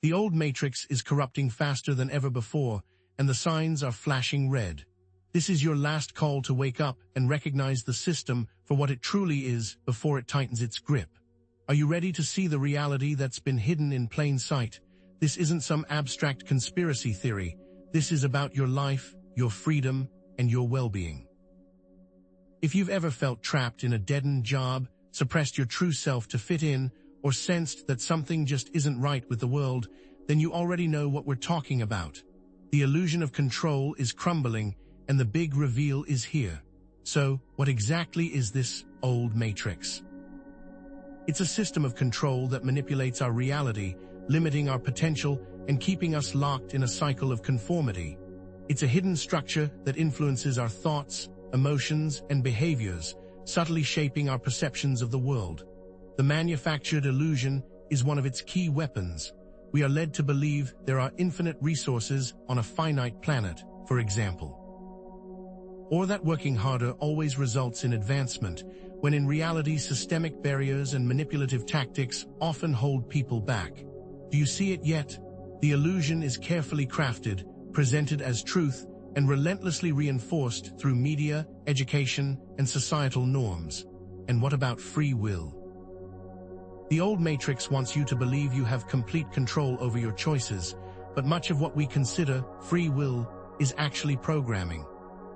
The old matrix is corrupting faster than ever before, and the signs are flashing red. This is your last call to wake up and recognize the system for what it truly is before it tightens its grip. Are you ready to see the reality that's been hidden in plain sight? This isn't some abstract conspiracy theory. This is about your life, your freedom, and your well-being. If you've ever felt trapped in a dead-end job, suppressed your true self to fit in, or sensed that something just isn't right with the world, then you already know what we're talking about. The illusion of control is crumbling, and the big reveal is here. So, what exactly is this old matrix? It's a system of control that manipulates our reality, limiting our potential and keeping us locked in a cycle of conformity. It's a hidden structure that influences our thoughts, emotions, and behaviors, subtly shaping our perceptions of the world. The manufactured illusion is one of its key weapons. We are led to believe there are infinite resources on a finite planet, for example. Or that working harder always results in advancement, when in reality systemic barriers and manipulative tactics often hold people back. Do you see it yet? The illusion is carefully crafted, presented as truth, and relentlessly reinforced through media, education, and societal norms. And what about free will? The old matrix wants you to believe you have complete control over your choices, but much of what we consider free will is actually programming.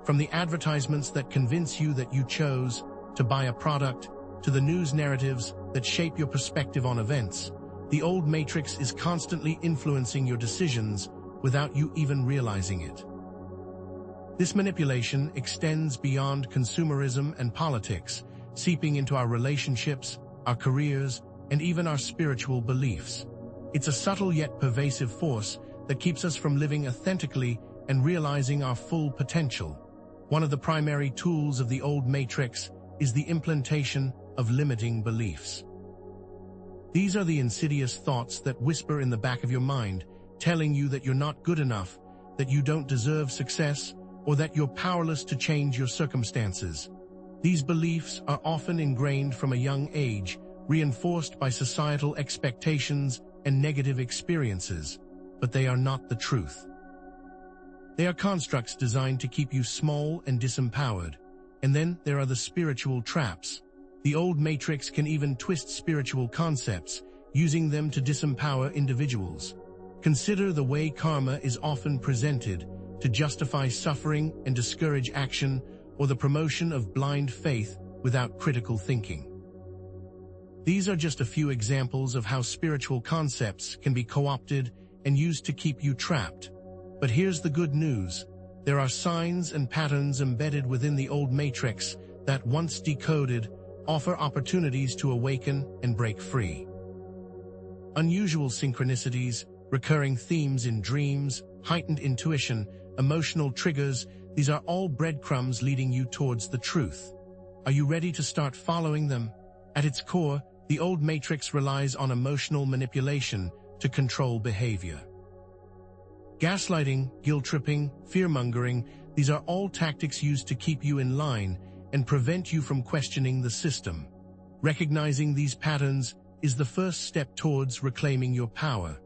From the advertisements that convince you that you chose to buy a product, to the news narratives that shape your perspective on events, the old matrix is constantly influencing your decisions without you even realizing it. This manipulation extends beyond consumerism and politics, seeping into our relationships, our careers, and even our spiritual beliefs. It's a subtle yet pervasive force that keeps us from living authentically and realizing our full potential. One of the primary tools of the old matrix is the implantation of limiting beliefs. These are the insidious thoughts that whisper in the back of your mind, telling you that you're not good enough, that you don't deserve success, or that you're powerless to change your circumstances. These beliefs are often ingrained from a young age, reinforced by societal expectations and negative experiences, but they are not the truth. They are constructs designed to keep you small and disempowered. And then there are the spiritual traps. The old matrix can even twist spiritual concepts, using them to disempower individuals. Consider the way karma is often presented to justify suffering and discourage action, or the promotion of blind faith without critical thinking. These are just a few examples of how spiritual concepts can be co-opted and used to keep you trapped. But here's the good news. There are signs and patterns embedded within the old matrix that, once decoded, offer opportunities to awaken and break free. Unusual synchronicities, recurring themes in dreams, heightened intuition, emotional triggers, these are all breadcrumbs leading you towards the truth. Are you ready to start following them? At its core, the old matrix relies on emotional manipulation to control behavior. Gaslighting, guilt-tripping, fear-mongering, these are all tactics used to keep you in line and prevent you from questioning the system. Recognizing these patterns is the first step towards reclaiming your power.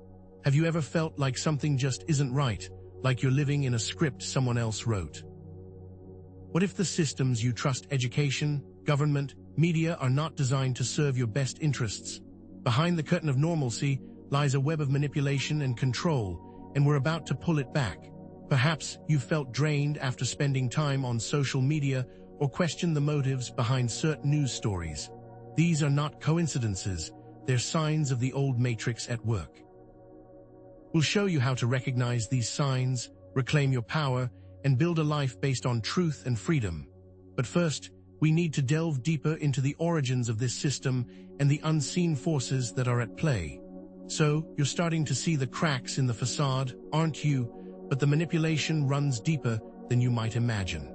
Have you ever felt like something just isn't right, like you're living in a script someone else wrote? What if the systems you trust, education, government, media, are not designed to serve your best interests? Behind the curtain of normalcy lies a web of manipulation and control, and we're about to pull it back. Perhaps you've felt drained after spending time on social media or questioned the motives behind certain news stories. These are not coincidences, they're signs of the old matrix at work. We'll show you how to recognize these signs, reclaim your power, and build a life based on truth and freedom. But first, we need to delve deeper into the origins of this system and the unseen forces that are at play. So, you're starting to see the cracks in the facade, aren't you? But the manipulation runs deeper than you might imagine.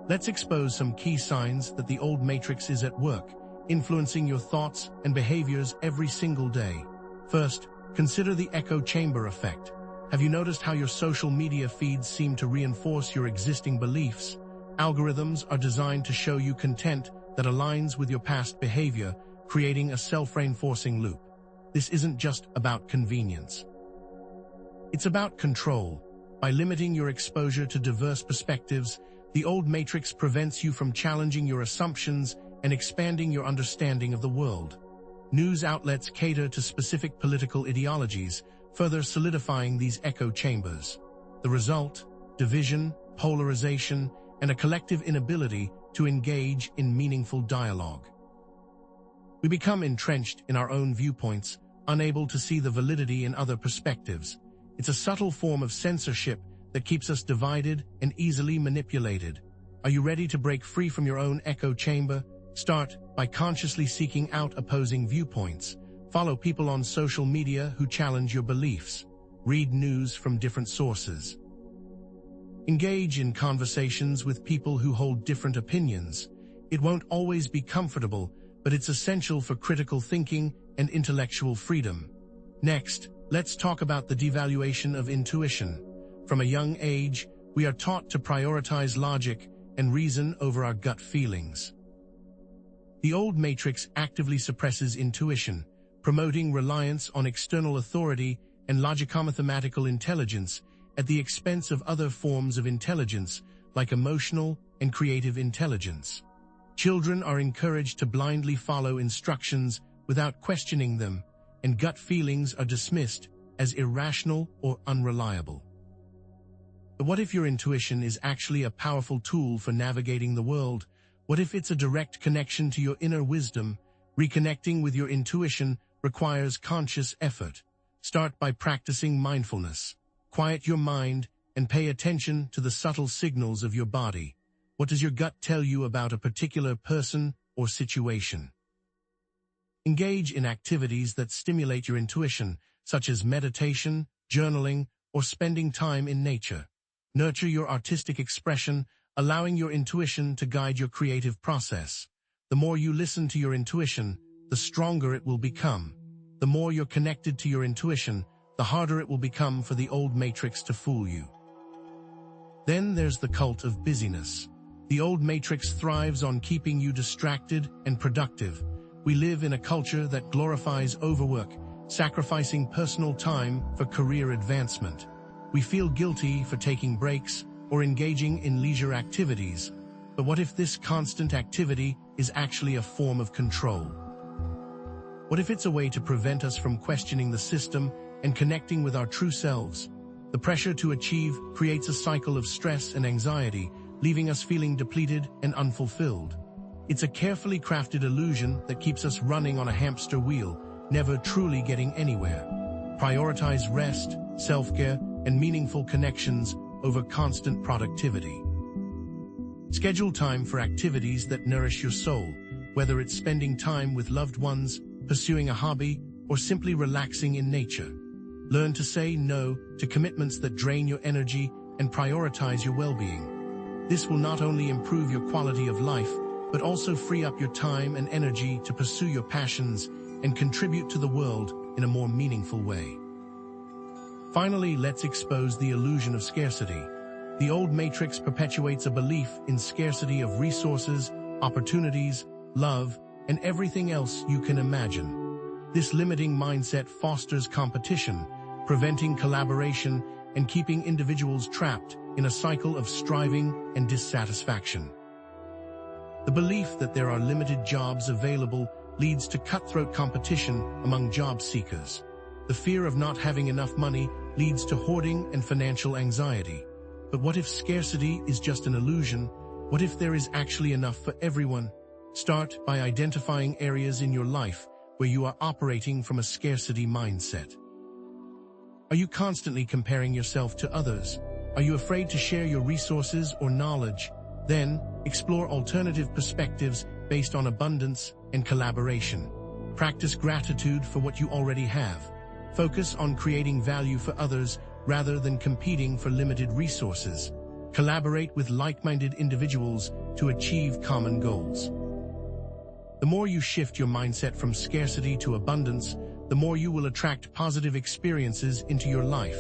Let's expose some key signs that the old matrix is at work, influencing your thoughts and behaviors every single day. First, consider the echo chamber effect. Have you noticed how your social media feeds seem to reinforce your existing beliefs? Algorithms are designed to show you content that aligns with your past behavior, creating a self-reinforcing loop. this isn't just about convenience. It's about control. By limiting your exposure to diverse perspectives, the old matrix prevents you from challenging your assumptions and expanding your understanding of the world. News outlets cater to specific political ideologies, further solidifying these echo chambers. The result: division, polarization, and a collective inability to engage in meaningful dialogue. We become entrenched in our own viewpoints, unable to see the validity in other perspectives. It's a subtle form of censorship that keeps us divided and easily manipulated. Are you ready to break free from your own echo chamber? Start by consciously seeking out opposing viewpoints. Follow people on social media who challenge your beliefs. Read news from different sources. Engage in conversations with people who hold different opinions. It won't always be comfortable, but it's essential for critical thinking and intellectual freedom. Next, let's talk about the devaluation of intuition. From a young age, we are taught to prioritize logic and reason over our gut feelings. The old matrix actively suppresses intuition, promoting reliance on external authority and logico-mathematical intelligence at the expense of other forms of intelligence like emotional and creative intelligence. Children are encouraged to blindly follow instructions without questioning them, and gut feelings are dismissed as irrational or unreliable. But what if your intuition is actually a powerful tool for navigating the world? What if it's a direct connection to your inner wisdom? Reconnecting with your intuition requires conscious effort. Start by practicing mindfulness. Quiet your mind and pay attention to the subtle signals of your body. What does your gut tell you about a particular person or situation? Engage in activities that stimulate your intuition, such as meditation, journaling, or spending time in nature. Nurture your artistic expression, allowing your intuition to guide your creative process. The more you listen to your intuition, the stronger it will become. The more you're connected to your intuition, the harder it will become for the old matrix to fool you. Then there's the cult of busyness. The old matrix thrives on keeping you distracted and productive. We live in a culture that glorifies overwork, sacrificing personal time for career advancement. We feel guilty for taking breaks or engaging in leisure activities. But what if this constant activity is actually a form of control? What if it's a way to prevent us from questioning the system and connecting with our true selves? The pressure to achieve creates a cycle of stress and anxiety, leaving us feeling depleted and unfulfilled. It's a carefully crafted illusion that keeps us running on a hamster wheel, never truly getting anywhere. Prioritize rest, self-care, and meaningful connections over constant productivity. Schedule time for activities that nourish your soul, whether it's spending time with loved ones, pursuing a hobby, or simply relaxing in nature. Learn to say no to commitments that drain your energy and prioritize your well-being. This will not only improve your quality of life, but also free up your time and energy to pursue your passions and contribute to the world in a more meaningful way. Finally, let's expose the illusion of scarcity. The old matrix perpetuates a belief in scarcity of resources, opportunities, love, and everything else you can imagine. This limiting mindset fosters competition, preventing collaboration and keeping individuals trapped in a cycle of striving and dissatisfaction. The belief that there are limited jobs available leads to cutthroat competition among job seekers. The fear of not having enough money leads to hoarding and financial anxiety. But what if scarcity is just an illusion? What if there is actually enough for everyone? Start by identifying areas in your life where you are operating from a scarcity mindset. Are you constantly comparing yourself to others? Are you afraid to share your resources or knowledge? Then, explore alternative perspectives based on abundance and collaboration. Practice gratitude for what you already have. Focus on creating value for others rather than competing for limited resources. Collaborate with like-minded individuals to achieve common goals. The more you shift your mindset from scarcity to abundance, the more you will attract positive experiences into your life.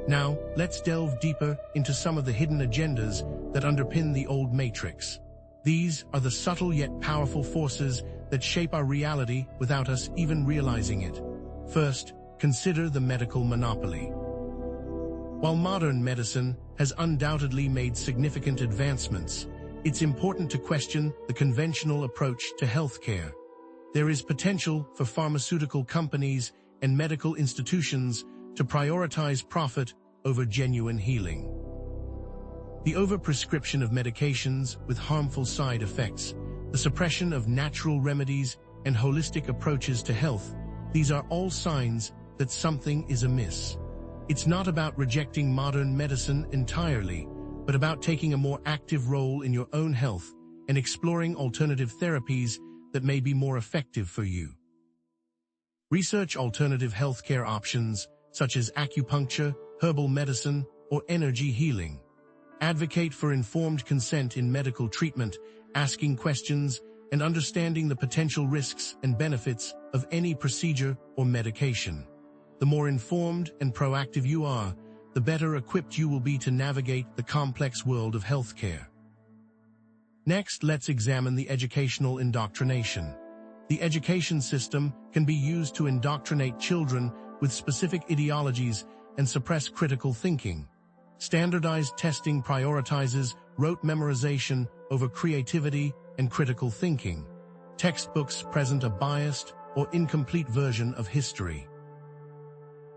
Now, let's delve deeper into some of the hidden agendas that underpin the old matrix. These are the subtle yet powerful forces that shape our reality without us even realizing it. First, consider the medical monopoly. While modern medicine has undoubtedly made significant advancements, it's important to question the conventional approach to healthcare. There is potential for pharmaceutical companies and medical institutions to prioritize profit over genuine healing. The overprescription of medications with harmful side effects, the suppression of natural remedies and holistic approaches to health, these are all signs that something is amiss. It's not about rejecting modern medicine entirely, but about taking a more active role in your own health and exploring alternative therapies that may be more effective for you. Research alternative healthcare options such as acupuncture, herbal medicine, or energy healing. Advocate for informed consent in medical treatment, asking questions and understanding the potential risks and benefits of any procedure or medication. The more informed and proactive you are, the better equipped you will be to navigate the complex world of healthcare. Next, let's examine the educational indoctrination. The education system can be used to indoctrinate children with specific ideologies and suppress critical thinking. Standardized testing prioritizes rote memorization over creativity and critical thinking. Textbooks present a biased or incomplete version of history.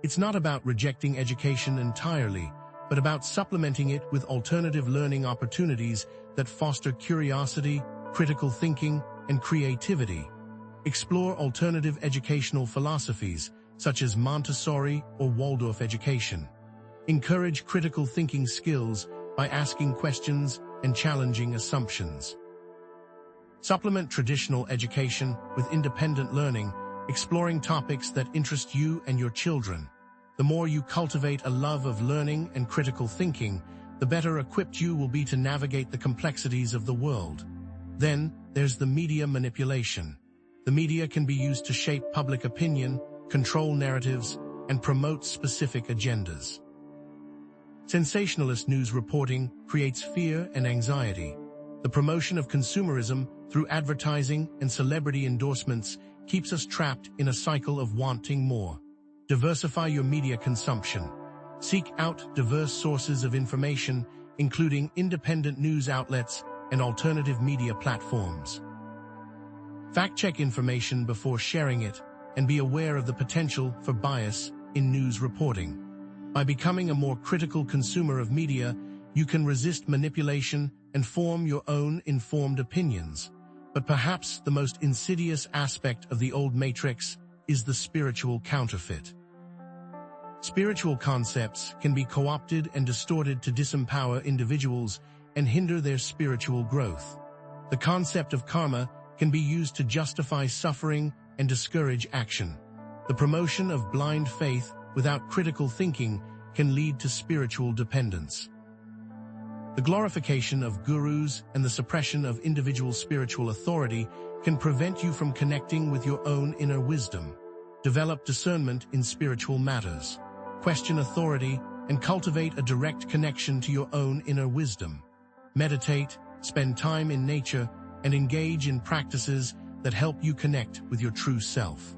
It's not about rejecting education entirely, but about supplementing it with alternative learning opportunities that foster curiosity, critical thinking, and creativity. Explore alternative educational philosophies, such as Montessori or Waldorf education. Encourage critical thinking skills by asking questions and challenging assumptions. Supplement traditional education with independent learning, exploring topics that interest you and your children. The more you cultivate a love of learning and critical thinking, the better equipped you will be to navigate the complexities of the world. Then, there's the media manipulation. The media can be used to shape public opinion, control narratives, and promote specific agendas. Sensationalist news reporting creates fear and anxiety. The promotion of consumerism through advertising and celebrity endorsements keeps us trapped in a cycle of wanting more. Diversify your media consumption. Seek out diverse sources of information, including independent news outlets and alternative media platforms. Fact-check information before sharing it, and be aware of the potential for bias in news reporting. By becoming a more critical consumer of media, you can resist manipulation and form your own informed opinions. But perhaps the most insidious aspect of the old matrix is the spiritual counterfeit. Spiritual concepts can be co-opted and distorted to disempower individuals and hinder their spiritual growth. The concept of karma can be used to justify suffering and discourage action. The promotion of blind faith without critical thinking can lead to spiritual dependence. The glorification of gurus and the suppression of individual spiritual authority can prevent you from connecting with your own inner wisdom. Develop discernment in spiritual matters. Question authority and cultivate a direct connection to your own inner wisdom. Meditate, spend time in nature, and engage in practices that help you connect with your true self.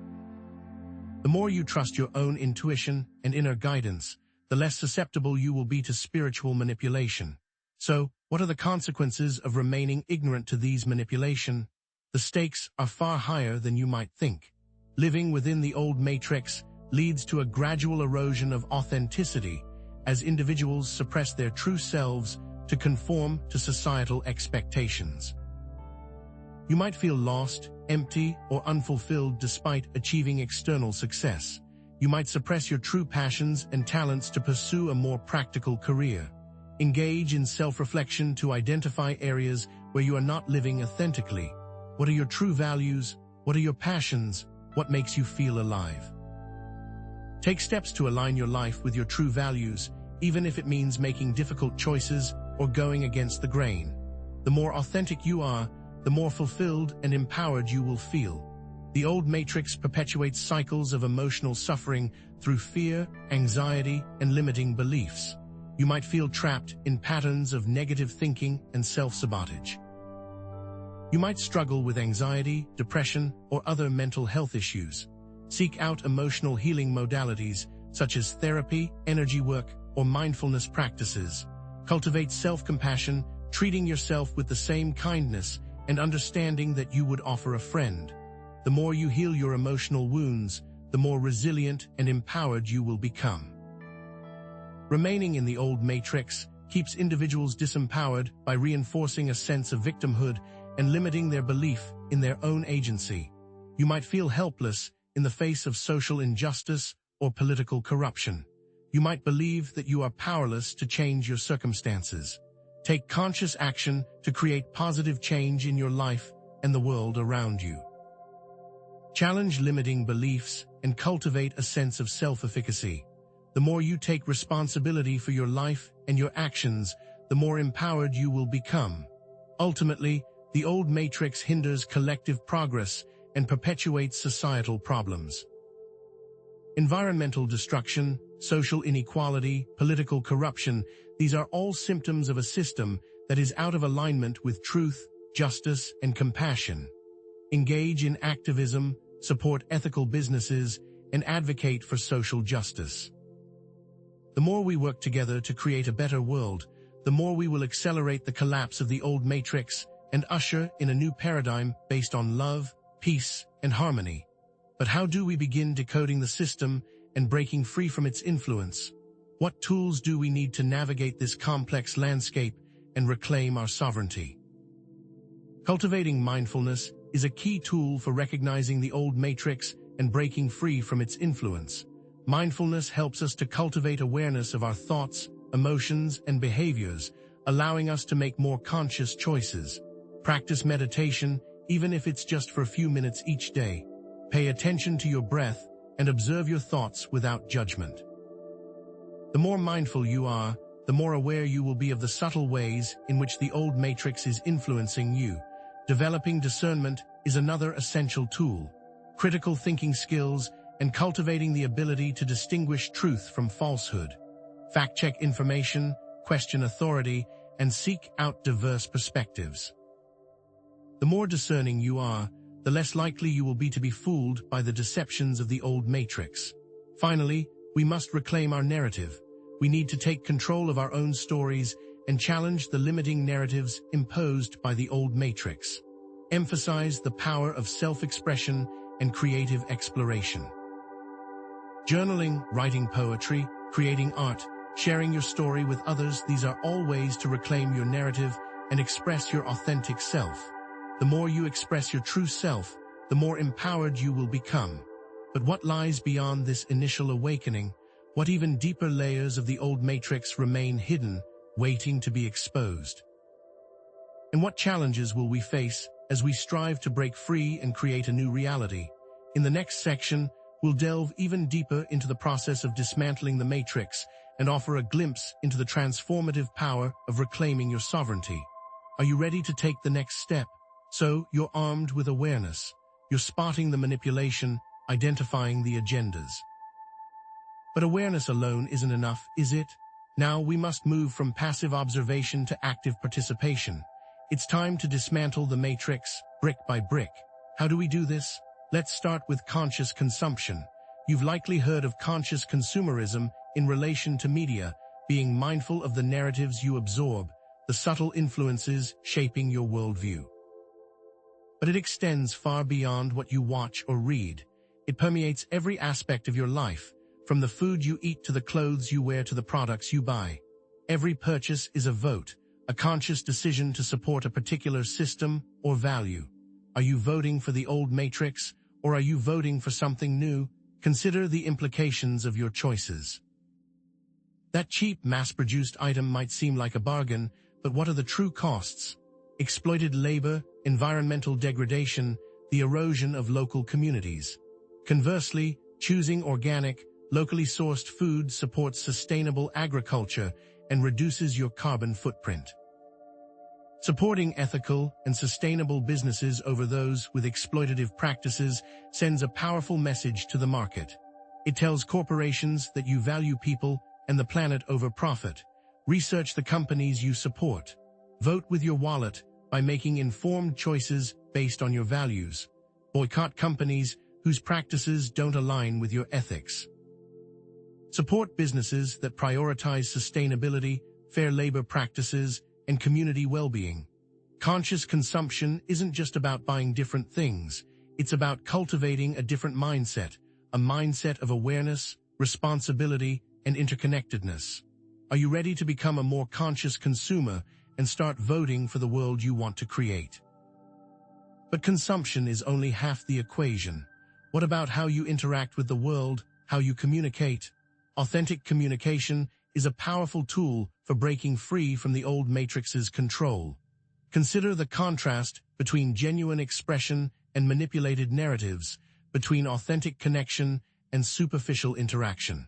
The more you trust your own intuition and inner guidance, the less susceptible you will be to spiritual manipulation. So, what are the consequences of remaining ignorant to these manipulation? The stakes are far higher than you might think. Living within the old matrix leads to a gradual erosion of authenticity as individuals suppress their true selves to conform to societal expectations. You might feel lost, empty, or unfulfilled despite achieving external success. You might suppress your true passions and talents to pursue a more practical career. Engage in self-reflection to identify areas where you are not living authentically. What are your true values? What are your passions? What makes you feel alive? Take steps to align your life with your true values, even if it means making difficult choices or going against the grain. The more authentic you are, the more fulfilled and empowered you will feel. The old matrix perpetuates cycles of emotional suffering through fear, anxiety, and limiting beliefs. You might feel trapped in patterns of negative thinking and self-sabotage. You might struggle with anxiety, depression, or other mental health issues. Seek out emotional healing modalities such as therapy, energy work, or mindfulness practices. Cultivate self-compassion, treating yourself with the same kindness and understanding that you would offer a friend. The more you heal your emotional wounds, the more resilient and empowered you will become. Remaining in the old matrix keeps individuals disempowered by reinforcing a sense of victimhood and limiting their belief in their own agency. You might feel helpless in the face of social injustice or political corruption. You might believe that you are powerless to change your circumstances. Take conscious action to create positive change in your life and the world around you. Challenge limiting beliefs and cultivate a sense of self-efficacy. The more you take responsibility for your life and your actions, the more empowered you will become. Ultimately, the old matrix hinders collective progress and perpetuates societal problems. Environmental destruction, social inequality, political corruption, these are all symptoms of a system that is out of alignment with truth, justice, and compassion. Engage in activism, support ethical businesses, and advocate for social justice. The more we work together to create a better world, the more we will accelerate the collapse of the old matrix and usher in a new paradigm based on love, peace, and harmony. But how do we begin decoding the system and breaking free from its influence? What tools do we need to navigate this complex landscape and reclaim our sovereignty? Cultivating mindfulness is a key tool for recognizing the old matrix and breaking free from its influence. Mindfulness helps us to cultivate awareness of our thoughts, emotions, and behaviors, allowing us to make more conscious choices. Practice meditation, even if it's just for a few minutes each day. Pay attention to your breath and observe your thoughts without judgment. The more mindful you are, the more aware you will be of the subtle ways in which the old matrix is influencing you. Developing discernment is another essential tool. Critical thinking skills and cultivating the ability to distinguish truth from falsehood. Fact-check information, question authority, and seek out diverse perspectives. The more discerning you are, the less likely you will be to be fooled by the deceptions of the old matrix. Finally, we must reclaim our narrative. We need to take control of our own stories and challenge the limiting narratives imposed by the old matrix. Emphasize the power of self-expression and creative exploration. Journaling, writing poetry, creating art, sharing your story with others, these are all ways to reclaim your narrative and express your authentic self. The more you express your true self, the more empowered you will become. But what lies beyond this initial awakening? What even deeper layers of the old matrix remain hidden, waiting to be exposed? And what challenges will we face as we strive to break free and create a new reality? In the next section, we'll delve even deeper into the process of dismantling the matrix and offer a glimpse into the transformative power of reclaiming your sovereignty. Are you ready to take the next step? So, you're armed with awareness. You're spotting the manipulation, identifying the agendas. But awareness alone isn't enough, is it? Now we must move from passive observation to active participation. It's time to dismantle the matrix, brick by brick. How do we do this? Let's start with conscious consumption. You've likely heard of conscious consumerism in relation to media, being mindful of the narratives you absorb, the subtle influences shaping your worldview. But it extends far beyond what you watch or read. It permeates every aspect of your life, from the food you eat to the clothes you wear to the products you buy. Every purchase is a vote, a conscious decision to support a particular system or value. Are you voting for the old matrix, or are you voting for something new? Consider the implications of your choices. That cheap, mass-produced item might seem like a bargain, but what are the true costs? Exploited labor, environmental degradation, the erosion of local communities. Conversely, choosing organic, locally sourced food supports sustainable agriculture and reduces your carbon footprint. Supporting ethical and sustainable businesses over those with exploitative practices sends a powerful message to the market. It tells corporations that you value people and the planet over profit. Research the companies you support. Vote with your wallet by making informed choices based on your values. Boycott companies whose practices don't align with your ethics. Support businesses that prioritize sustainability, fair labor practices, and community well-being. Conscious consumption isn't just about buying different things. It's about cultivating a different mindset, a mindset of awareness, responsibility, and interconnectedness. Are you ready to become a more conscious consumer and start voting for the world you want to create? But consumption is only half the equation. What about how you interact with the world, how you communicate? Authentic communication is a powerful tool for breaking free from the old matrix's control. Consider the contrast between genuine expression and manipulated narratives, between authentic connection and superficial interaction.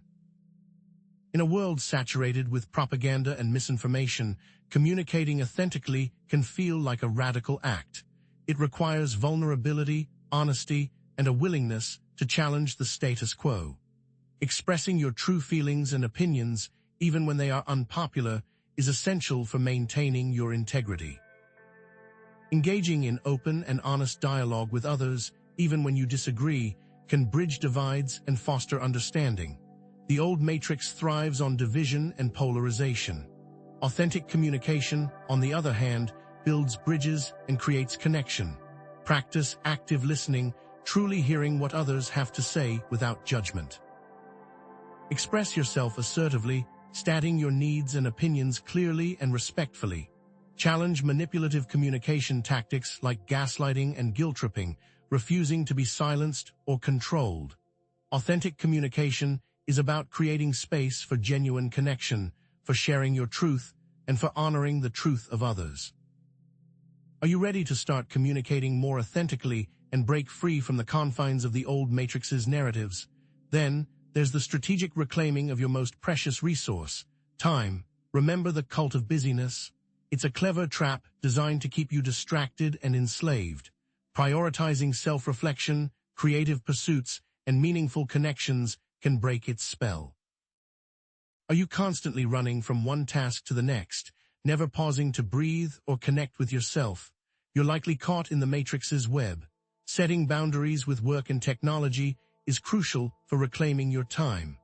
In a world saturated with propaganda and misinformation, communicating authentically can feel like a radical act. It requires vulnerability, honesty, and a willingness to challenge the status quo. Expressing your true feelings and opinions, even when they are unpopular, is essential for maintaining your integrity. Engaging in open and honest dialogue with others, even when you disagree, can bridge divides and foster understanding. The old matrix thrives on division and polarization. Authentic communication, on the other hand, builds bridges and creates connection. Practice active listening, truly hearing what others have to say without judgment. Express yourself assertively, stating your needs and opinions clearly and respectfully. Challenge manipulative communication tactics like gaslighting and guilt-tripping, refusing to be silenced or controlled. Authentic communication is about creating space for genuine connection, for sharing your truth, and for honoring the truth of others. Are you ready to start communicating more authentically and break free from the confines of the old matrix's narratives? Then, there's the strategic reclaiming of your most precious resource, time. Remember the cult of busyness? It's a clever trap designed to keep you distracted and enslaved. Prioritizing self-reflection, creative pursuits, and meaningful connections can break its spell. Are you constantly running from one task to the next, never pausing to breathe or connect with yourself? You're likely caught in the matrix's web. Setting boundaries with work and technology is crucial for reclaiming your time.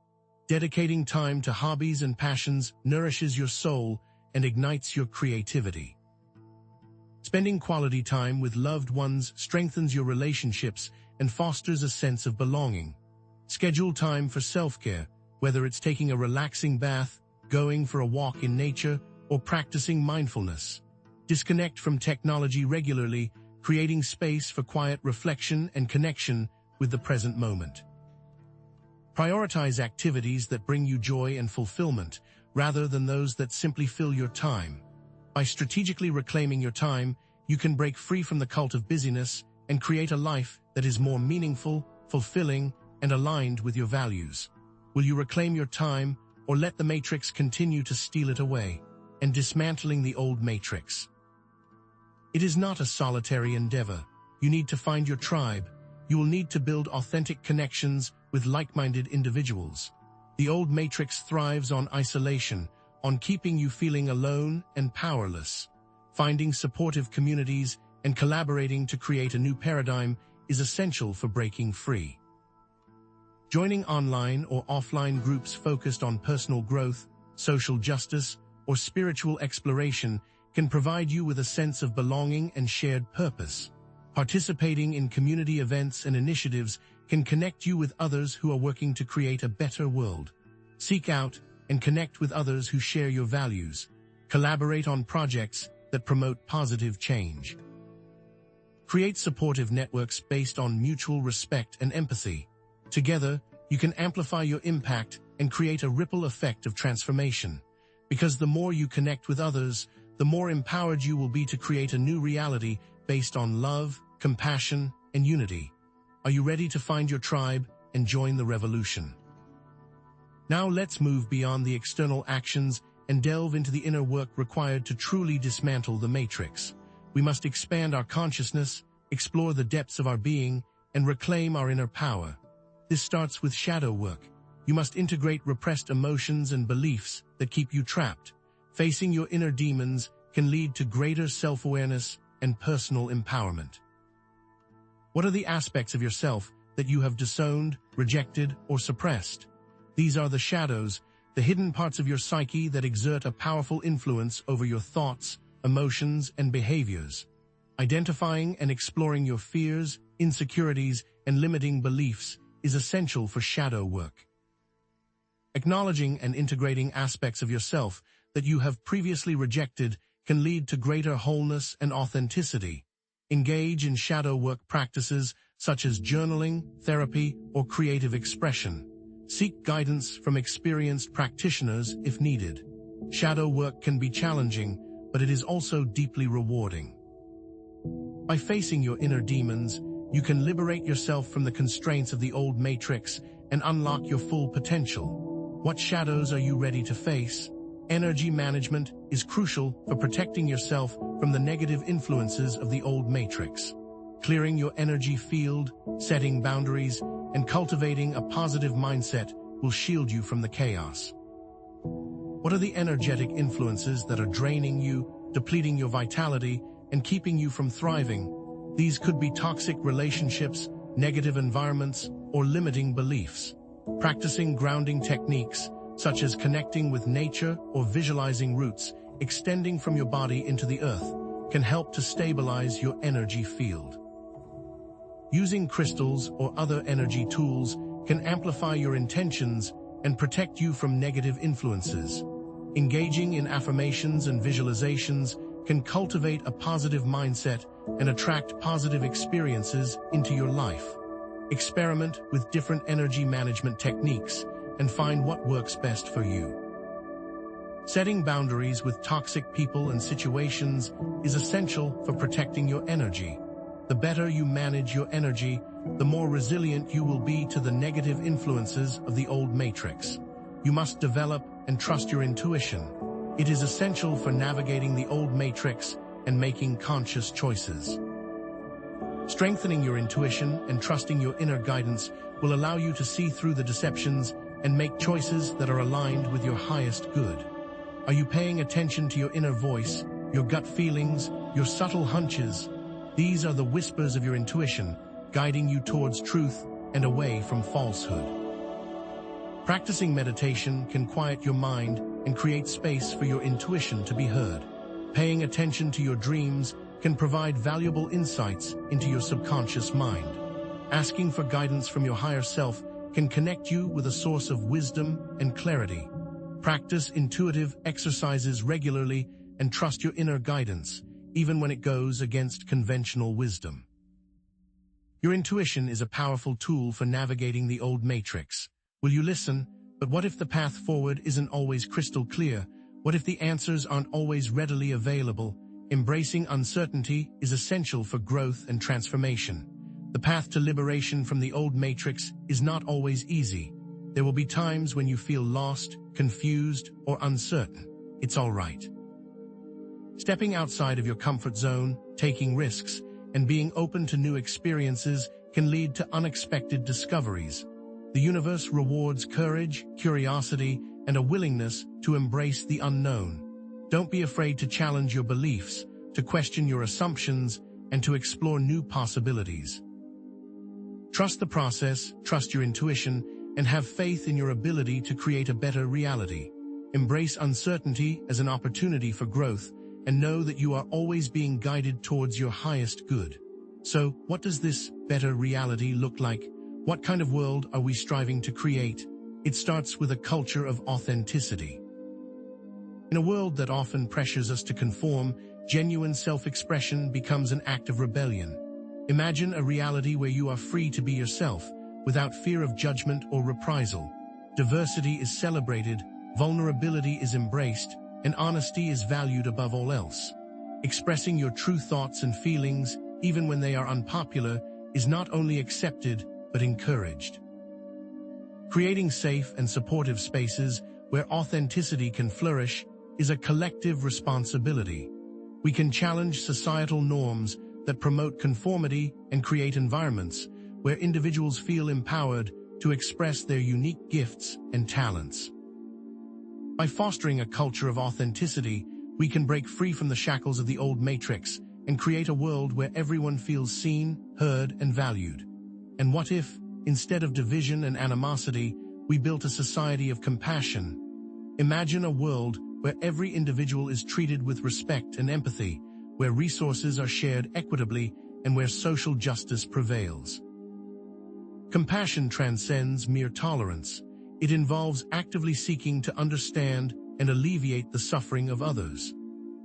Dedicating time to hobbies and passions nourishes your soul and ignites your creativity. Spending quality time with loved ones strengthens your relationships and fosters a sense of belonging. Schedule time for self-care, whether it's taking a relaxing bath, going for a walk in nature, or practicing mindfulness. Disconnect from technology regularly, creating space for quiet reflection and connection with the present moment. Prioritize activities that bring you joy and fulfillment, rather than those that simply fill your time. By strategically reclaiming your time, you can break free from the cult of busyness and create a life that is more meaningful, fulfilling, and aligned with your values. Will you reclaim your time, or let the matrix continue to steal it away? And dismantling the old matrix. It is not a solitary endeavor. You need to find your tribe. You will need to build authentic connections with like-minded individuals. The old matrix thrives on isolation, on keeping you feeling alone and powerless. Finding supportive communities and collaborating to create a new paradigm is essential for breaking free. Joining online or offline groups focused on personal growth, social justice, or spiritual exploration can provide you with a sense of belonging and shared purpose. Participating in community events and initiatives can connect you with others who are working to create a better world. Seek out and connect with others who share your values. Collaborate on projects that promote positive change. Create supportive networks based on mutual respect and empathy. Together, you can amplify your impact and create a ripple effect of transformation. Because the more you connect with others, the more empowered you will be to create a new reality based on love, compassion, and unity. Are you ready to find your tribe and join the revolution? Now let's move beyond the external actions and delve into the inner work required to truly dismantle the matrix. We must expand our consciousness, explore the depths of our being, and reclaim our inner power. This starts with shadow work. You must integrate repressed emotions and beliefs that keep you trapped. Facing your inner demons can lead to greater self-awareness and personal empowerment. What are the aspects of yourself that you have disowned, rejected, or suppressed. These are the shadows, the hidden parts of your psyche that exert a powerful influence over your thoughts, emotions, and behaviors. Identifying and exploring your fears, insecurities, and limiting beliefs is essential for shadow work. Acknowledging and integrating aspects of yourself that you have previously rejected can lead to greater wholeness and authenticity. Engage in shadow work practices such as journaling, therapy, or creative expression. Seek guidance from experienced practitioners if needed. Shadow work can be challenging, but it is also deeply rewarding. By facing your inner demons, you can liberate yourself from the constraints of the old matrix and unlock your full potential. What shadows are you ready to face? Energy management is crucial for protecting yourself from the negative influences of the old matrix. Clearing your energy field, setting boundaries, and cultivating a positive mindset will shield you from the chaos. What are the energetic influences that are draining you, depleting your vitality, and keeping you from thriving? These could be toxic relationships, negative environments, or limiting beliefs. Practicing grounding techniques, such as connecting with nature or visualizing roots extending from your body into the earth, can help to stabilize your energy field. Using crystals or other energy tools can amplify your intentions and protect you from negative influences. Engaging in affirmations and visualizations can cultivate a positive mindset and attract positive experiences into your life. Experiment with different energy management techniques and find what works best for you. Setting boundaries with toxic people and situations is essential for protecting your energy. The better you manage your energy, the more resilient you will be to the negative influences of the old matrix. You must develop and trust your intuition. It is essential for navigating the old matrix and making conscious choices. Strengthening your intuition and trusting your inner guidance will allow you to see through the deceptions and make choices that are aligned with your highest good. Are you paying attention to your inner voice, your gut feelings, your subtle hunches? These are the whispers of your intuition, guiding you towards truth and away from falsehood. Practicing meditation can quiet your mind and create space for your intuition to be heard. Paying attention to your dreams can provide valuable insights into your subconscious mind. Asking for guidance from your higher self can connect you with a source of wisdom and clarity. Practice intuitive exercises regularly and trust your inner guidance, even when it goes against conventional wisdom. Your intuition is a powerful tool for navigating the old matrix. Will you listen? But what if the path forward isn't always crystal clear? What if the answers aren't always readily available? Embracing uncertainty is essential for growth and transformation. The path to liberation from the old matrix is not always easy. There will be times when you feel lost, confused, or uncertain. It's all right. Stepping outside of your comfort zone, taking risks, and being open to new experiences can lead to unexpected discoveries. The universe rewards courage, curiosity, and a willingness to embrace the unknown. Don't be afraid to challenge your beliefs, to question your assumptions, and to explore new possibilities. Trust the process, trust your intuition, and have faith in your ability to create a better reality. Embrace uncertainty as an opportunity for growth, and know that you are always being guided towards your highest good. So, what does this better reality look like? What kind of world are we striving to create? It starts with a culture of authenticity. In a world that often pressures us to conform, genuine self-expression becomes an act of rebellion. Imagine a reality where you are free to be yourself, without fear of judgment or reprisal. Diversity is celebrated, vulnerability is embraced, and honesty is valued above all else. Expressing your true thoughts and feelings, even when they are unpopular, is not only accepted, but encouraged. Creating safe and supportive spaces where authenticity can flourish is a collective responsibility. We can challenge societal norms that promote conformity and create environments where individuals feel empowered to express their unique gifts and talents. By fostering a culture of authenticity, we can break free from the shackles of the old matrix and create a world where everyone feels seen, heard, and valued. And what if, instead of division and animosity, we built a society of compassion. Imagine a world where every individual is treated with respect and empathy, where resources are shared equitably, and where social justice prevails. Compassion transcends mere tolerance. It involves actively seeking to understand and alleviate the suffering of others.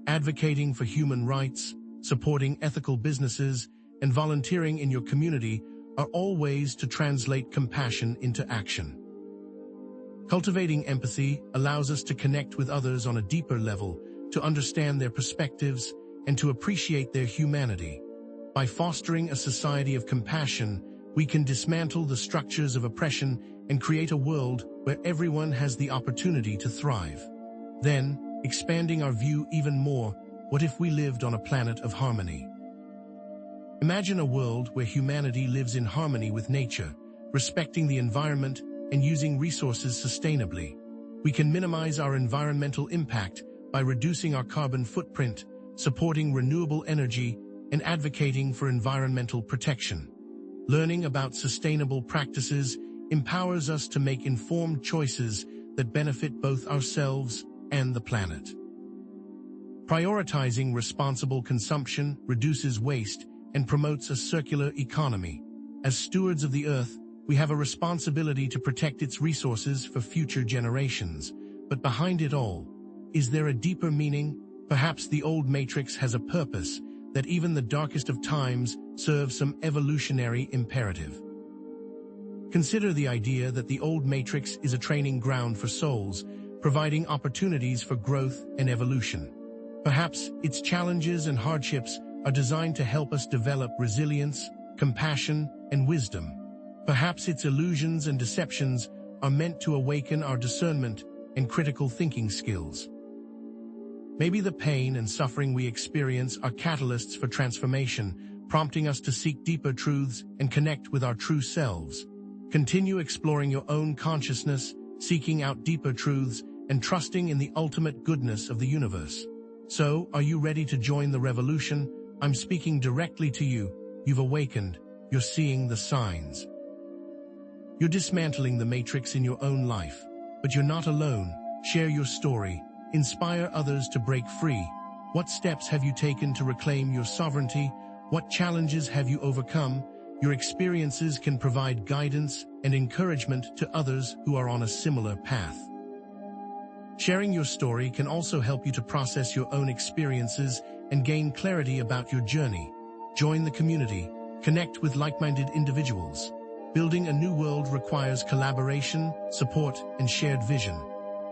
Advocating for human rights, supporting ethical businesses, and volunteering in your community are all ways to translate compassion into action. Cultivating empathy allows us to connect with others on a deeper level, to understand their perspectives, and to appreciate their humanity. By fostering a society of compassion, we can dismantle the structures of oppression and create a world where everyone has the opportunity to thrive. Then, expanding our view even more, what if we lived on a planet of harmony? Imagine a world where humanity lives in harmony with nature, respecting the environment and using resources sustainably. We can minimize our environmental impact by reducing our carbon footprint, supporting renewable energy, and advocating for environmental protection. Learning about sustainable practices empowers us to make informed choices that benefit both ourselves and the planet. Prioritizing responsible consumption reduces waste and promotes a circular economy. As stewards of the earth, we have a responsibility to protect its resources for future generations. But behind it all, is there a deeper meaning? Perhaps the old matrix has a purpose, that even the darkest of times serves some evolutionary imperative. Consider the idea that the old matrix is a training ground for souls, providing opportunities for growth and evolution. Perhaps its challenges and hardships are designed to help us develop resilience, compassion, and wisdom. Perhaps its illusions and deceptions are meant to awaken our discernment and critical thinking skills. Maybe the pain and suffering we experience are catalysts for transformation, prompting us to seek deeper truths and connect with our true selves. Continue exploring your own consciousness, seeking out deeper truths, and trusting in the ultimate goodness of the universe. So, are you ready to join the revolution? I'm speaking directly to you. You've awakened. You're seeing the signs. You're dismantling the matrix in your own life. But you're not alone. Share your story. Inspire others to break free. What steps have you taken to reclaim your sovereignty? What challenges have you overcome? Your experiences can provide guidance and encouragement to others who are on a similar path. Sharing your story can also help you to process your own experiences and gain clarity about your journey. Join the community. Connect with like-minded individuals. Building a new world requires collaboration, support, and shared vision.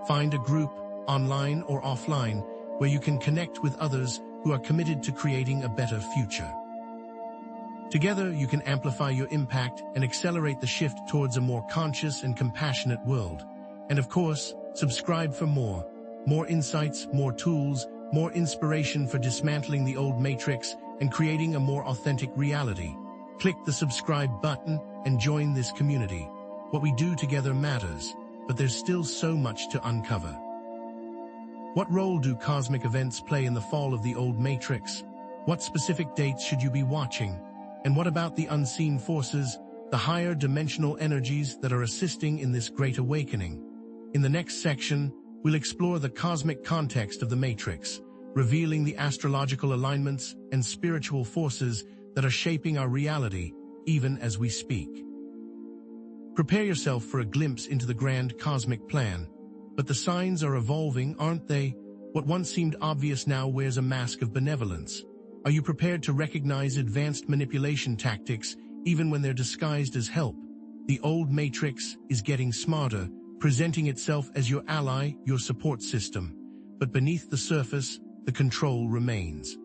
Find a group, online or offline, where you can connect with others who are committed to creating a better future. Together, you can amplify your impact and accelerate the shift towards a more conscious and compassionate world. And of course, subscribe for more insights, more tools, more inspiration for dismantling the old matrix and creating a more authentic reality. Click the subscribe button and join this community. What we do together matters, but there's still so much to uncover. What role do cosmic events play in the fall of the old matrix? What specific dates should you be watching? And what about the unseen forces, the higher dimensional energies that are assisting in this great awakening? In the next section, we'll explore the cosmic context of the matrix, revealing the astrological alignments and spiritual forces that are shaping our reality, even as we speak. Prepare yourself for a glimpse into the grand cosmic plan. But the signs are evolving, aren't they? What once seemed obvious now wears a mask of benevolence. Are you prepared to recognize advanced manipulation tactics, even when they're disguised as help? The old matrix is getting smarter, presenting itself as your ally, your support system. But beneath the surface, the control remains.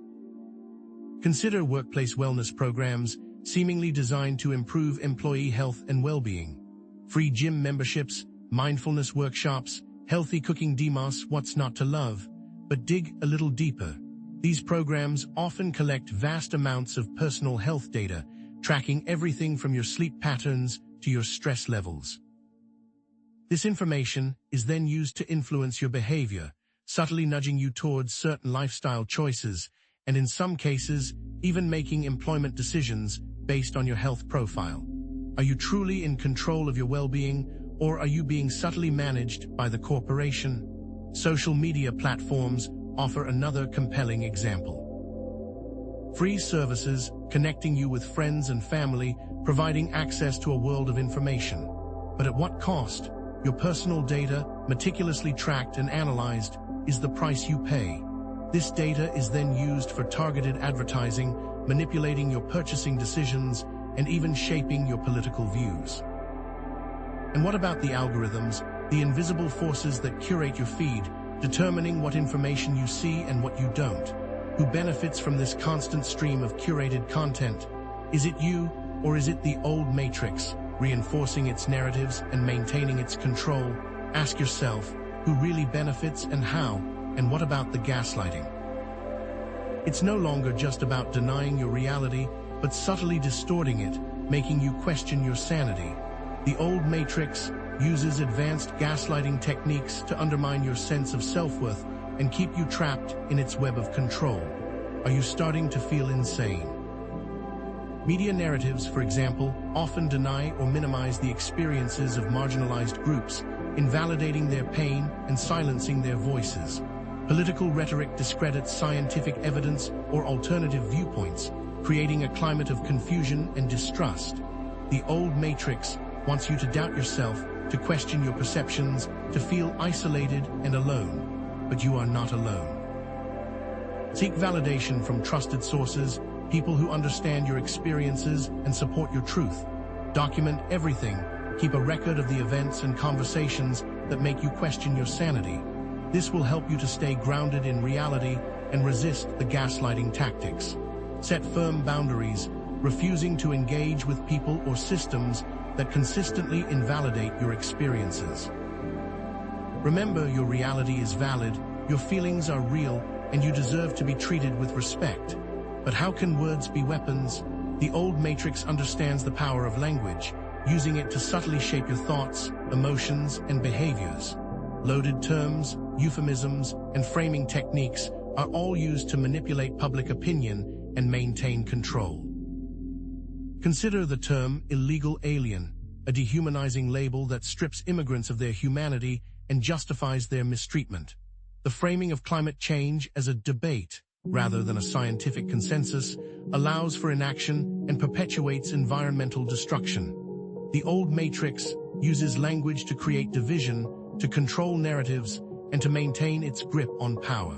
Consider workplace wellness programs, seemingly designed to improve employee health and well-being. Free gym memberships, mindfulness workshops, healthy cooking demos, what's not to love? But dig a little deeper. These programs often collect vast amounts of personal health data, tracking everything from your sleep patterns to your stress levels. This information is then used to influence your behavior, subtly nudging you towards certain lifestyle choices, and in some cases, even making employment decisions based on your health profile. Are you truly in control of your well-being, or are you being subtly managed by the corporation? Social media platforms offer another compelling example. Free services connecting you with friends and family, providing access to a world of information. But at what cost? Your personal data, meticulously tracked and analyzed, is the price you pay. This data is then used for targeted advertising, manipulating your purchasing decisions, and even shaping your political views. And what about the algorithms, the invisible forces that curate your feed, determining what information you see and what you don't? Who benefits from this constant stream of curated content? Is it you, or is it the old matrix, reinforcing its narratives and maintaining its control? Ask yourself, who really benefits and how, and what about the gaslighting? It's no longer just about denying your reality, but subtly distorting it, making you question your sanity. The old matrix uses advanced gaslighting techniques to undermine your sense of self-worth and keep you trapped in its web of control. Are you starting to feel insane? Media narratives, for example, often deny or minimize the experiences of marginalized groups, invalidating their pain and silencing their voices. Political rhetoric discredits scientific evidence or alternative viewpoints, creating a climate of confusion and distrust. The old matrix wants you to doubt yourself, to question your perceptions, to feel isolated and alone. But you are not alone. Seek validation from trusted sources, people who understand your experiences and support your truth. Document everything. Keep a record of the events and conversations that make you question your sanity. This will help you to stay grounded in reality and resist the gaslighting tactics. Set firm boundaries, refusing to engage with people or systems that consistently invalidate your experiences. Remember, your reality is valid, your feelings are real, and you deserve to be treated with respect. But how can words be weapons? The old matrix understands the power of language, using it to subtly shape your thoughts, emotions, and behaviors. Loaded terms, euphemisms, and framing techniques are all used to manipulate public opinion and maintain control. Consider the term illegal alien, a dehumanizing label that strips immigrants of their humanity and justifies their mistreatment. The framing of climate change as a debate, rather than a scientific consensus, allows for inaction and perpetuates environmental destruction. The old matrix uses language to create division, to control narratives, and to maintain its grip on power.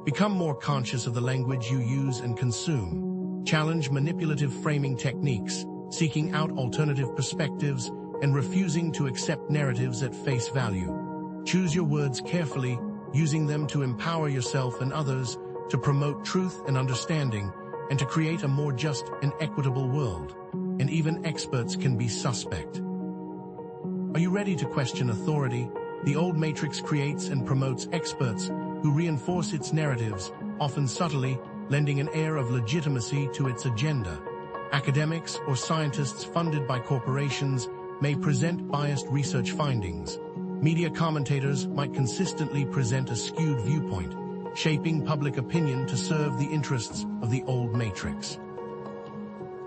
Become more conscious of the language you use and consume. Challenge manipulative framing techniques, seeking out alternative perspectives, and refusing to accept narratives at face value. Choose your words carefully, using them to empower yourself and others, to promote truth and understanding, and to create a more just and equitable world. And even experts can be suspect. Are you ready to question authority? The old matrix creates and promotes experts who reinforce its narratives, often subtly, lending an air of legitimacy to its agenda. Academics or scientists funded by corporations may present biased research findings. Media commentators might consistently present a skewed viewpoint, shaping public opinion to serve the interests of the old matrix.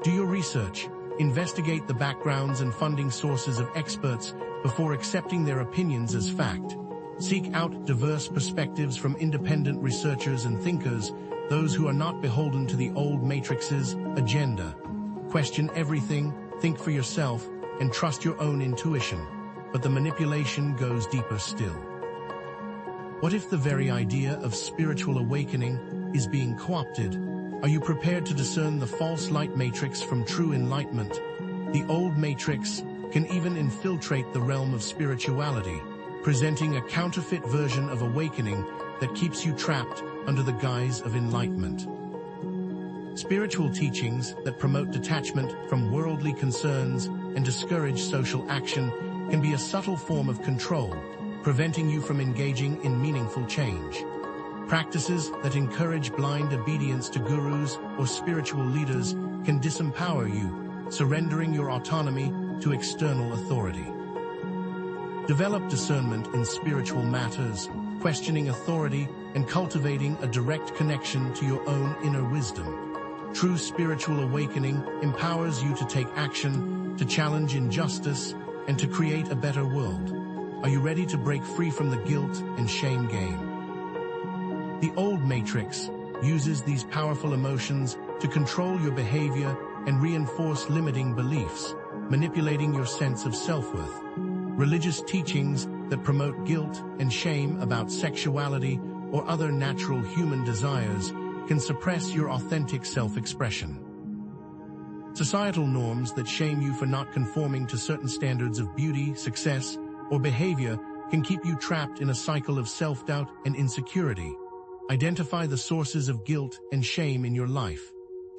Do your research. Investigate the backgrounds and funding sources of experts before accepting their opinions as fact. Seek out diverse perspectives from independent researchers and thinkers, those who are not beholden to the old matrix's agenda. Question everything, think for yourself, and trust your own intuition. But the manipulation goes deeper still. What if the very idea of spiritual awakening is being co-opted? Are you prepared to discern the false light matrix from true enlightenment? The old matrix can even infiltrate the realm of spirituality, presenting a counterfeit version of awakening that keeps you trapped under the guise of enlightenment. Spiritual teachings that promote detachment from worldly concerns and discourage social action can be a subtle form of control, preventing you from engaging in meaningful change. Practices that encourage blind obedience to gurus or spiritual leaders can disempower you, surrendering your autonomy to external authority. Develop discernment in spiritual matters, questioning authority and cultivating a direct connection to your own inner wisdom. True spiritual awakening empowers you to take action, to challenge injustice, and to create a better world. Are you ready to break free from the guilt and shame game? The old matrix uses these powerful emotions to control your behavior and reinforce limiting beliefs, manipulating your sense of self-worth. Religious teachings that promote guilt and shame about sexuality or other natural human desires can suppress your authentic self-expression. Societal norms that shame you for not conforming to certain standards of beauty, success, or behavior can keep you trapped in a cycle of self-doubt and insecurity. Identify the sources of guilt and shame in your life.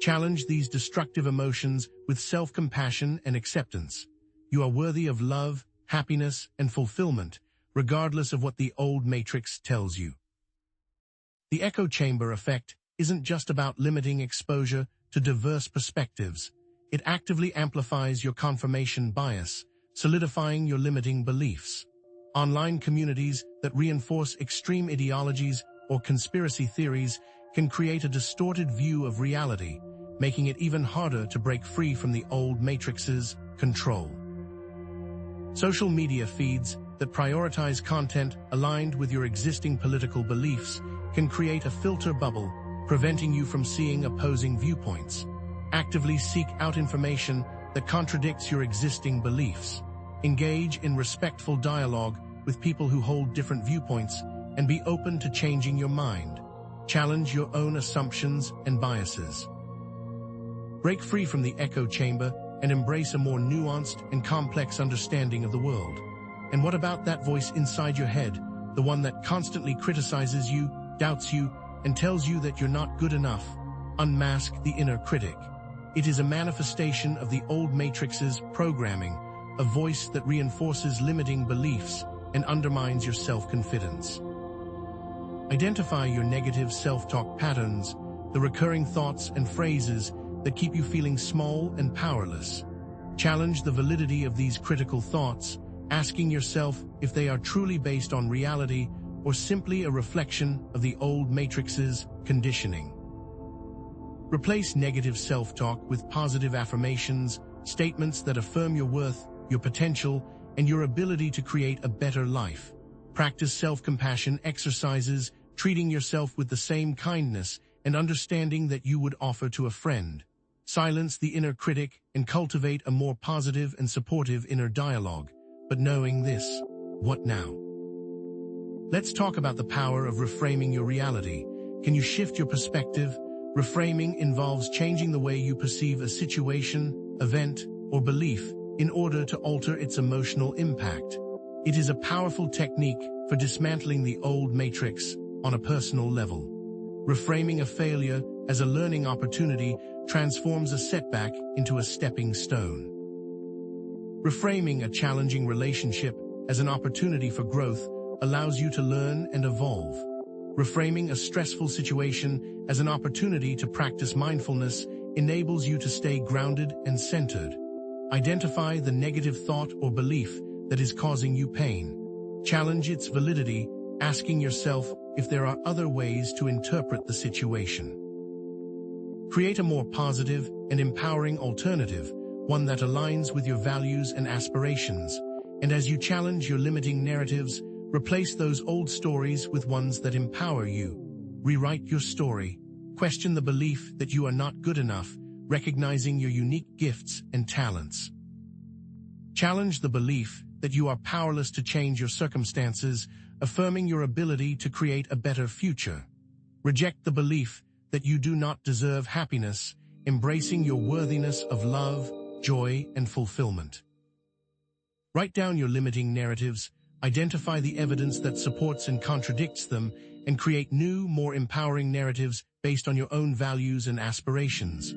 Challenge these destructive emotions with self-compassion and acceptance. You are worthy of love, happiness, and fulfillment, regardless of what the old matrix tells you. The echo chamber effect isn't just about limiting exposure to diverse perspectives. It actively amplifies your confirmation bias, solidifying your limiting beliefs. Online communities that reinforce extreme ideologies or conspiracy theories can create a distorted view of reality, making it even harder to break free from the old matrix's control. Social media feeds that prioritize content aligned with your existing political beliefs can create a filter bubble, preventing you from seeing opposing viewpoints. Actively seek out information that contradicts your existing beliefs. Engage in respectful dialogue with people who hold different viewpoints and be open to changing your mind. Challenge your own assumptions and biases. Break free from the echo chamber and embrace a more nuanced and complex understanding of the world. And what about that voice inside your head, the one that constantly criticizes you, doubts you, and tells you that you're not good enough? Unmask the inner critic. It is a manifestation of the old matrix's programming, a voice that reinforces limiting beliefs and undermines your self-confidence. Identify your negative self-talk patterns, the recurring thoughts and phrases that keep you feeling small and powerless. Challenge the validity of these critical thoughts, asking yourself if they are truly based on reality or simply a reflection of the old matrix's conditioning. Replace negative self-talk with positive affirmations, statements that affirm your worth, your potential, and your ability to create a better life. Practice self-compassion exercises, treating yourself with the same kindness and understanding that you would offer to a friend. Silence the inner critic and cultivate a more positive and supportive inner dialogue. But knowing this, what now? Let's talk about the power of reframing your reality. Can you shift your perspective? Reframing involves changing the way you perceive a situation, event, or belief in order to alter its emotional impact. It is a powerful technique for dismantling the old matrix on a personal level. Reframing a failure as a learning opportunity transforms a setback into a stepping stone. Reframing a challenging relationship as an opportunity for growth allows you to learn and evolve. Reframing a stressful situation as an opportunity to practice mindfulness enables you to stay grounded and centered. Identify the negative thought or belief that is causing you pain. Challenge its validity, asking yourself if there are other ways to interpret the situation. Create a more positive and empowering alternative, one that aligns with your values and aspirations. And as you challenge your limiting narratives, replace those old stories with ones that empower you. Rewrite your story. Question the belief that you are not good enough, recognizing your unique gifts and talents. Challenge the belief that you are powerless to change your circumstances, affirming your ability to create a better future. Reject the belief that you do not deserve happiness, embracing your worthiness of love, joy, and fulfillment. Write down your limiting narratives, identify the evidence that supports and contradicts them, and create new, more empowering narratives based on your own values and aspirations.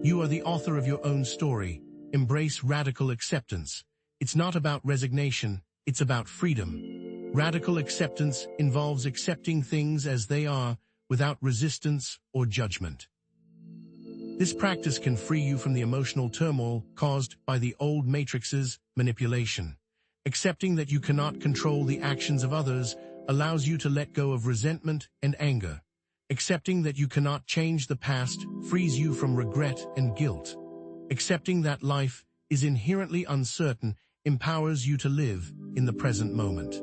You are the author of your own story. Embrace radical acceptance. It's not about resignation, it's about freedom. Radical acceptance involves accepting things as they are, without resistance or judgment. This practice can free you from the emotional turmoil caused by the old matrix's manipulation. Accepting that you cannot control the actions of others allows you to let go of resentment and anger. Accepting that you cannot change the past frees you from regret and guilt. Accepting that life is inherently uncertain empowers you to live in the present moment.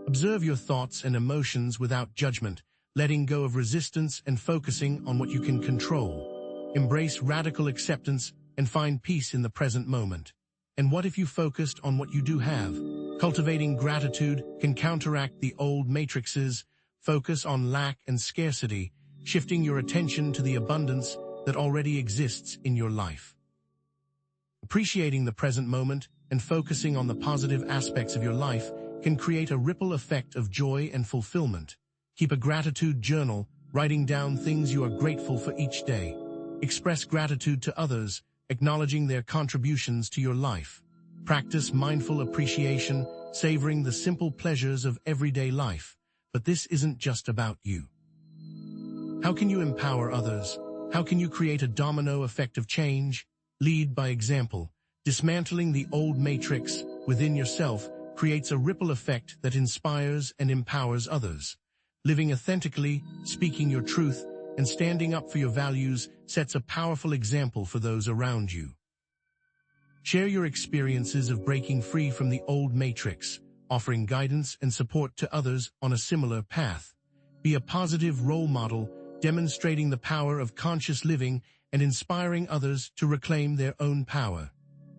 Observe your thoughts and emotions without judgment, letting go of resistance and focusing on what you can control. Embrace radical acceptance and find peace in the present moment. And what if you focused on what you do have? Cultivating gratitude can counteract the old matrices. Focus on lack and scarcity, shifting your attention to the abundance that already exists in your life. Appreciating the present moment and focusing on the positive aspects of your life can create a ripple effect of joy and fulfillment. Keep a gratitude journal, writing down things you are grateful for each day. Express gratitude to others, acknowledging their contributions to your life. Practice mindful appreciation, savoring the simple pleasures of everyday life. But this isn't just about you. How can you empower others? How can you create a domino effect of change? Lead by example. Dismantling the old matrix within yourself creates a ripple effect that inspires and empowers others. Living authentically, speaking your truth, and standing up for your values sets a powerful example for those around you. Share your experiences of breaking free from the old matrix, offering guidance and support to others on a similar path. Be a positive role model, demonstrating the power of conscious living and inspiring others to reclaim their own power.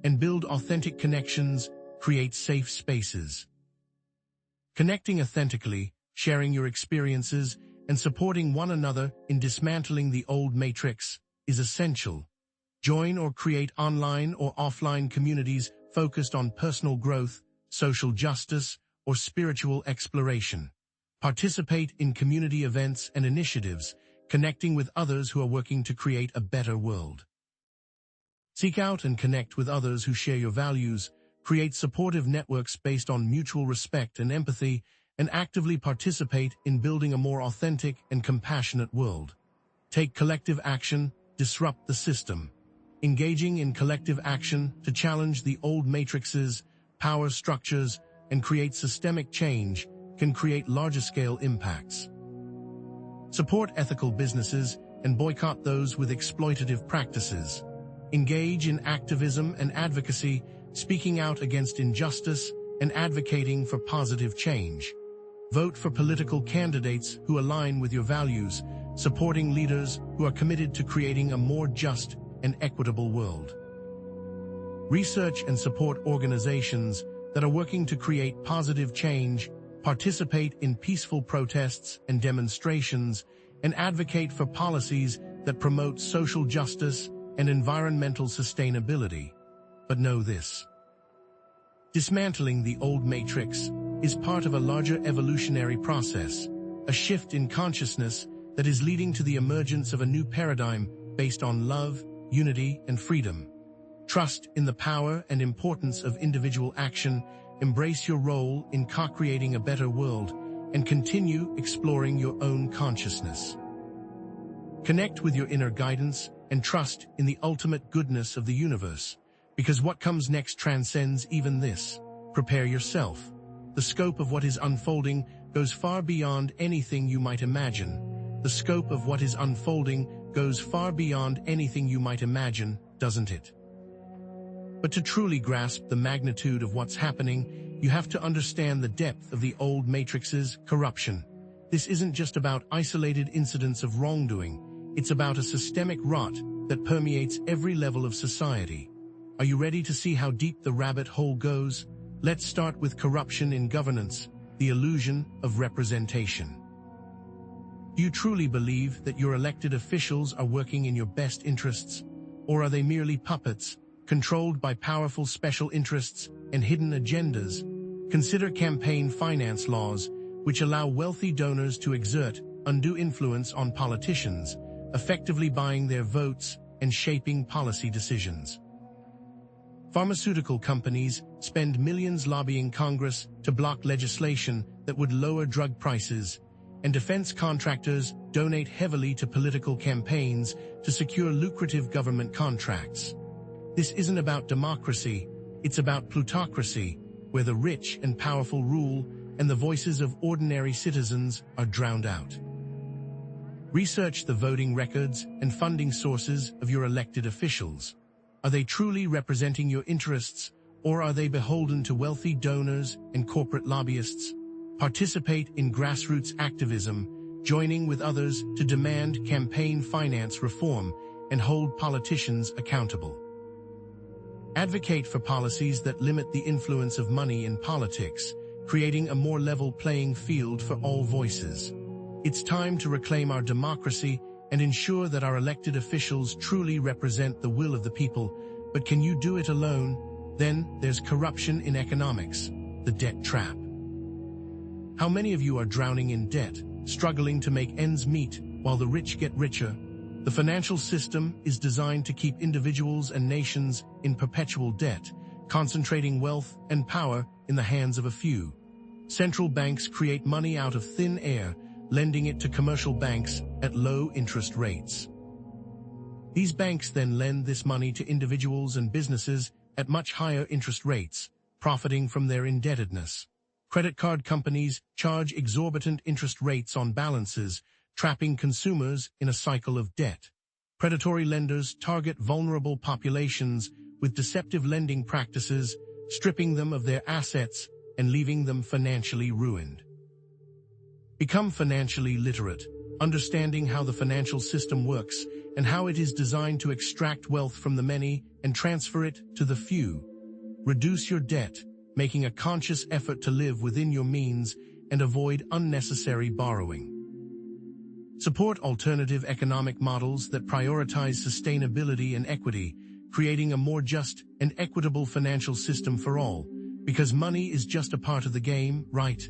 And build authentic connections, create safe spaces. Connecting authentically, sharing your experiences, and supporting one another in dismantling the old matrix is essential. Join or create online or offline communities focused on personal growth, social justice, or spiritual exploration. Participate in community events and initiatives, connecting with others who are working to create a better world. Seek out and connect with others who share your values, create supportive networks based on mutual respect and empathy, and actively participate in building a more authentic and compassionate world. Take collective action, disrupt the system. Engaging in collective action to challenge the old matrices, power structures, and create systemic change can create larger-scale impacts. Support ethical businesses and boycott those with exploitative practices. Engage in activism and advocacy, speaking out against injustice and advocating for positive change. Vote for political candidates who align with your values, supporting leaders who are committed to creating a more just and equitable world. Research and support organizations that are working to create positive change, participate in peaceful protests and demonstrations, and advocate for policies that promote social justice and environmental sustainability. But know this: dismantling the old matrix is part of a larger evolutionary process, a shift in consciousness that is leading to the emergence of a new paradigm based on love, unity, and freedom. Trust in the power and importance of individual action, embrace your role in co-creating a better world, and continue exploring your own consciousness. Connect with your inner guidance and trust in the ultimate goodness of the universe, because what comes next transcends even this. Prepare yourself. The scope of what is unfolding goes far beyond anything you might imagine. The scope of what is unfolding goes far beyond anything you might imagine, doesn't it? But to truly grasp the magnitude of what's happening, you have to understand the depth of the old matrix's corruption. This isn't just about isolated incidents of wrongdoing. It's about a systemic rot that permeates every level of society. Are you ready to see how deep the rabbit hole goes? Let's start with corruption in governance, the illusion of representation. Do you truly believe that your elected officials are working in your best interests, or are they merely puppets, controlled by powerful special interests and hidden agendas? Consider campaign finance laws, which allow wealthy donors to exert undue influence on politicians, effectively buying their votes and shaping policy decisions. Pharmaceutical companies spend millions lobbying Congress to block legislation that would lower drug prices, and defense contractors donate heavily to political campaigns to secure lucrative government contracts. This isn't about democracy, it's about plutocracy, where the rich and powerful rule and the voices of ordinary citizens are drowned out. Research the voting records and funding sources of your elected officials. Are they truly representing your interests, or are they beholden to wealthy donors and corporate lobbyists? Participate in grassroots activism, joining with others to demand campaign finance reform and hold politicians accountable. Advocate for policies that limit the influence of money in politics, creating a more level playing field for all voices. It's time to reclaim our democracy and ensure that our elected officials truly represent the will of the people. But can you do it alone? Then there's corruption in economics, the debt trap. How many of you are drowning in debt, struggling to make ends meet while the rich get richer? The financial system is designed to keep individuals and nations in perpetual debt, concentrating wealth and power in the hands of a few. Central banks create money out of thin air, lending it to commercial banks at low interest rates. These banks then lend this money to individuals and businesses at much higher interest rates, profiting from their indebtedness. Credit card companies charge exorbitant interest rates on balances, trapping consumers in a cycle of debt. Predatory lenders target vulnerable populations with deceptive lending practices, stripping them of their assets and leaving them financially ruined. Become financially literate, understanding how the financial system works and how it is designed to extract wealth from the many and transfer it to the few. Reduce your debt, making a conscious effort to live within your means and avoid unnecessary borrowing. Support alternative economic models that prioritize sustainability and equity, creating a more just and equitable financial system for all, because money is just a part of the game, right?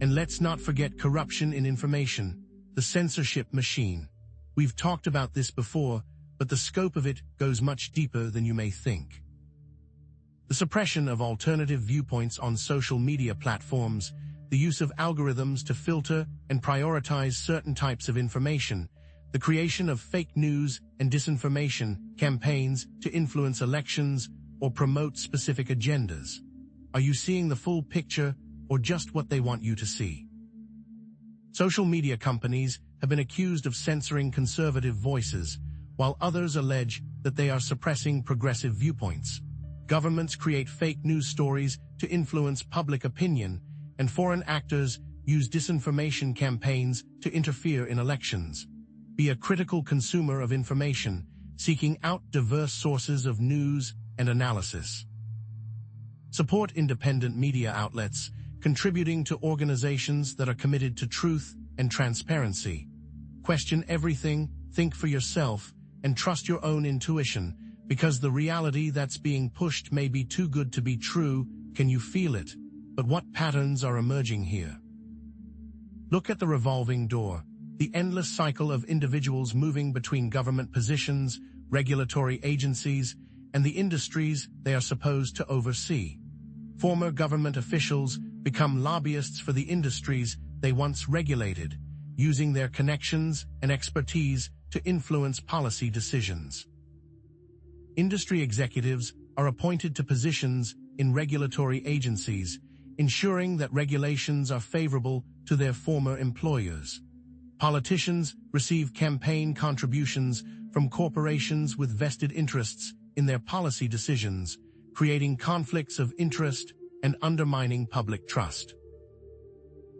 And let's not forget corruption in information, the censorship machine. We've talked about this before, but the scope of it goes much deeper than you may think. The suppression of alternative viewpoints on social media platforms, the use of algorithms to filter and prioritize certain types of information, the creation of fake news and disinformation campaigns to influence elections or promote specific agendas. Are you seeing the full picture or just what they want you to see? Social media companies have been accused of censoring conservative voices, while others allege that they are suppressing progressive viewpoints. Governments create fake news stories to influence public opinion, and foreign actors use disinformation campaigns to interfere in elections. Be a critical consumer of information, seeking out diverse sources of news and analysis. Support independent media outlets, contributing to organizations that are committed to truth and transparency. Question everything, think for yourself, and trust your own intuition, because the reality that's being pushed may be too good to be true. Can you feel it? But what patterns are emerging here? Look at the revolving door, the endless cycle of individuals moving between government positions, regulatory agencies, and the industries they are supposed to oversee. Former government officials become lobbyists for the industries they once regulated, using their connections and expertise to influence policy decisions. Industry executives are appointed to positions in regulatory agencies, ensuring that regulations are favorable to their former employers. Politicians receive campaign contributions from corporations with vested interests in their policy decisions, creating conflicts of interest and undermining public trust.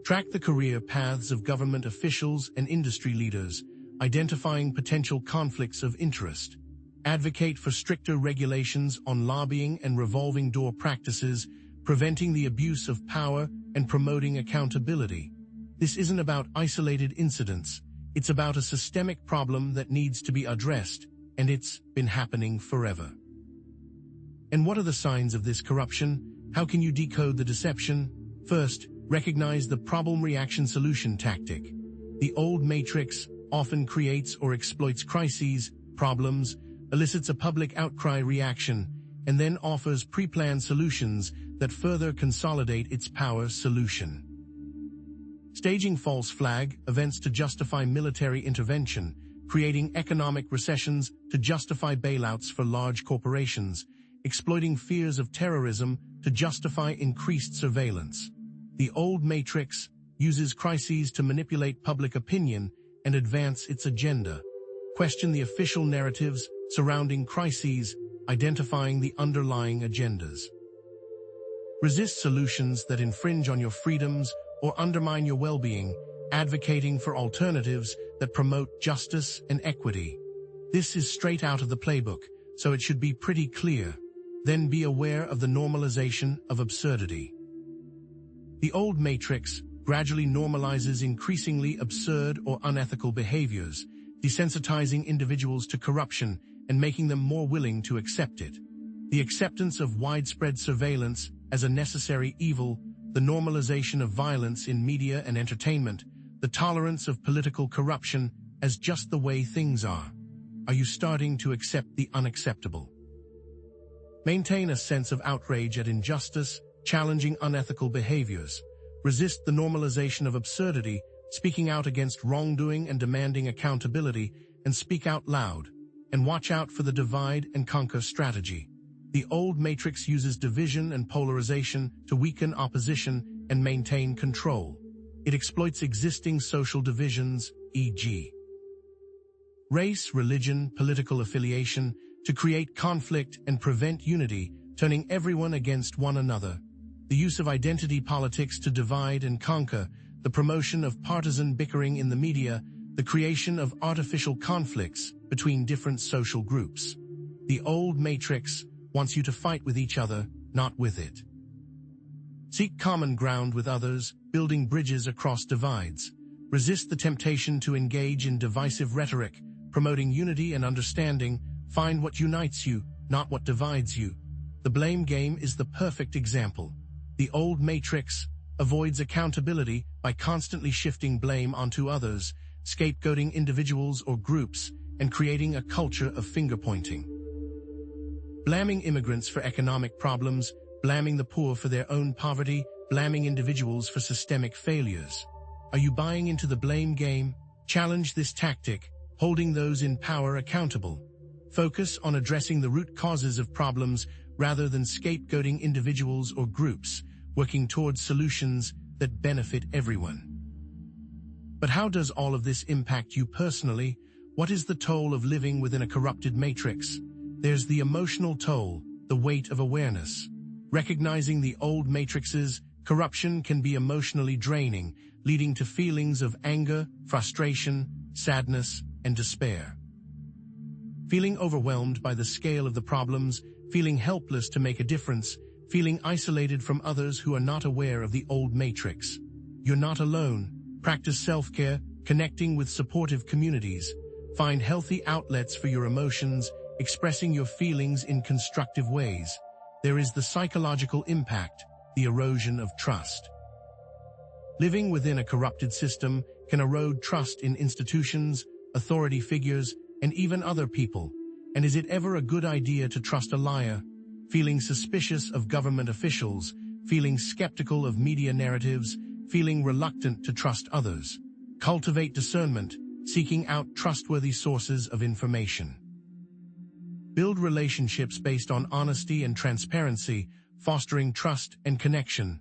Track the career paths of government officials and industry leaders, identifying potential conflicts of interest. Advocate for stricter regulations on lobbying and revolving door practices, preventing the abuse of power and promoting accountability. This isn't about isolated incidents. It's about a systemic problem that needs to be addressed, and it's been happening forever. And what are the signs of this corruption? How can you decode the deception? First, recognize the problem-reaction-solution tactic. The old matrix often creates or exploits crises, problems, elicits a public outcry reaction, and then offers pre-planned solutions that further consolidate its power solution. Staging false flag events to justify military intervention, creating economic recessions to justify bailouts for large corporations, exploiting fears of terrorism to justify increased surveillance. The old matrix uses crises to manipulate public opinion and advance its agenda. Question the official narratives surrounding crises, identifying the underlying agendas. Resist solutions that infringe on your freedoms or undermine your well-being, advocating for alternatives that promote justice and equity. This is straight out of the playbook, so it should be pretty clear. Then be aware of the normalization of absurdity. The old matrix gradually normalizes increasingly absurd or unethical behaviors, desensitizing individuals to corruption and making them more willing to accept it. The acceptance of widespread surveillance as a necessary evil, the normalization of violence in media and entertainment, the tolerance of political corruption as just the way things are. Are you starting to accept the unacceptable? Maintain a sense of outrage at injustice, challenging unethical behaviors. Resist the normalization of absurdity, speaking out against wrongdoing and demanding accountability, and speak out loud. And watch out for the divide and conquer strategy. The old matrix uses division and polarization to weaken opposition and maintain control. It exploits existing social divisions, e.g. race, religion, political affiliation, to create conflict and prevent unity, turning everyone against one another. The use of identity politics to divide and conquer, the promotion of partisan bickering in the media, the creation of artificial conflicts between different social groups. The old matrix wants you to fight with each other, not with it. Seek common ground with others, building bridges across divides. Resist the temptation to engage in divisive rhetoric, promoting unity and understanding. Find what unites you, not what divides you. The blame game is the perfect example. The old matrix avoids accountability by constantly shifting blame onto others, scapegoating individuals or groups, and creating a culture of finger-pointing. Blaming immigrants for economic problems, blaming the poor for their own poverty, blaming individuals for systemic failures. Are you buying into the blame game? Challenge this tactic, holding those in power accountable. Focus on addressing the root causes of problems rather than scapegoating individuals or groups, working towards solutions that benefit everyone. But how does all of this impact you personally? What is the toll of living within a corrupted matrix? There's the emotional toll, the weight of awareness. Recognizing the old matrix's corruption can be emotionally draining, leading to feelings of anger, frustration, sadness, and despair. Feeling overwhelmed by the scale of the problems, feeling helpless to make a difference, feeling isolated from others who are not aware of the old matrix. You're not alone. Practice self-care, connecting with supportive communities. Find healthy outlets for your emotions, expressing your feelings in constructive ways. There is the psychological impact, the erosion of trust. Living within a corrupted system can erode trust in institutions, authority figures, and even other people. And is it ever a good idea to trust a liar? Feeling suspicious of government officials, feeling skeptical of media narratives, feeling reluctant to trust others. Cultivate discernment, seeking out trustworthy sources of information. Build relationships based on honesty and transparency, fostering trust and connection.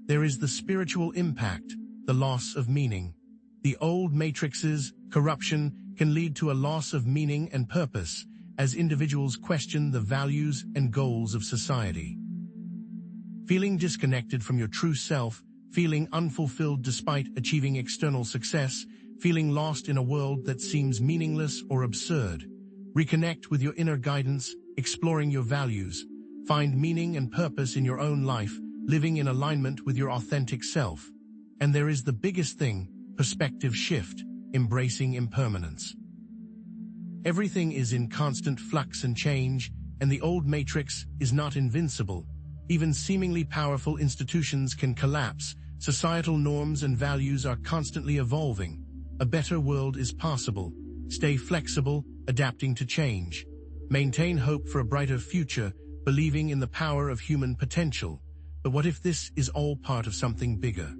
There is the spiritual impact, the loss of meaning. The old matrix's corruption can lead to a loss of meaning and purpose as individuals question the values and goals of society. Feeling disconnected from your true self, feeling unfulfilled despite achieving external success, feeling lost in a world that seems meaningless or absurd. Reconnect with your inner guidance, exploring your values. Find meaning and purpose in your own life, living in alignment with your authentic self. And there is the biggest thing, perspective shift, embracing impermanence. Everything is in constant flux and change, and the old matrix is not invincible. Even seemingly powerful institutions can collapse. Societal norms and values are constantly evolving. A better world is possible. Stay flexible, adapting to change. Maintain hope for a brighter future, believing in the power of human potential. But what if this is all part of something bigger?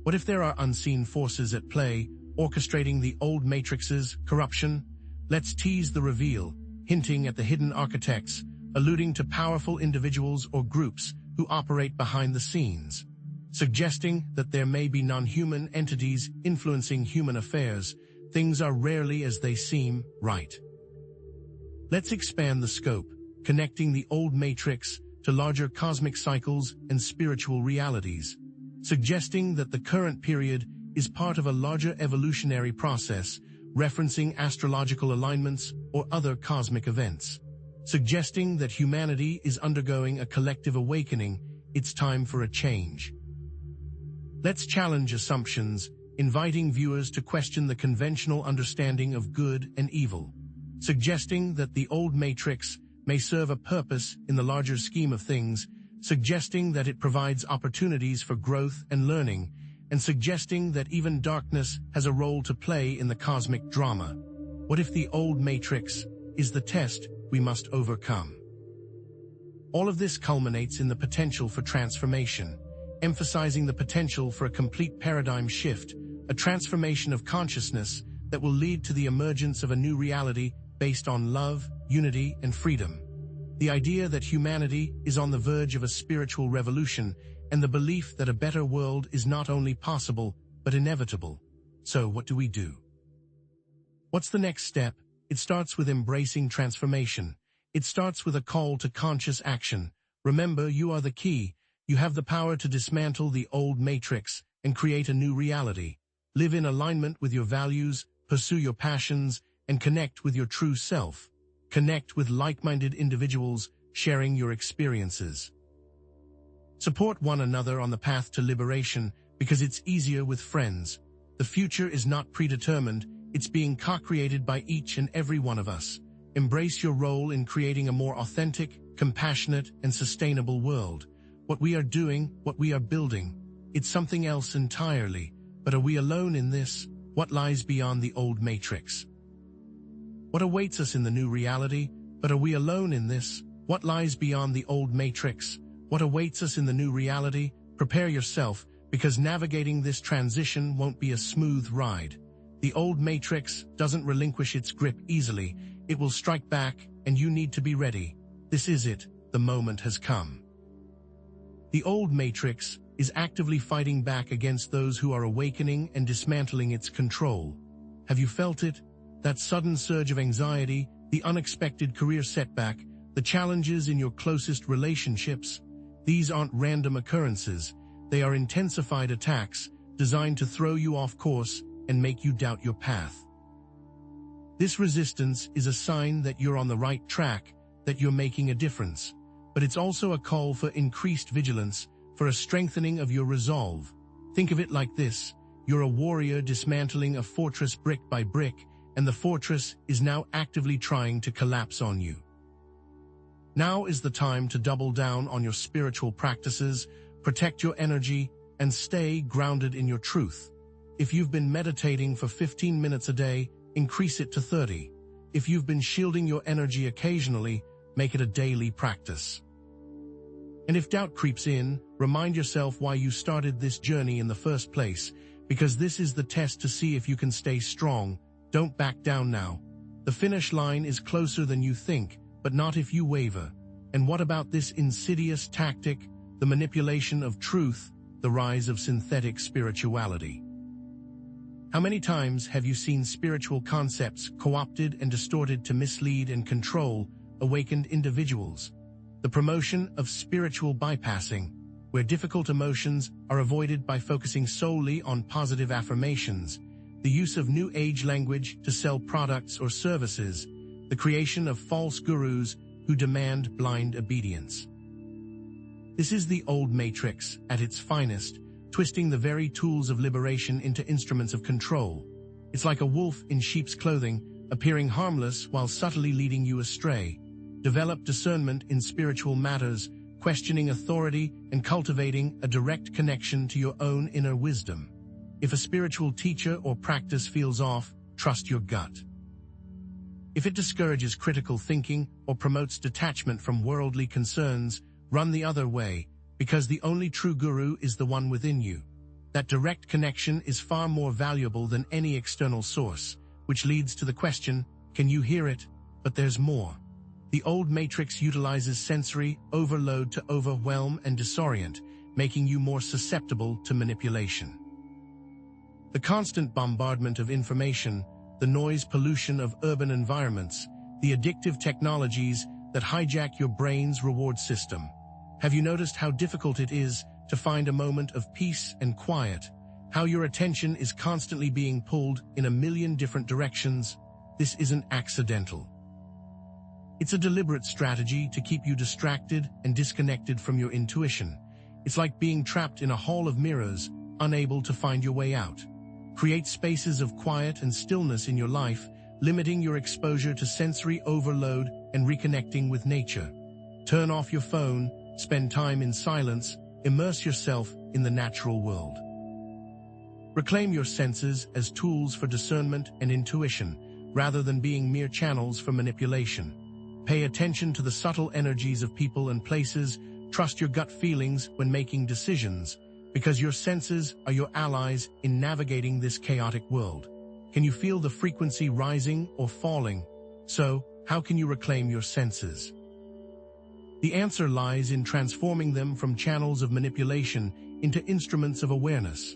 What if there are unseen forces at play, orchestrating the old matrix's corruption? Let's tease the reveal, hinting at the hidden architects, alluding to powerful individuals or groups who operate behind the scenes. suggesting that there may be non-human entities influencing human affairs. Things are rarely as they seem, right? Let's expand the scope, connecting the old matrix to larger cosmic cycles and spiritual realities, suggesting that the current period is part of a larger evolutionary process, referencing astrological alignments or other cosmic events, suggesting that humanity is undergoing a collective awakening. It's time for a change. Let's challenge assumptions, inviting viewers to question the conventional understanding of good and evil, suggesting that the old matrix may serve a purpose in the larger scheme of things, suggesting that it provides opportunities for growth and learning, and suggesting that even darkness has a role to play in the cosmic drama. What if the old matrix is the test we must overcome? All of this culminates in the potential for transformation, emphasizing the potential for a complete paradigm shift, a transformation of consciousness that will lead to the emergence of a new reality based on love, unity, and freedom. The idea that humanity is on the verge of a spiritual revolution, and the belief that a better world is not only possible, but inevitable. So what do we do? What's the next step? It starts with embracing transformation. It starts with a call to conscious action. Remember, you are the key. You have the power to dismantle the old matrix and create a new reality. Live in alignment with your values, pursue your passions, and connect with your true self. Connect with like-minded individuals, sharing your experiences. Support one another on the path to liberation, because it's easier with friends. The future is not predetermined, it's being co-created by each and every one of us. Embrace your role in creating a more authentic, compassionate, and sustainable world. What we are doing, what we are building, it's something else entirely. But are we alone in this? What lies beyond the old matrix? What awaits us in the new reality? But are we alone in this? What lies beyond the old matrix? What awaits us in the new reality? Prepare yourself, because navigating this transition won't be a smooth ride. The old matrix doesn't relinquish its grip easily. It will strike back, and you need to be ready. This is it. The moment has come. The old matrix is actively fighting back against those who are awakening and dismantling its control. Have you felt it? That sudden surge of anxiety, the unexpected career setback, the challenges in your closest relationships? These aren't random occurrences. They are intensified attacks designed to throw you off course and make you doubt your path. This resistance is a sign that you're on the right track, that you're making a difference. But it's also a call for increased vigilance, for a strengthening of your resolve. Think of it like this. You're a warrior dismantling a fortress brick by brick, and the fortress is now actively trying to collapse on you. Now is the time to double down on your spiritual practices, protect your energy, and stay grounded in your truth. If you've been meditating for 15 minutes a day, increase it to 30. If you've been shielding your energy occasionally, make it a daily practice. And if doubt creeps in, remind yourself why you started this journey in the first place, because this is the test to see if you can stay strong. Don't back down now. The finish line is closer than you think, but not if you waver. And what about this insidious tactic, the manipulation of truth, the rise of synthetic spirituality? How many times have you seen spiritual concepts co-opted and distorted to mislead and control awakened individuals? The promotion of spiritual bypassing, where difficult emotions are avoided by focusing solely on positive affirmations, the use of new age language to sell products or services, the creation of false gurus who demand blind obedience. This is the old matrix at its finest, twisting the very tools of liberation into instruments of control. It's like a wolf in sheep's clothing, appearing harmless while subtly leading you astray. Develop discernment in spiritual matters, questioning authority and cultivating a direct connection to your own inner wisdom. If a spiritual teacher or practice feels off, trust your gut. If it discourages critical thinking or promotes detachment from worldly concerns, run the other way, because the only true guru is the one within you. That direct connection is far more valuable than any external source, which leads to the question, can you hear it? But there's more. The old matrix utilizes sensory overload to overwhelm and disorient, making you more susceptible to manipulation. The constant bombardment of information, the noise pollution of urban environments, the addictive technologies that hijack your brain's reward system. Have you noticed how difficult it is to find a moment of peace and quiet? How your attention is constantly being pulled in a million different directions? This isn't accidental. It's a deliberate strategy to keep you distracted and disconnected from your intuition. It's like being trapped in a hall of mirrors, unable to find your way out. Create spaces of quiet and stillness in your life, limiting your exposure to sensory overload and reconnecting with nature. Turn off your phone, spend time in silence, immerse yourself in the natural world. Reclaim your senses as tools for discernment and intuition, rather than being mere channels for manipulation. Pay attention to the subtle energies of people and places, trust your gut feelings when making decisions, because your senses are your allies in navigating this chaotic world. Can you feel the frequency rising or falling? So, how can you reclaim your senses? The answer lies in transforming them from channels of manipulation into instruments of awareness.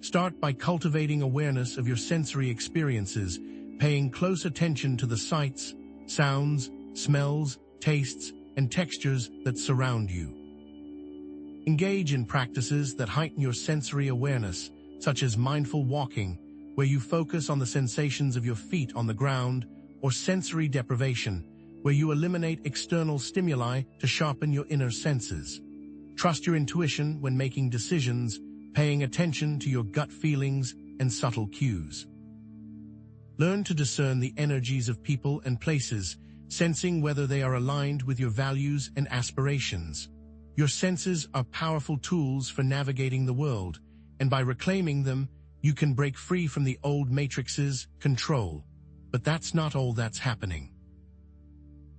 Start by cultivating awareness of your sensory experiences, paying close attention to the sights, sounds, smells, tastes, and textures that surround you. Engage in practices that heighten your sensory awareness, such as mindful walking, where you focus on the sensations of your feet on the ground, or sensory deprivation, where you eliminate external stimuli to sharpen your inner senses. Trust your intuition when making decisions, paying attention to your gut feelings and subtle cues. Learn to discern the energies of people and places, sensing whether they are aligned with your values and aspirations. Your senses are powerful tools for navigating the world, and by reclaiming them, you can break free from the old matrix's control. But that's not all that's happening.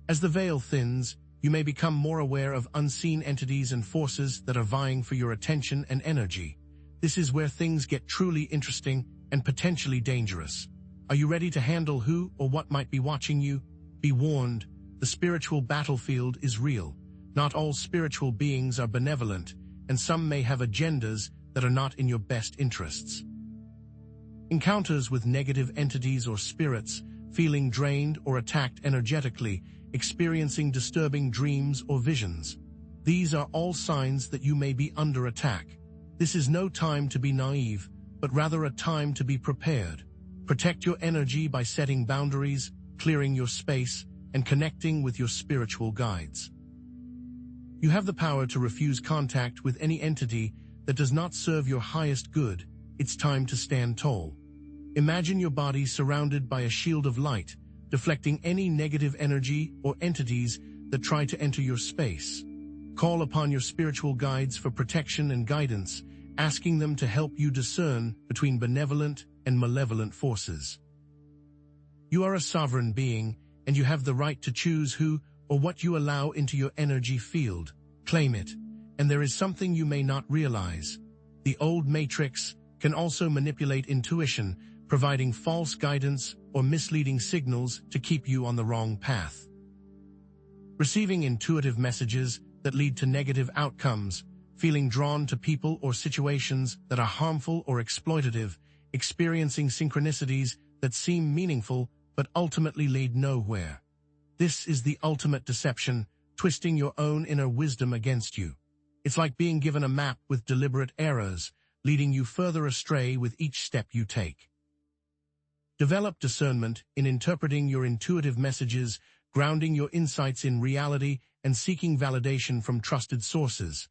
As the veil thins, you may become more aware of unseen entities and forces that are vying for your attention and energy. This is where things get truly interesting and potentially dangerous. Are you ready to handle who or what might be watching you? Be warned, the spiritual battlefield is real. Not all spiritual beings are benevolent, and some may have agendas that are not in your best interests. Encounters with negative entities or spirits, feeling drained or attacked energetically, experiencing disturbing dreams or visions. These are all signs that you may be under attack. This is no time to be naive, but rather a time to be prepared. Protect your energy by setting boundaries, clearing your space, and connecting with your spiritual guides. You have the power to refuse contact with any entity that does not serve your highest good. It's time to stand tall. Imagine your body surrounded by a shield of light, deflecting any negative energy or entities that try to enter your space. Call upon your spiritual guides for protection and guidance, asking them to help you discern between benevolent and malevolent forces. You are a sovereign being, and you have the right to choose who or what you allow into your energy field. Claim it. And there is something you may not realize. The old matrix can also manipulate intuition, providing false guidance or misleading signals to keep you on the wrong path. Receiving intuitive messages that lead to negative outcomes, feeling drawn to people or situations that are harmful or exploitative, experiencing synchronicities that seem meaningful but ultimately lead nowhere. This is the ultimate deception, twisting your own inner wisdom against you. It's like being given a map with deliberate errors, leading you further astray with each step you take. Develop discernment in interpreting your intuitive messages, grounding your insights in reality, and seeking validation from trusted sources.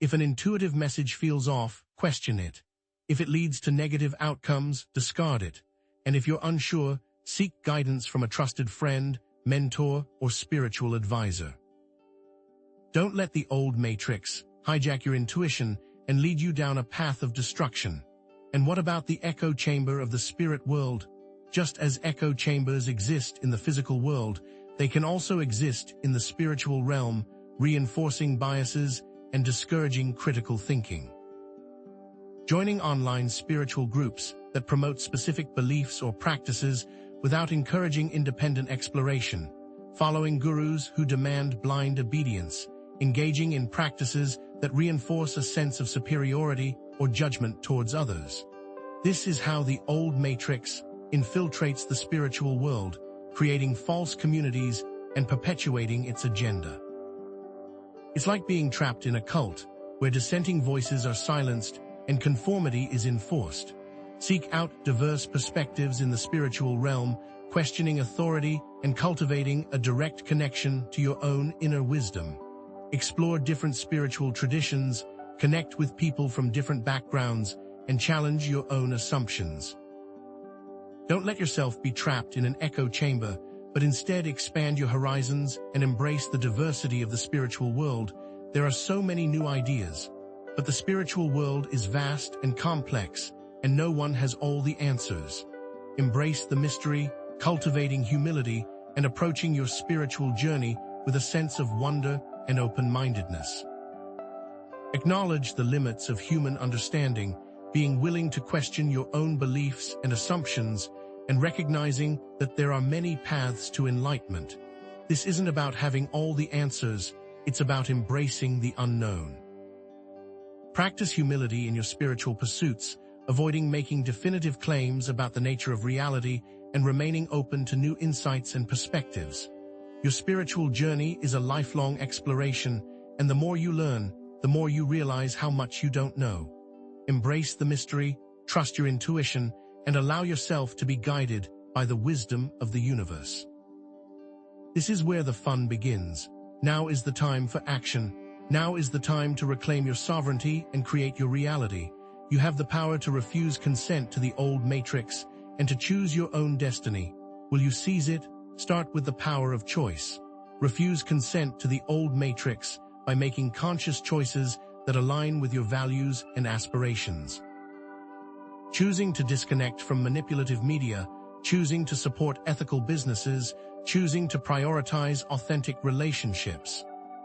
If an intuitive message feels off, question it. If it leads to negative outcomes, discard it. And if you're unsure, seek guidance from a trusted friend, mentor, or spiritual advisor. Don't let the old matrix hijack your intuition and lead you down a path of destruction. And what about the echo chamber of the spirit world? Just as echo chambers exist in the physical world, they can also exist in the spiritual realm, reinforcing biases and discouraging critical thinking. Joining online spiritual groups that promote specific beliefs or practices without encouraging independent exploration, following gurus who demand blind obedience, engaging in practices that reinforce a sense of superiority or judgment towards others. This is how the old matrix infiltrates the spiritual world, creating false communities and perpetuating its agenda. It's like being trapped in a cult, where dissenting voices are silenced and conformity is enforced. Seek out diverse perspectives in the spiritual realm, questioning authority and cultivating a direct connection to your own inner wisdom. Explore different spiritual traditions, connect with people from different backgrounds, and challenge your own assumptions. Don't let yourself be trapped in an echo chamber, but instead expand your horizons and embrace the diversity of the spiritual world. There are so many new ideas, but the spiritual world is vast and complex, and no one has all the answers. Embrace the mystery, cultivating humility, and approaching your spiritual journey with a sense of wonder and open-mindedness. Acknowledge the limits of human understanding, being willing to question your own beliefs and assumptions, and recognizing that there are many paths to enlightenment. This isn't about having all the answers, it's about embracing the unknown. Practice humility in your spiritual pursuits, avoiding making definitive claims about the nature of reality and remaining open to new insights and perspectives. Your spiritual journey is a lifelong exploration, and the more you learn, the more you realize how much you don't know. Embrace the mystery, trust your intuition, and allow yourself to be guided by the wisdom of the universe. This is where the fun begins. Now is the time for action. Now is the time to reclaim your sovereignty and create your reality. You have the power to refuse consent to the old matrix and to choose your own destiny. Will you seize it? Start with the power of choice. Refuse consent to the old matrix by making conscious choices that align with your values and aspirations. Choosing to disconnect from manipulative media, choosing to support ethical businesses, choosing to prioritize authentic relationships.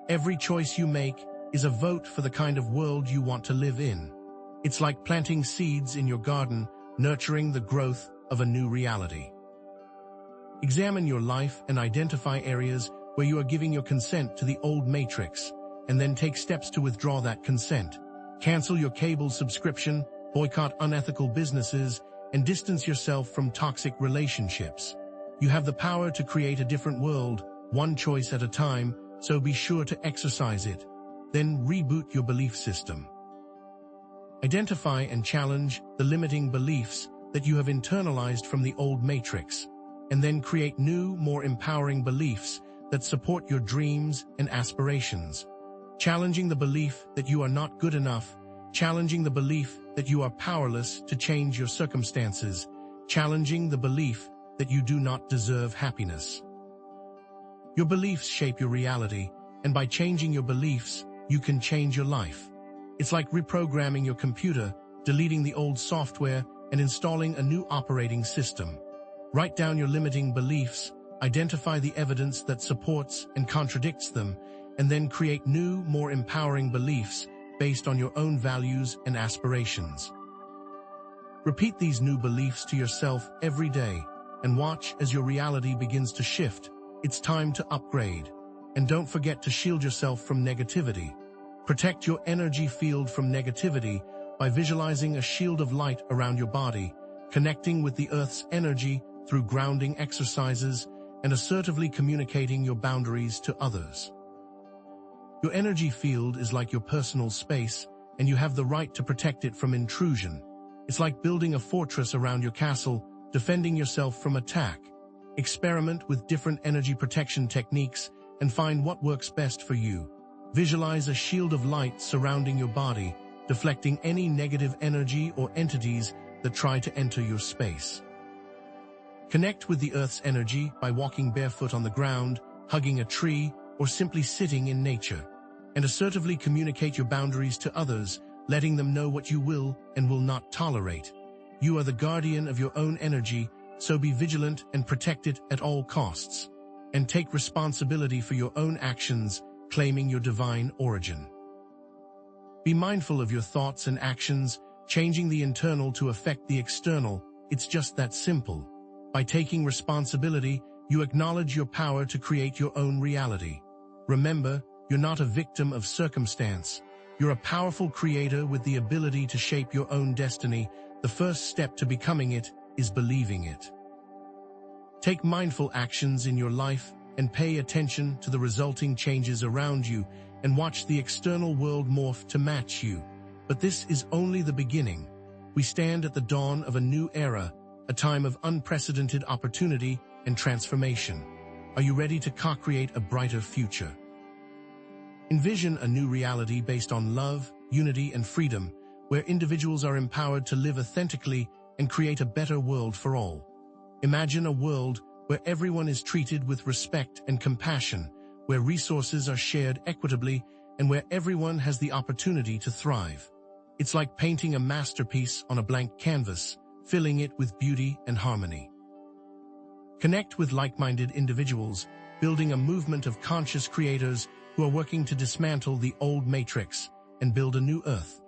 Every choice you make is a vote for the kind of world you want to live in. It's like planting seeds in your garden, nurturing the growth of a new reality. Examine your life and identify areas where you are giving your consent to the old matrix, and then take steps to withdraw that consent. Cancel your cable subscription, boycott unethical businesses, and distance yourself from toxic relationships. You have the power to create a different world, one choice at a time, so be sure to exercise it. Then reboot your belief system. Identify and challenge the limiting beliefs that you have internalized from the old matrix, and then create new, more empowering beliefs that support your dreams and aspirations. Challenging the belief that you are not good enough, challenging the belief that you are powerless to change your circumstances, challenging the belief that you do not deserve happiness. Your beliefs shape your reality, and by changing your beliefs, you can change your life. It's like reprogramming your computer, deleting the old software, and installing a new operating system. Write down your limiting beliefs, identify the evidence that supports and contradicts them, and then create new, more empowering beliefs based on your own values and aspirations. Repeat these new beliefs to yourself every day, and watch as your reality begins to shift. It's time to upgrade. And don't forget to shield yourself from negativity. Protect your energy field from negativity by visualizing a shield of light around your body, connecting with the Earth's energy through grounding exercises, and assertively communicating your boundaries to others. Your energy field is like your personal space, and you have the right to protect it from intrusion. It's like building a fortress around your castle, defending yourself from attack. Experiment with different energy protection techniques and find what works best for you. Visualize a shield of light surrounding your body, deflecting any negative energy or entities that try to enter your space. Connect with the Earth's energy by walking barefoot on the ground, hugging a tree, or simply sitting in nature. And assertively communicate your boundaries to others, letting them know what you will and will not tolerate. You are the guardian of your own energy, so be vigilant and protect it at all costs. And take responsibility for your own actions, claiming your divine origin. Be mindful of your thoughts and actions, changing the internal to affect the external. It's just that simple. By taking responsibility, you acknowledge your power to create your own reality. Remember, you're not a victim of circumstance. You're a powerful creator with the ability to shape your own destiny. The first step to becoming it is believing it. Take mindful actions in your life and pay attention to the resulting changes around you, and watch the external world morph to match you. But this is only the beginning. We stand at the dawn of a new era, a time of unprecedented opportunity and transformation. Are you ready to co-create a brighter future? Envision a new reality based on love, unity, and freedom, where individuals are empowered to live authentically and create a better world for all. Imagine a world where everyone is treated with respect and compassion, where resources are shared equitably, and where everyone has the opportunity to thrive. It's like painting a masterpiece on a blank canvas, filling it with beauty and harmony. Connect with like-minded individuals, building a movement of conscious creators who are working to dismantle the old matrix and build a new earth.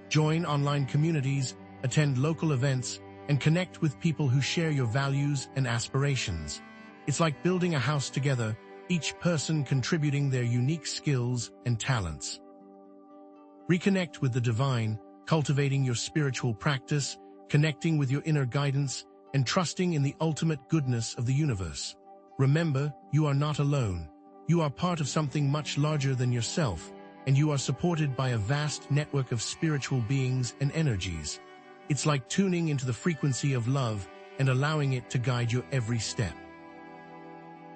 Join online communities, attend local events, and connect with people who share your values and aspirations. It's like building a house together, each person contributing their unique skills and talents. Reconnect with the divine, cultivating your spiritual practice, connecting with your inner guidance, and trusting in the ultimate goodness of the universe. Remember, you are not alone. You are part of something much larger than yourself, and you are supported by a vast network of spiritual beings and energies. It's like tuning into the frequency of love and allowing it to guide your every step.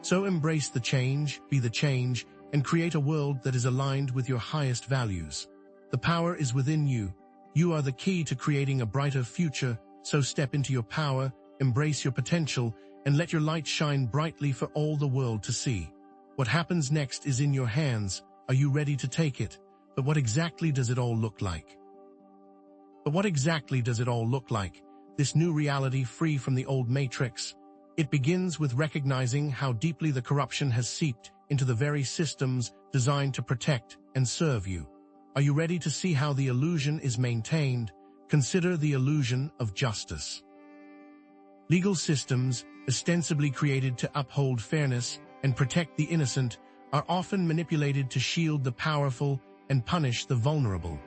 So embrace the change, be the change, and create a world that is aligned with your highest values. The power is within you. You are the key to creating a brighter future, so step into your power, embrace your potential, and let your light shine brightly for all the world to see. What happens next is in your hands. Are you ready to take it? But what exactly does it all look like? This new reality free from the old matrix? It begins with recognizing how deeply the corruption has seeped into the very systems designed to protect and serve you. Are you ready to see how the illusion is maintained? Consider the illusion of justice. Legal systems, ostensibly created to uphold fairness and protect the innocent, are often manipulated to shield the powerful and punish the vulnerable.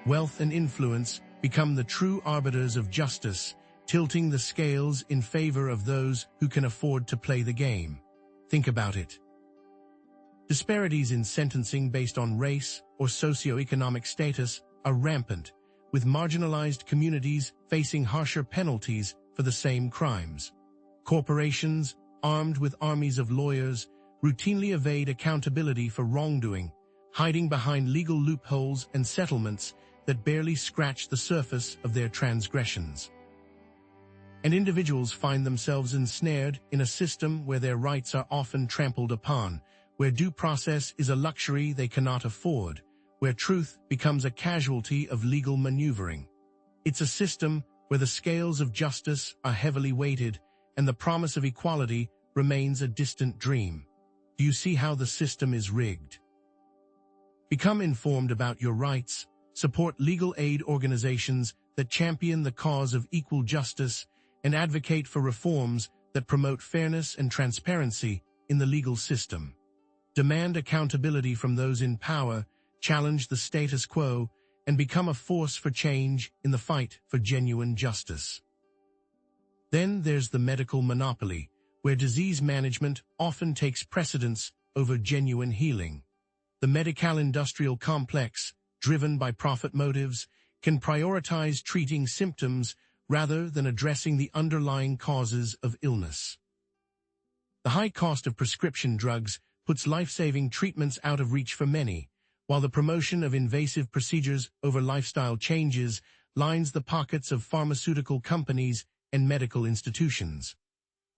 Wealth and influence become the true arbiters of justice, tilting the scales in favor of those who can afford to play the game. Think about it. Disparities in sentencing based on race or socioeconomic status are rampant, with marginalized communities facing harsher penalties for the same crimes. Corporations, armed with armies of lawyers, routinely evade accountability for wrongdoing, hiding behind legal loopholes and settlements that barely scratch the surface of their transgressions. And individuals find themselves ensnared in a system where their rights are often trampled upon, where due process is a luxury they cannot afford, where truth becomes a casualty of legal maneuvering. It's a system where the scales of justice are heavily weighted and the promise of equality remains a distant dream. Do you see how the system is rigged? Become informed about your rights, support legal aid organizations that champion the cause of equal justice, and advocate for reforms that promote fairness and transparency in the legal system. Demand accountability from those in power, challenge the status quo, and become a force for change in the fight for genuine justice. Then there's the medical monopoly, where disease management often takes precedence over genuine healing. The medical-industrial complex, driven by profit motives, can prioritize treating symptoms rather than addressing the underlying causes of illness. The high cost of prescription drugs puts life-saving treatments out of reach for many, while the promotion of invasive procedures over lifestyle changes lines the pockets of pharmaceutical companies and medical institutions.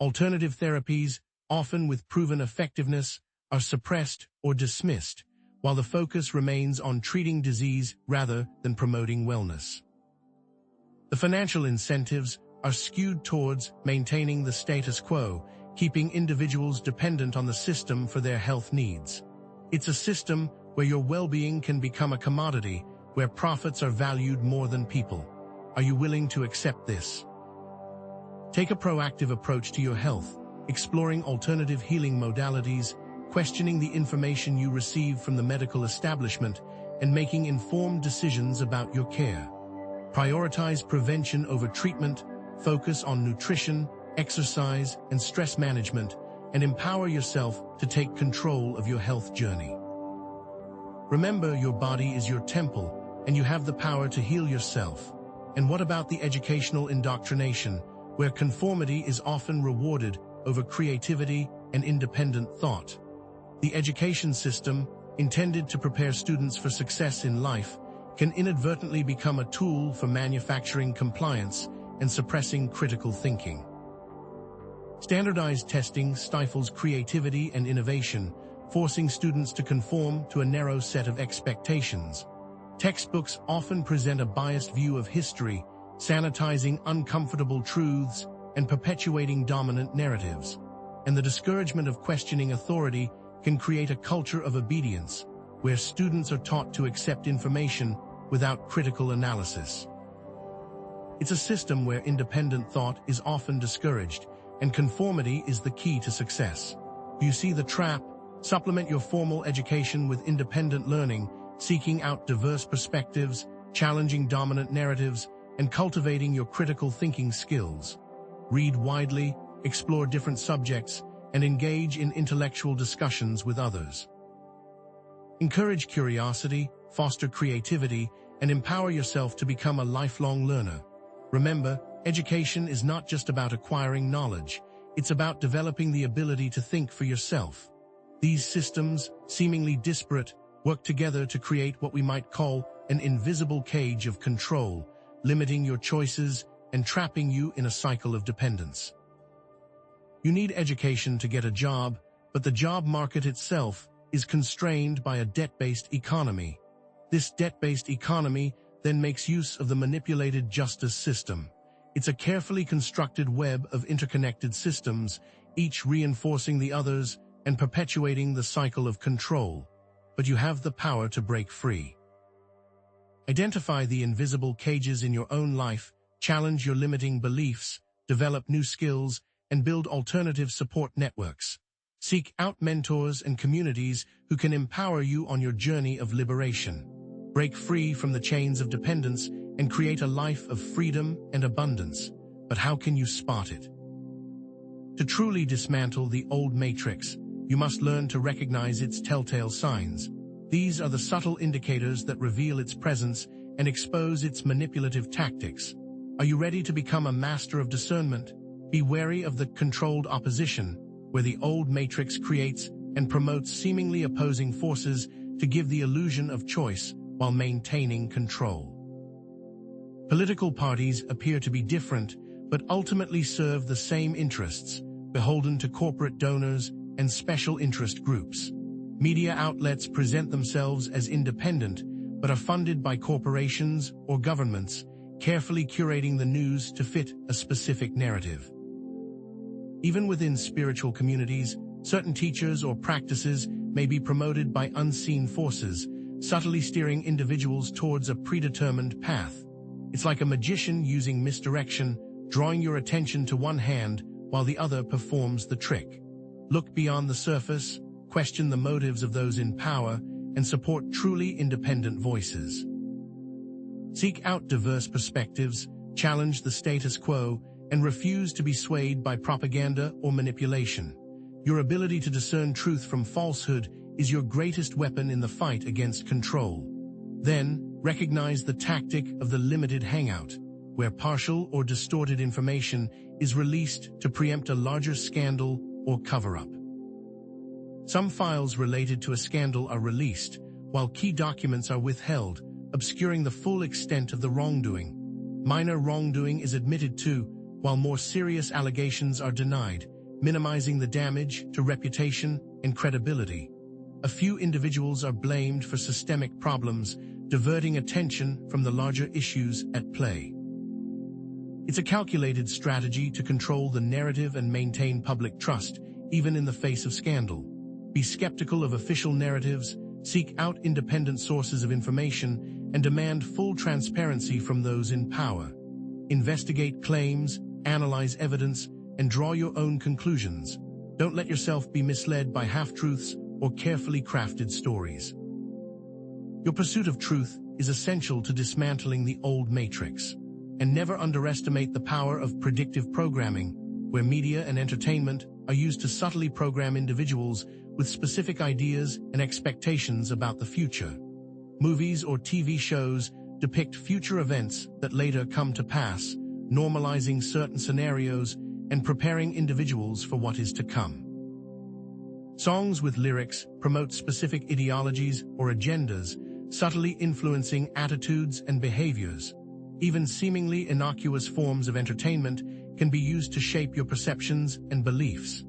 Alternative therapies, often with proven effectiveness, are suppressed or dismissed, while the focus remains on treating disease rather than promoting wellness. The financial incentives are skewed towards maintaining the status quo, keeping individuals dependent on the system for their health needs. It's a system where your well-being can become a commodity, where profits are valued more than people. Are you willing to accept this? Take a proactive approach to your health, exploring alternative healing modalities, questioning the information you receive from the medical establishment, and making informed decisions about your care. Prioritize prevention over treatment, focus on nutrition, exercise, and stress management, and empower yourself to take control of your health journey. Remember, your body is your temple, and you have the power to heal yourself. And what about the educational indoctrination, where conformity is often rewarded over creativity and independent thought? The education system, intended to prepare students for success in life, can inadvertently become a tool for manufacturing compliance and suppressing critical thinking. Standardized testing stifles creativity and innovation, forcing students to conform to a narrow set of expectations. Textbooks often present a biased view of history, sanitizing uncomfortable truths and perpetuating dominant narratives. And the discouragement of questioning authority can create a culture of obedience, where students are taught to accept information without critical analysis. It's a system where independent thought is often discouraged, and conformity is the key to success. Do you see the trap? Supplement your formal education with independent learning, seeking out diverse perspectives, challenging dominant narratives, and cultivating your critical thinking skills. Read widely, explore different subjects, and engage in intellectual discussions with others. Encourage curiosity, foster creativity, and empower yourself to become a lifelong learner. Remember, education is not just about acquiring knowledge, it's about developing the ability to think for yourself. These systems, seemingly disparate, work together to create what we might call an invisible cage of control, limiting your choices and trapping you in a cycle of dependence. You need education to get a job, but the job market itself is constrained by a debt-based economy. This debt-based economy then makes use of the manipulated justice system. It's a carefully constructed web of interconnected systems, each reinforcing the others and perpetuating the cycle of control. But you have the power to break free. Identify the invisible cages in your own life, challenge your limiting beliefs, develop new skills, and build alternative support networks. Seek out mentors and communities who can empower you on your journey of liberation. Break free from the chains of dependence and create a life of freedom and abundance. But how can you spot it? To truly dismantle the old matrix, you must learn to recognize its telltale signs. These are the subtle indicators that reveal its presence and expose its manipulative tactics. Are you ready to become a master of discernment? Be wary of the controlled opposition, where the old matrix creates and promotes seemingly opposing forces to give the illusion of choice while maintaining control. Political parties appear to be different, but ultimately serve the same interests, beholden to corporate donors and special interest groups. Media outlets present themselves as independent, but are funded by corporations or governments, carefully curating the news to fit a specific narrative. Even within spiritual communities, certain teachers or practices may be promoted by unseen forces, subtly steering individuals towards a predetermined path. It's like a magician using misdirection, drawing your attention to one hand while the other performs the trick. Look beyond the surface, question the motives of those in power, and support truly independent voices. Seek out diverse perspectives, challenge the status quo, and refuse to be swayed by propaganda or manipulation. Your ability to discern truth from falsehood is your greatest weapon in the fight against control. Then, recognize the tactic of the limited hangout, where partial or distorted information is released to preempt a larger scandal or cover-up. Some files related to a scandal are released, while key documents are withheld, obscuring the full extent of the wrongdoing. Minor wrongdoing is admitted to, while more serious allegations are denied, minimizing the damage to reputation and credibility. A few individuals are blamed for systemic problems, diverting attention from the larger issues at play. It's a calculated strategy to control the narrative and maintain public trust, even in the face of scandal. Be skeptical of official narratives, seek out independent sources of information, and demand full transparency from those in power. Investigate claims, analyze evidence, and draw your own conclusions. Don't let yourself be misled by half-truths or carefully crafted stories. Your pursuit of truth is essential to dismantling the old matrix. And never underestimate the power of predictive programming, where media and entertainment are used to subtly program individuals with specific ideas and expectations about the future. Movies or TV shows depict future events that later come to pass, normalizing certain scenarios and preparing individuals for what is to come. Songs with lyrics promote specific ideologies or agendas, subtly influencing attitudes and behaviors. Even seemingly innocuous forms of entertainment can be used to shape your perceptions and beliefs.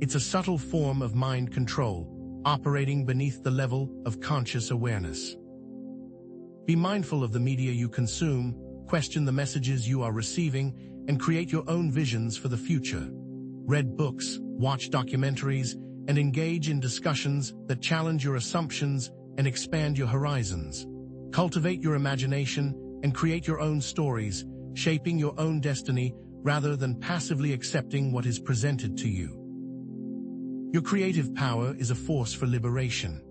It's a subtle form of mind control, operating beneath the level of conscious awareness. Be mindful of the media you consume, question the messages you are receiving, and create your own visions for the future. Read books, watch documentaries, and engage in discussions that challenge your assumptions and expand your horizons. Cultivate your imagination and create your own stories, shaping your own destiny rather than passively accepting what is presented to you. Your creative power is a force for liberation.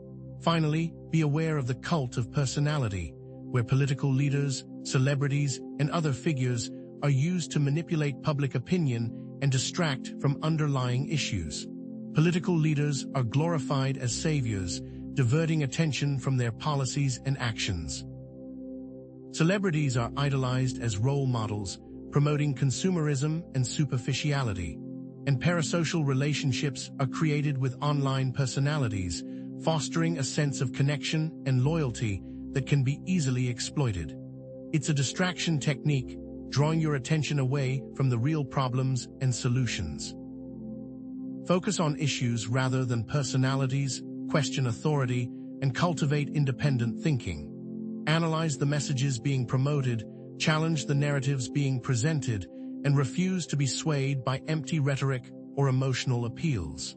Finally, be aware of the cult of personality, where political leaders, celebrities, and other figures are used to manipulate public opinion and distract from underlying issues. Political leaders are glorified as saviors, diverting attention from their policies and actions. Celebrities are idolized as role models, promoting consumerism and superficiality. And parasocial relationships are created with online personalities, fostering a sense of connection and loyalty that can be easily exploited. It's a distraction technique, drawing your attention away from the real problems and solutions. Focus on issues rather than personalities, question authority, and cultivate independent thinking. Analyze the messages being promoted, challenge the narratives being presented, and refuse to be swayed by empty rhetoric or emotional appeals.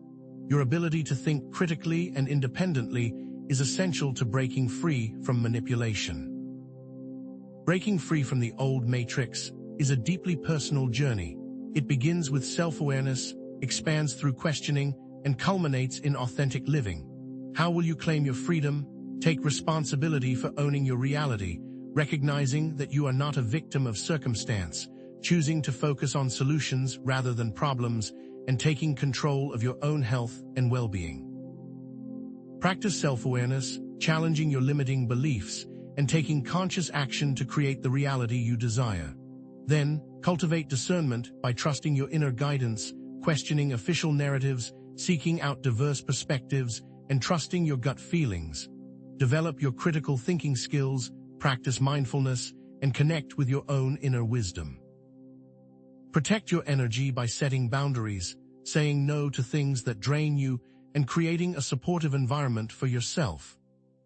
Your ability to think critically and independently is essential to breaking free from manipulation. Breaking free from the old matrix is a deeply personal journey. It begins with self-awareness, expands through questioning, and culminates in authentic living. How will you claim your freedom? Take responsibility for owning your reality, recognizing that you are not a victim of circumstance, choosing to focus on solutions rather than problems, and taking control of your own health and well-being. Practice self-awareness, challenging your limiting beliefs, and taking conscious action to create the reality you desire. Then, cultivate discernment by trusting your inner guidance, questioning official narratives, seeking out diverse perspectives, and trusting your gut feelings. Develop your critical thinking skills, practice mindfulness, and connect with your own inner wisdom. Protect your energy by setting boundaries, saying no to things that drain you, and creating a supportive environment for yourself.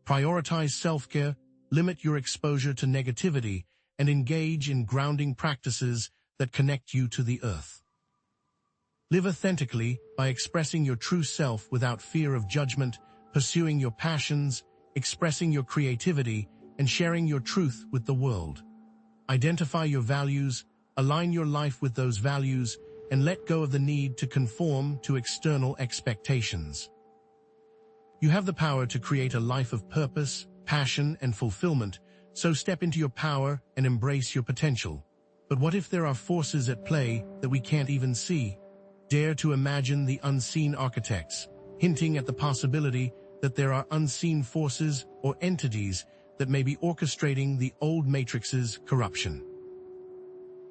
Prioritize self-care, limit your exposure to negativity, and engage in grounding practices that connect you to the earth. Live authentically by expressing your true self without fear of judgment, pursuing your passions, expressing your creativity, and sharing your truth with the world. Identify your values, align your life with those values, and let go of the need to conform to external expectations. You have the power to create a life of purpose, passion, and fulfillment, so step into your power and embrace your potential. But what if there are forces at play that we can't even see? Dare to imagine the unseen architects, hinting at the possibility that there are unseen forces or entities that may be orchestrating the old matrix's corruption.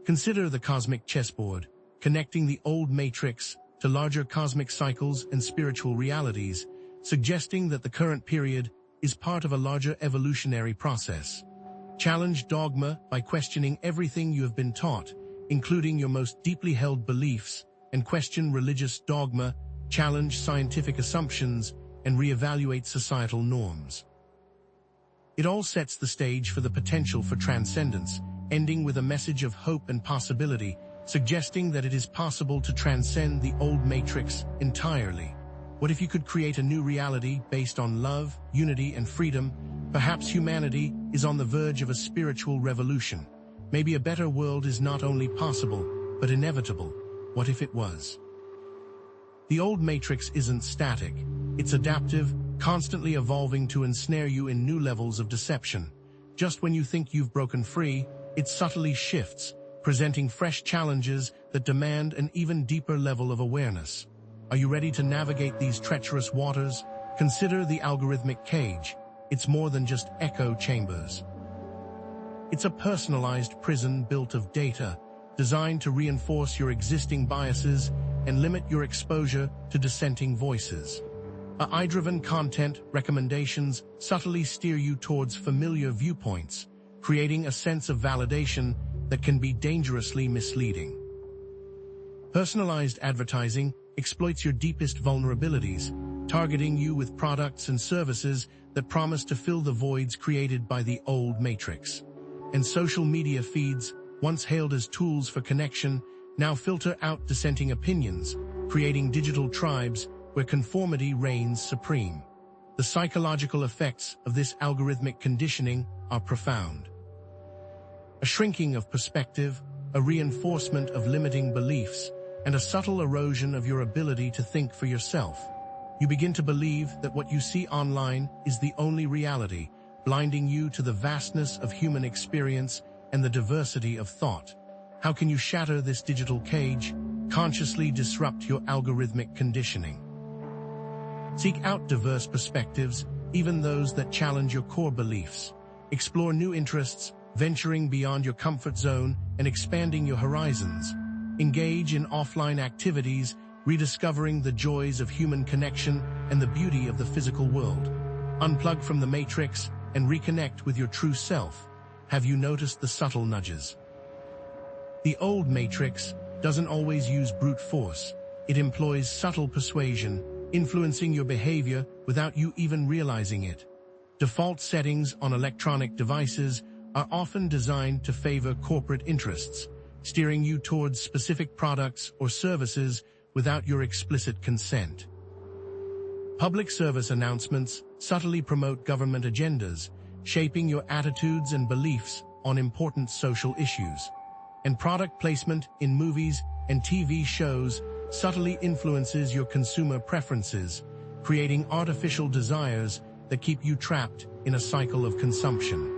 Consider the cosmic chessboard, connecting the old matrix to larger cosmic cycles and spiritual realities, suggesting that the current period is part of a larger evolutionary process. Challenge dogma by questioning everything you have been taught, including your most deeply held beliefs, and question religious dogma, challenge scientific assumptions, and reevaluate societal norms. It all sets the stage for the potential for transcendence, ending with a message of hope and possibility, suggesting that it is possible to transcend the old matrix entirely. What if you could create a new reality based on love, unity, and freedom? Perhaps humanity is on the verge of a spiritual revolution. Maybe a better world is not only possible, but inevitable. What if it was? The old matrix isn't static. It's adaptive, constantly evolving to ensnare you in new levels of deception. Just when you think you've broken free, it subtly shifts, presenting fresh challenges that demand an even deeper level of awareness. Are you ready to navigate these treacherous waters? Consider the algorithmic cage. It's more than just echo chambers. It's a personalized prison built of data, designed to reinforce your existing biases and limit your exposure to dissenting voices. AI-driven content recommendations subtly steer you towards familiar viewpoints, creating a sense of validation that can be dangerously misleading. Personalized advertising exploits your deepest vulnerabilities, targeting you with products and services that promise to fill the voids created by the old matrix. And social media feeds, once hailed as tools for connection, now filter out dissenting opinions, creating digital tribes where conformity reigns supreme. The psychological effects of this algorithmic conditioning are profound. A shrinking of perspective, a reinforcement of limiting beliefs, and a subtle erosion of your ability to think for yourself. You begin to believe that what you see online is the only reality, blinding you to the vastness of human experience and the diversity of thought. How can you shatter this digital cage, consciously disrupt your algorithmic conditioning? Seek out diverse perspectives, even those that challenge your core beliefs. Explore new interests, venturing beyond your comfort zone and expanding your horizons. Engage in offline activities, rediscovering the joys of human connection and the beauty of the physical world. Unplug from the matrix and reconnect with your true self. Have you noticed the subtle nudges? The old matrix doesn't always use brute force. It employs subtle persuasion, influencing your behavior without you even realizing it. Default settings on electronic devices are often designed to favor corporate interests, steering you towards specific products or services without your explicit consent. Public service announcements subtly promote government agendas, shaping your attitudes and beliefs on important social issues. And product placement in movies and TV shows subtly influences your consumer preferences, creating artificial desires that keep you trapped in a cycle of consumption.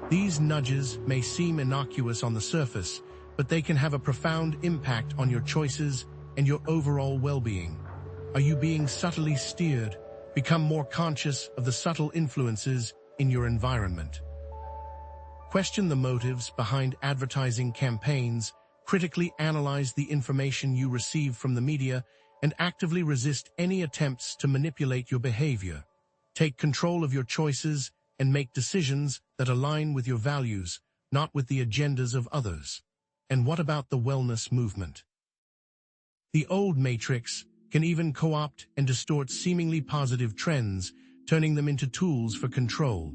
These nudges may seem innocuous on the surface, but they can have a profound impact on your choices and your overall well-being. Are you being subtly steered? Become more conscious of the subtle influences in your environment. Question the motives behind advertising campaigns, critically analyze the information you receive from the media, and actively resist any attempts to manipulate your behavior. Take control of your choices and make decisions that align with your values, not with the agendas of others. And what about the wellness movement? The old matrix can even co-opt and distort seemingly positive trends, turning them into tools for control.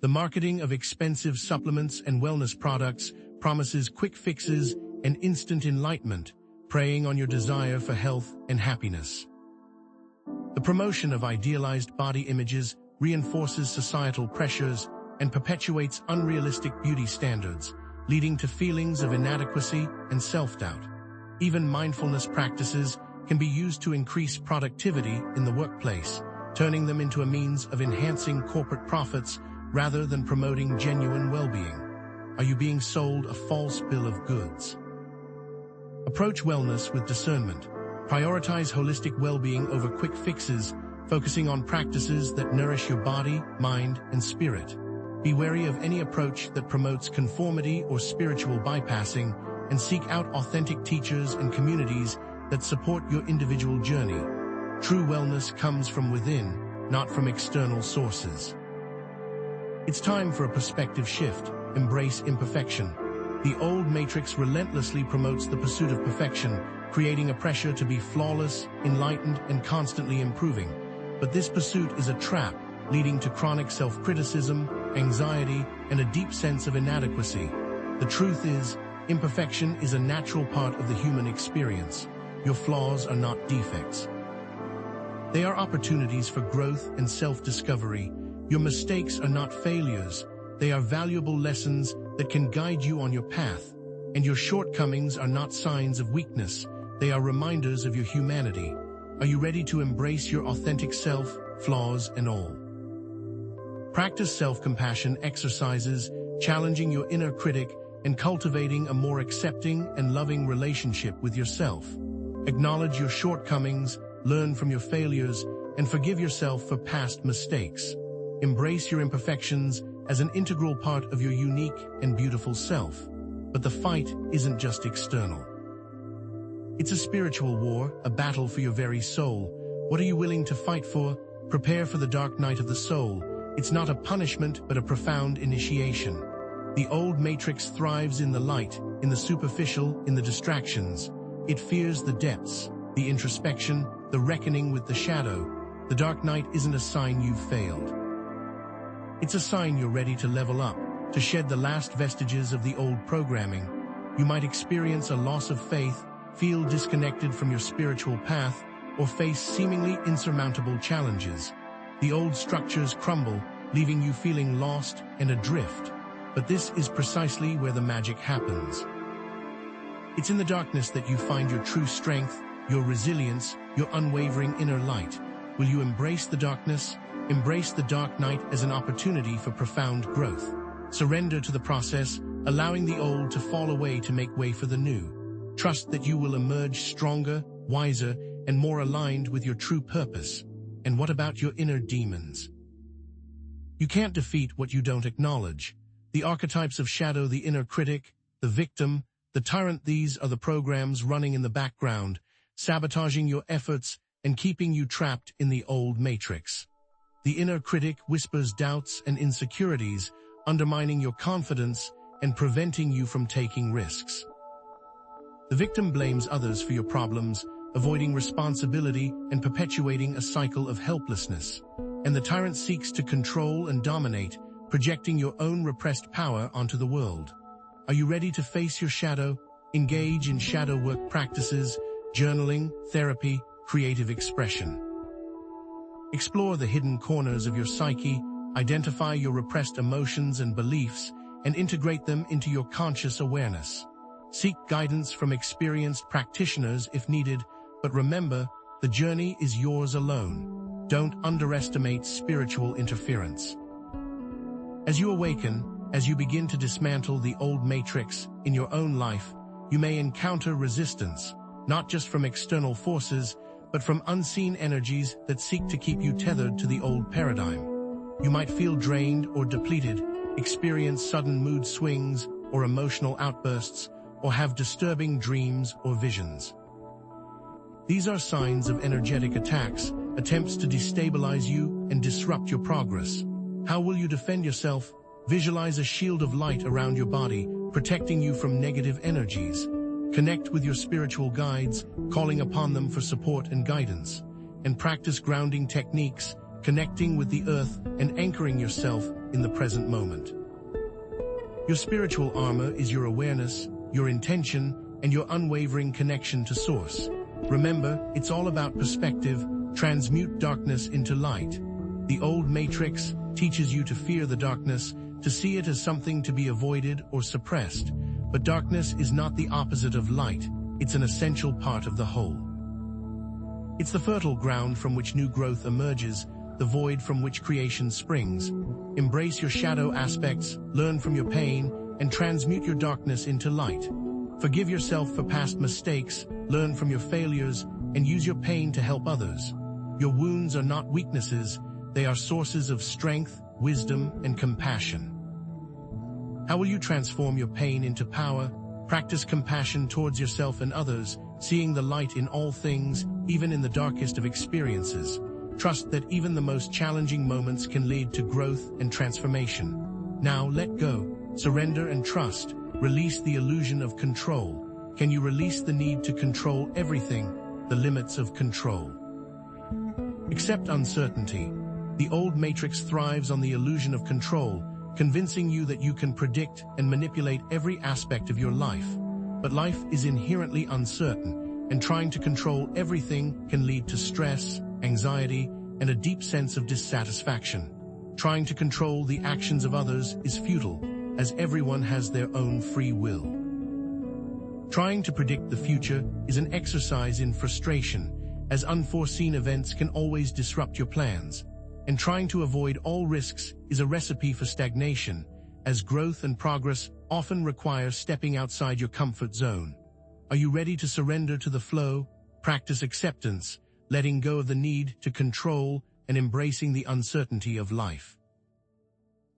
The marketing of expensive supplements and wellness products promises quick fixes and instant enlightenment, preying on your desire for health and happiness. The promotion of idealized body images reinforces societal pressures and perpetuates unrealistic beauty standards, leading to feelings of inadequacy and self-doubt. Even mindfulness practices can be used to increase productivity in the workplace, turning them into a means of enhancing corporate profits rather than promoting genuine well-being. Are you being sold a false bill of goods? Approach wellness with discernment. Prioritize holistic well-being over quick fixes, focusing on practices that nourish your body, mind, and spirit. Be wary of any approach that promotes conformity or spiritual bypassing, and seek out authentic teachers and communities that support your individual journey. True wellness comes from within, not from external sources. It's time for a perspective shift. Embrace imperfection. The old matrix relentlessly promotes the pursuit of perfection, creating a pressure to be flawless, enlightened, and constantly improving. But this pursuit is a trap, leading to chronic self-criticism, anxiety, and a deep sense of inadequacy. The truth is, imperfection is a natural part of the human experience. Your flaws are not defects. They are opportunities for growth and self-discovery. Your mistakes are not failures. They are valuable lessons that can guide you on your path. And your shortcomings are not signs of weakness. They are reminders of your humanity. Are you ready to embrace your authentic self, flaws and all? Practice self-compassion exercises, challenging your inner critic and cultivating a more accepting and loving relationship with yourself. Acknowledge your shortcomings, learn from your failures, and forgive yourself for past mistakes. Embrace your imperfections as an integral part of your unique and beautiful self. But the fight isn't just external. It's a spiritual war, a battle for your very soul. What are you willing to fight for? Prepare for the dark night of the soul. It's not a punishment, but a profound initiation. The old matrix thrives in the light, in the superficial, in the distractions. It fears the depths, the introspection, the reckoning with the shadow. The dark night isn't a sign you've failed. It's a sign you're ready to level up, to shed the last vestiges of the old programming. You might experience a loss of faith, feel disconnected from your spiritual path, or face seemingly insurmountable challenges. The old structures crumble, leaving you feeling lost and adrift. But this is precisely where the magic happens. It's in the darkness that you find your true strength, your resilience, your unwavering inner light. Will you embrace the darkness? Embrace the dark night as an opportunity for profound growth. Surrender to the process, allowing the old to fall away to make way for the new. Trust that you will emerge stronger, wiser, and more aligned with your true purpose. And what about your inner demons? You can't defeat what you don't acknowledge. The archetypes of shadow, the inner critic, the victim, the tyrant, these are the programs running in the background, sabotaging your efforts and keeping you trapped in the old matrix. The inner critic whispers doubts and insecurities, undermining your confidence and preventing you from taking risks. The victim blames others for your problems, avoiding responsibility and perpetuating a cycle of helplessness. And the tyrant seeks to control and dominate, projecting your own repressed power onto the world. Are you ready to face your shadow? Engage in shadow work practices, journaling, therapy, creative expression. Explore the hidden corners of your psyche, identify your repressed emotions and beliefs, and integrate them into your conscious awareness. Seek guidance from experienced practitioners if needed, but remember, the journey is yours alone. Don't underestimate spiritual interference. As you awaken, as you begin to dismantle the old matrix in your own life, you may encounter resistance, not just from external forces, but from unseen energies that seek to keep you tethered to the old paradigm. You might feel drained or depleted, experience sudden mood swings or emotional outbursts, or have disturbing dreams or visions. These are signs of energetic attacks, attempts to destabilize you and disrupt your progress. How will you defend yourself? Visualize a shield of light around your body, protecting you from negative energies. Connect with your spiritual guides, calling upon them for support and guidance. And practice grounding techniques, connecting with the earth and anchoring yourself in the present moment. Your spiritual armor is your awareness, your intention, and your unwavering connection to Source. Remember, it's all about perspective. Transmute darkness into light. The old matrix teaches you to fear the darkness, to see it as something to be avoided or suppressed. But darkness is not the opposite of light. It's an essential part of the whole. It's the fertile ground from which new growth emerges, the void from which creation springs. Embrace your shadow aspects, learn from your pain, and transmute your darkness into light. Forgive yourself for past mistakes, learn from your failures, and use your pain to help others. Your wounds are not weaknesses, they are sources of strength, wisdom, and compassion. How will you transform your pain into power? Practice compassion towards yourself and others, seeing the light in all things, even in the darkest of experiences. Trust that even the most challenging moments can lead to growth and transformation. Now let go, surrender and trust. Release the illusion of control. Can you release the need to control everything, the limits of control? Accept uncertainty. The old matrix thrives on the illusion of control, convincing you that you can predict and manipulate every aspect of your life. But life is inherently uncertain, and trying to control everything can lead to stress, anxiety, and a deep sense of dissatisfaction. Trying to control the actions of others is futile, as everyone has their own free will. Trying to predict the future is an exercise in frustration, as unforeseen events can always disrupt your plans. And trying to avoid all risks is a recipe for stagnation, as growth and progress often require stepping outside your comfort zone. Are you ready to surrender to the flow, practice acceptance, letting go of the need to control, and embracing the uncertainty of life?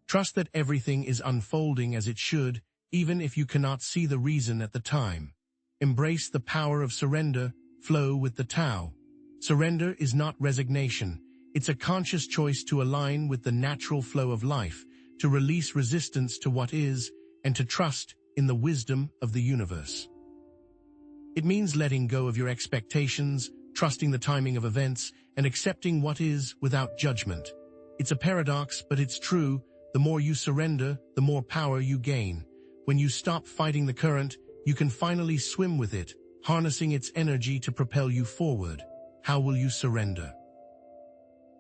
Trust that everything is unfolding as it should, even if you cannot see the reason at the time. Embrace the power of surrender, flow with the Tao. Surrender is not resignation. It's a conscious choice to align with the natural flow of life, to release resistance to what is, and to trust in the wisdom of the universe. It means letting go of your expectations, trusting the timing of events, and accepting what is without judgment. It's a paradox, but it's true. The more you surrender, the more power you gain. When you stop fighting the current, you can finally swim with it, harnessing its energy to propel you forward. How will you surrender?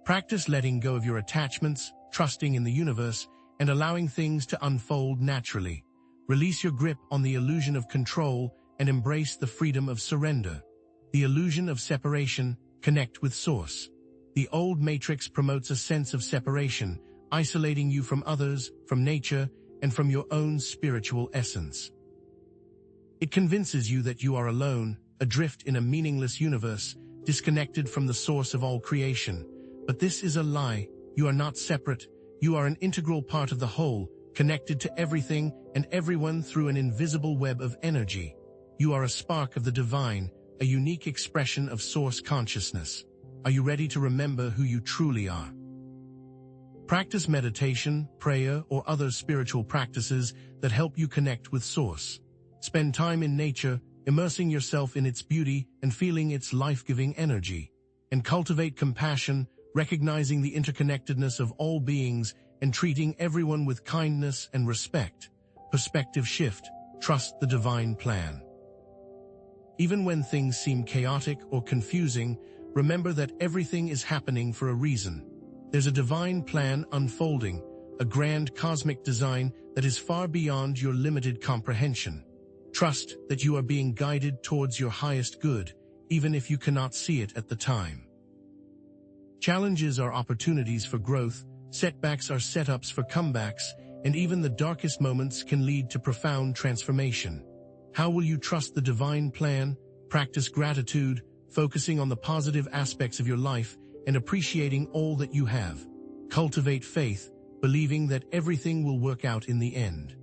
Practice letting go of your attachments, trusting in the universe, and allowing things to unfold naturally. Release your grip on the illusion of control and embrace the freedom of surrender. The illusion of separation, connect with Source. The old matrix promotes a sense of separation, isolating you from others, from nature, and from your own spiritual essence. It convinces you that you are alone, adrift in a meaningless universe, disconnected from the source of all creation. But this is a lie. You are not separate. You are an integral part of the whole, connected to everything and everyone through an invisible web of energy. You are a spark of the divine, a unique expression of source consciousness. Are you ready to remember who you truly are? Practice meditation, prayer, or other spiritual practices that help you connect with Source. Spend time in nature, immersing yourself in its beauty and feeling its life-giving energy. And cultivate compassion, recognizing the interconnectedness of all beings and treating everyone with kindness and respect. Perspective shift, trust the divine plan. Even when things seem chaotic or confusing, remember that everything is happening for a reason. There's a divine plan unfolding, a grand cosmic design that is far beyond your limited comprehension. Trust that you are being guided towards your highest good, even if you cannot see it at the time. Challenges are opportunities for growth, setbacks are setups for comebacks, and even the darkest moments can lead to profound transformation. How will you trust the divine plan? Practice gratitude, focusing on the positive aspects of your life and appreciating all that you have. Cultivate faith, believing that everything will work out in the end.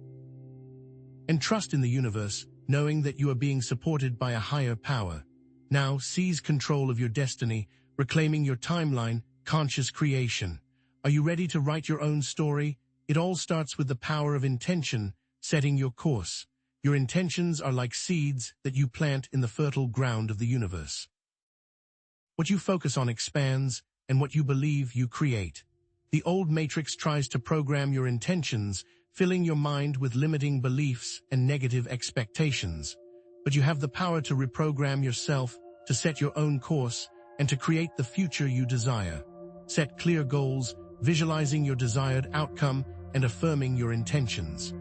And trust in the universe, knowing that you are being supported by a higher power. Now seize control of your destiny, reclaiming your timeline, conscious creation. Are you ready to write your own story? It all starts with the power of intention, setting your course. Your intentions are like seeds that you plant in the fertile ground of the universe. What you focus on expands, and what you believe you create. The old matrix tries to program your intentions, filling your mind with limiting beliefs and negative expectations. But you have the power to reprogram yourself, to set your own course, and to create the future you desire. Set clear goals, visualizing your desired outcome and affirming your intentions.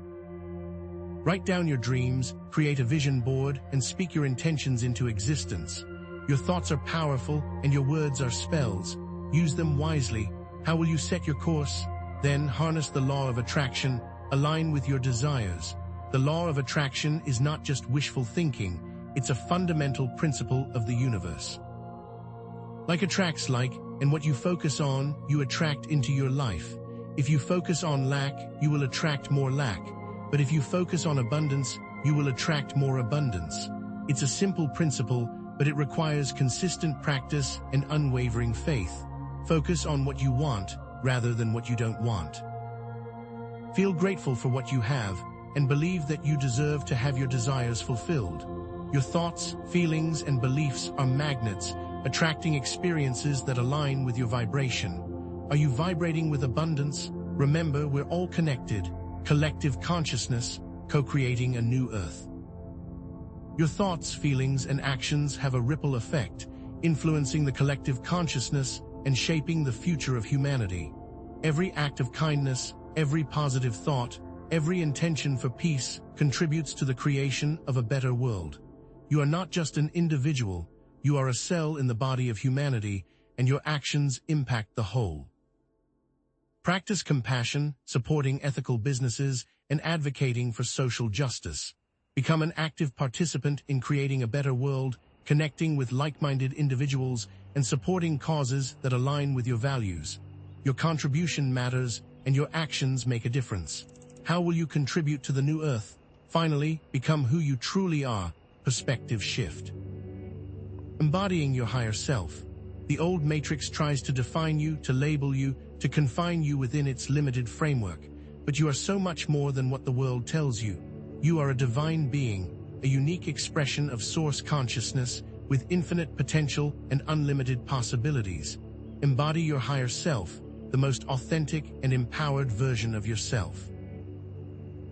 Write down your dreams, create a vision board, and speak your intentions into existence. Your thoughts are powerful, and your words are spells. Use them wisely. How will you set your course? Then harness the law of attraction, align with your desires. The law of attraction is not just wishful thinking, it's a fundamental principle of the universe. Like attracts like, and what you focus on, you attract into your life. If you focus on lack, you will attract more lack. But if you focus on abundance, you will attract more abundance. It's a simple principle, but it requires consistent practice and unwavering faith. Focus on what you want, rather than what you don't want. Feel grateful for what you have, and believe that you deserve to have your desires fulfilled. Your thoughts, feelings, and beliefs are magnets, attracting experiences that align with your vibration. Are you vibrating with abundance? Remember, we're all connected. Collective consciousness, co-creating a new earth. Your thoughts, feelings, and actions have a ripple effect, influencing the collective consciousness and shaping the future of humanity. Every act of kindness, every positive thought, every intention for peace contributes to the creation of a better world. You are not just an individual, You are a cell in the body of humanity, and your actions impact the whole. Practice compassion, supporting ethical businesses, and advocating for social justice. Become an active participant in creating a better world, connecting with like-minded individuals, and supporting causes that align with your values. Your contribution matters, and your actions make a difference. How will you contribute to the new earth? Finally, become who you truly are. Perspective shift. Embodying your higher self. The old matrix tries to define you, to label you, to confine you within its limited framework. But you are so much more than what the world tells you. You are a divine being, a unique expression of source consciousness with infinite potential and unlimited possibilities. Embody your higher self, the most authentic and empowered version of yourself.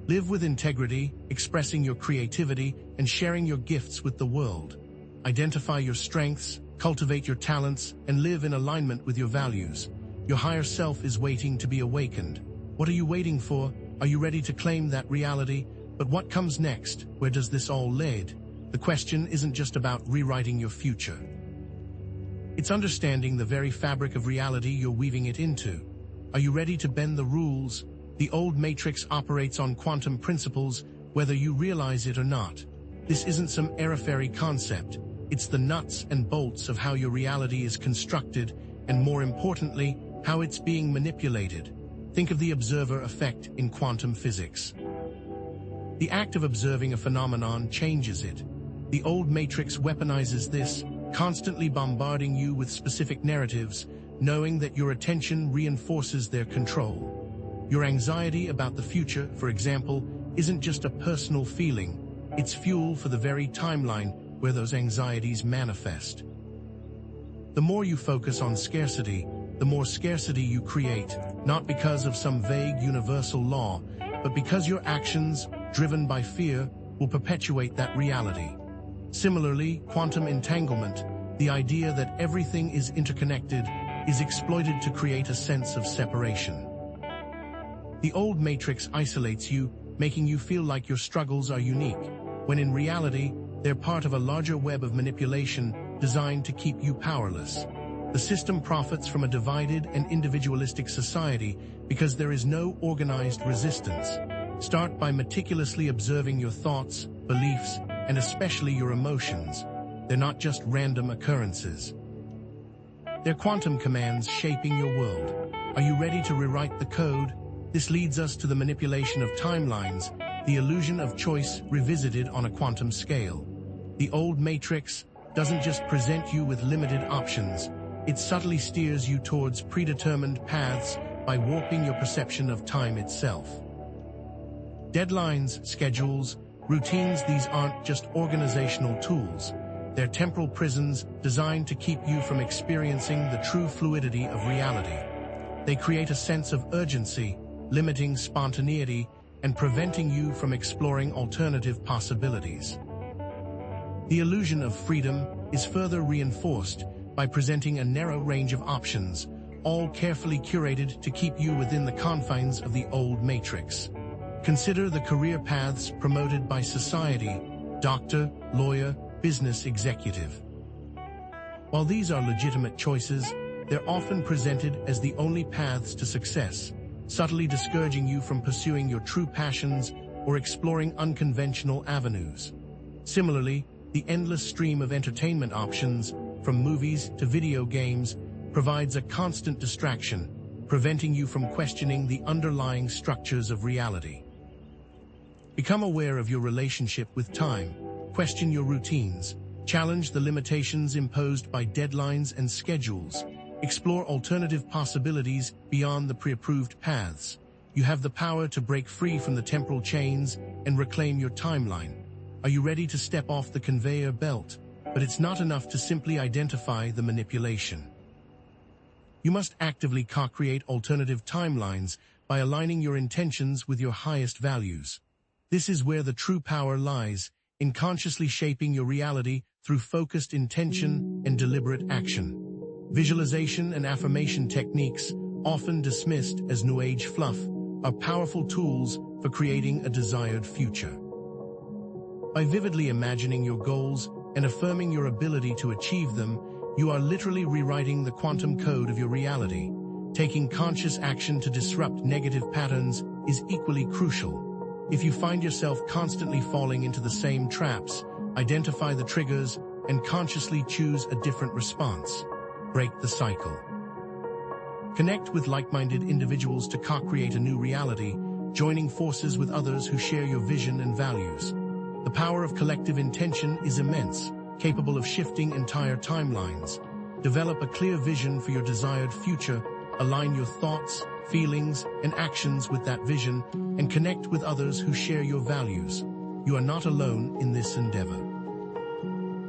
Live with integrity, expressing your creativity and sharing your gifts with the world. Identify your strengths, cultivate your talents, and live in alignment with your values. Your higher self is waiting to be awakened. What are you waiting for? Are you ready to claim that reality? But what comes next? Where does this all lead? The question isn't just about rewriting your future. It's understanding the very fabric of reality you're weaving it into. Are you ready to bend the rules? The old matrix operates on quantum principles, whether you realize it or not. This isn't some airy-fairy concept. It's the nuts and bolts of how your reality is constructed, and more importantly, how it's being manipulated. Think of the observer effect in quantum physics. The act of observing a phenomenon changes it. The old matrix weaponizes this, constantly bombarding you with specific narratives, knowing that your attention reinforces their control. Your anxiety about the future, for example, isn't just a personal feeling. It's fuel for the very timeline where those anxieties manifest. The more you focus on scarcity, the more scarcity you create, not because of some vague universal law, but because your actions, driven by fear, will perpetuate that reality. Similarly, quantum entanglement, the idea that everything is interconnected, is exploited to create a sense of separation. The old matrix isolates you, making you feel like your struggles are unique, when in reality, they're part of a larger web of manipulation designed to keep you powerless. The system profits from a divided and individualistic society because there is no organized resistance. Start by meticulously observing your thoughts, beliefs, and especially your emotions. They're not just random occurrences. They're quantum commands shaping your world. Are you ready to rewrite the code? This leads us to the manipulation of timelines, the illusion of choice revisited on a quantum scale. The old matrix doesn't just present you with limited options, it subtly steers you towards predetermined paths by warping your perception of time itself. Deadlines, schedules, routines, these aren't just organizational tools. They're temporal prisons designed to keep you from experiencing the true fluidity of reality. They create a sense of urgency, limiting spontaneity and preventing you from exploring alternative possibilities. The illusion of freedom is further reinforced by presenting a narrow range of options, all carefully curated to keep you within the confines of the old matrix. Consider the career paths promoted by society: doctor, lawyer, business executive. While these are legitimate choices, they're often presented as the only paths to success, subtly discouraging you from pursuing your true passions or exploring unconventional avenues. Similarly, the endless stream of entertainment options, from movies to video games, provides a constant distraction, preventing you from questioning the underlying structures of reality. Become aware of your relationship with time, question your routines, challenge the limitations imposed by deadlines and schedules, explore alternative possibilities beyond the pre-approved paths. You have the power to break free from the temporal chains and reclaim your timeline. Are you ready to step off the conveyor belt? But it's not enough to simply identify the manipulation. You must actively co-create alternative timelines by aligning your intentions with your highest values. This is where the true power lies, in consciously shaping your reality through focused intention and deliberate action. Visualization and affirmation techniques, often dismissed as New Age fluff, are powerful tools for creating a desired future. By vividly imagining your goals, and affirming your ability to achieve them, you are literally rewriting the quantum code of your reality. Taking conscious action to disrupt negative patterns is equally crucial. If you find yourself constantly falling into the same traps, identify the triggers and consciously choose a different response. Break the cycle. Connect with like-minded individuals to co-create a new reality, joining forces with others who share your vision and values. The power of collective intention is immense, capable of shifting entire timelines. Develop a clear vision for your desired future, align your thoughts, feelings, and actions with that vision, and connect with others who share your values. You are not alone in this endeavor.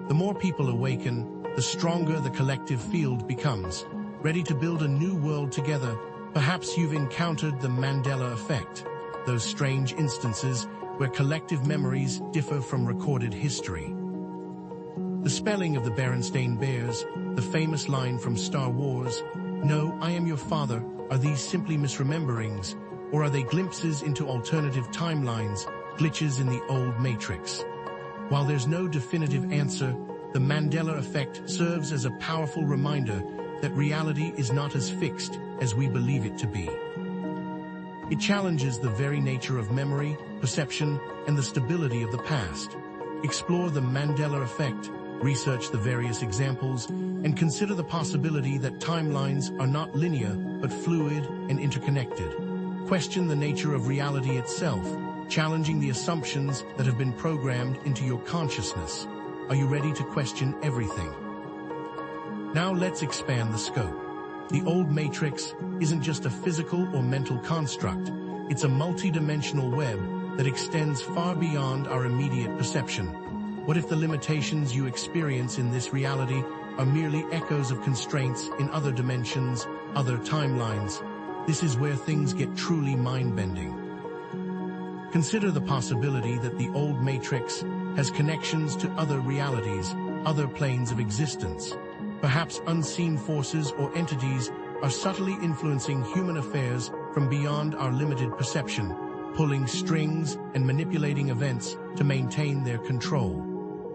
The more people awaken, the stronger the collective field becomes, ready to build a new world together. Perhaps you've encountered the Mandela effect, those strange instances where collective memories differ from recorded history. The spelling of the Berenstain Bears, the famous line from Star Wars, "No, I am your father," are these simply misrememberings, or are they glimpses into alternative timelines, glitches in the old matrix? While there's no definitive answer, the Mandela effect serves as a powerful reminder that reality is not as fixed as we believe it to be. It challenges the very nature of memory, perception, and the stability of the past. Explore the Mandela effect, research the various examples, and consider the possibility that timelines are not linear but fluid and interconnected. Question the nature of reality itself, challenging the assumptions that have been programmed into your consciousness. Are you ready to question everything? Now let's expand the scope. The old matrix isn't just a physical or mental construct. It's a multi-dimensional web that extends far beyond our immediate perception. What if the limitations you experience in this reality are merely echoes of constraints in other dimensions, other timelines? This is where things get truly mind-bending. Consider the possibility that the old matrix has connections to other realities, other planes of existence. Perhaps unseen forces or entities are subtly influencing human affairs from beyond our limited perception, pulling strings and manipulating events to maintain their control.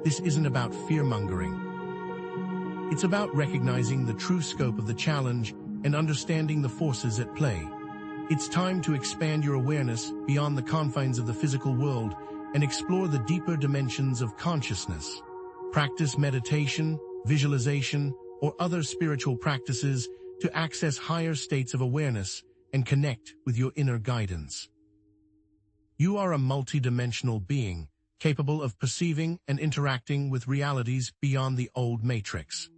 This isn't about fear-mongering. It's about recognizing the true scope of the challenge and understanding the forces at play. It's time to expand your awareness beyond the confines of the physical world and explore the deeper dimensions of consciousness. Practice meditation, visualization, or other spiritual practices to access higher states of awareness and connect with your inner guidance. You are a multidimensional being, capable of perceiving and interacting with realities beyond the old matrix.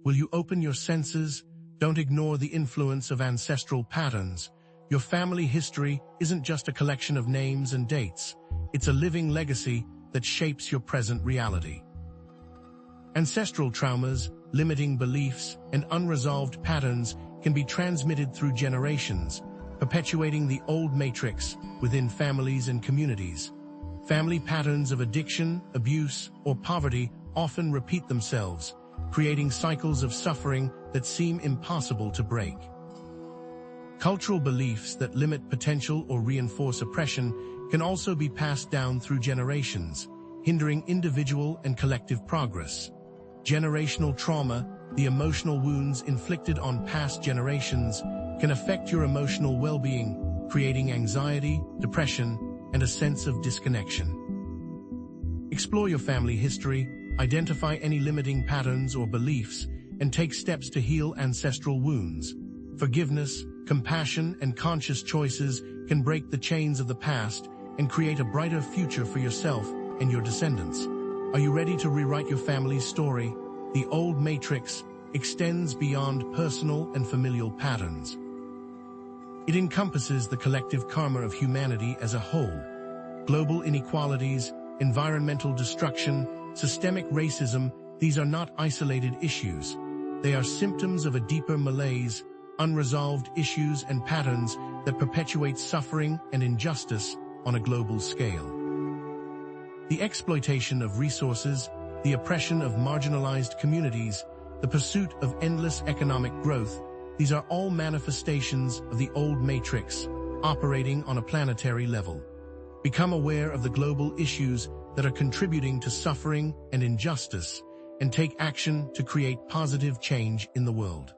Will you open your senses? Don't ignore the influence of ancestral patterns. Your family history isn't just a collection of names and dates. It's a living legacy that shapes your present reality. Ancestral traumas, limiting beliefs, and unresolved patterns can be transmitted through generations, perpetuating the old matrix within families and communities. Family patterns of addiction, abuse, or poverty often repeat themselves, creating cycles of suffering that seem impossible to break. Cultural beliefs that limit potential or reinforce oppression can also be passed down through generations, hindering individual and collective progress. Generational trauma, the emotional wounds inflicted on past generations, can affect your emotional well-being, creating anxiety, depression, and a sense of disconnection. Explore your family history, identify any limiting patterns or beliefs, and take steps to heal ancestral wounds. Forgiveness, compassion, and conscious choices can break the chains of the past and create a brighter future for yourself and your descendants. Are you ready to rewrite your family's story? The old matrix extends beyond personal and familial patterns. It encompasses the collective karma of humanity as a whole. Global inequalities, environmental destruction, systemic racism, these are not isolated issues. They are symptoms of a deeper malaise, unresolved issues and patterns that perpetuate suffering and injustice on a global scale. The exploitation of resources, the oppression of marginalized communities, the pursuit of endless economic growth, these are all manifestations of the old matrix, operating on a planetary level. Become aware of the global issues that are contributing to suffering and injustice, and take action to create positive change in the world.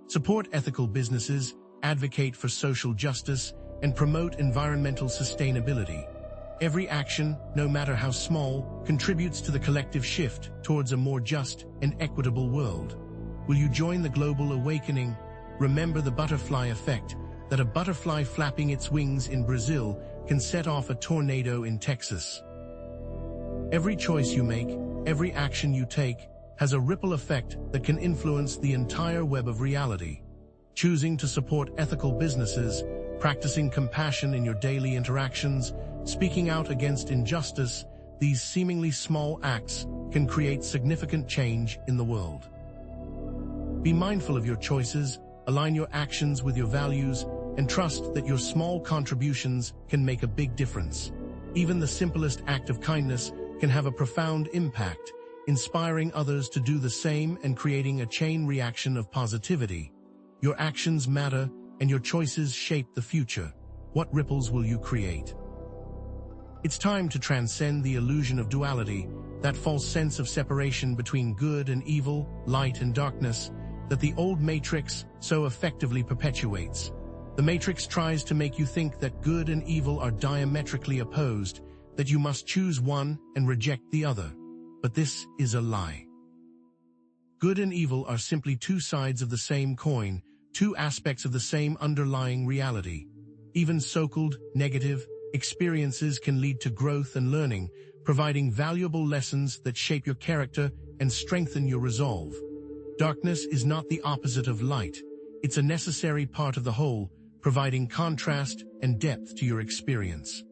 Support ethical businesses, advocate for social justice, and promote environmental sustainability. Every action, no matter how small, contributes to the collective shift towards a more just and equitable world. Will you join the global awakening? Remember the butterfly effect, that a butterfly flapping its wings in Brazil can set off a tornado in Texas. Every choice you make, every action you take, has a ripple effect that can influence the entire web of reality. Choosing to support ethical businesses, practicing compassion in your daily interactions, speaking out against injustice, these seemingly small acts can create significant change in the world. Be mindful of your choices, align your actions with your values, and trust that your small contributions can make a big difference. Even the simplest act of kindness can have a profound impact, inspiring others to do the same and creating a chain reaction of positivity. Your actions matter, and your choices shape the future. What ripples will you create? It's time to transcend the illusion of duality, that false sense of separation between good and evil, light and darkness, that the old matrix so effectively perpetuates. The matrix tries to make you think that good and evil are diametrically opposed, that you must choose one and reject the other. But this is a lie. Good and evil are simply two sides of the same coin, two aspects of the same underlying reality. Even so-called negative experiences can lead to growth and learning, providing valuable lessons that shape your character and strengthen your resolve. Darkness is not the opposite of light. It's a necessary part of the whole, providing contrast and depth to your experience.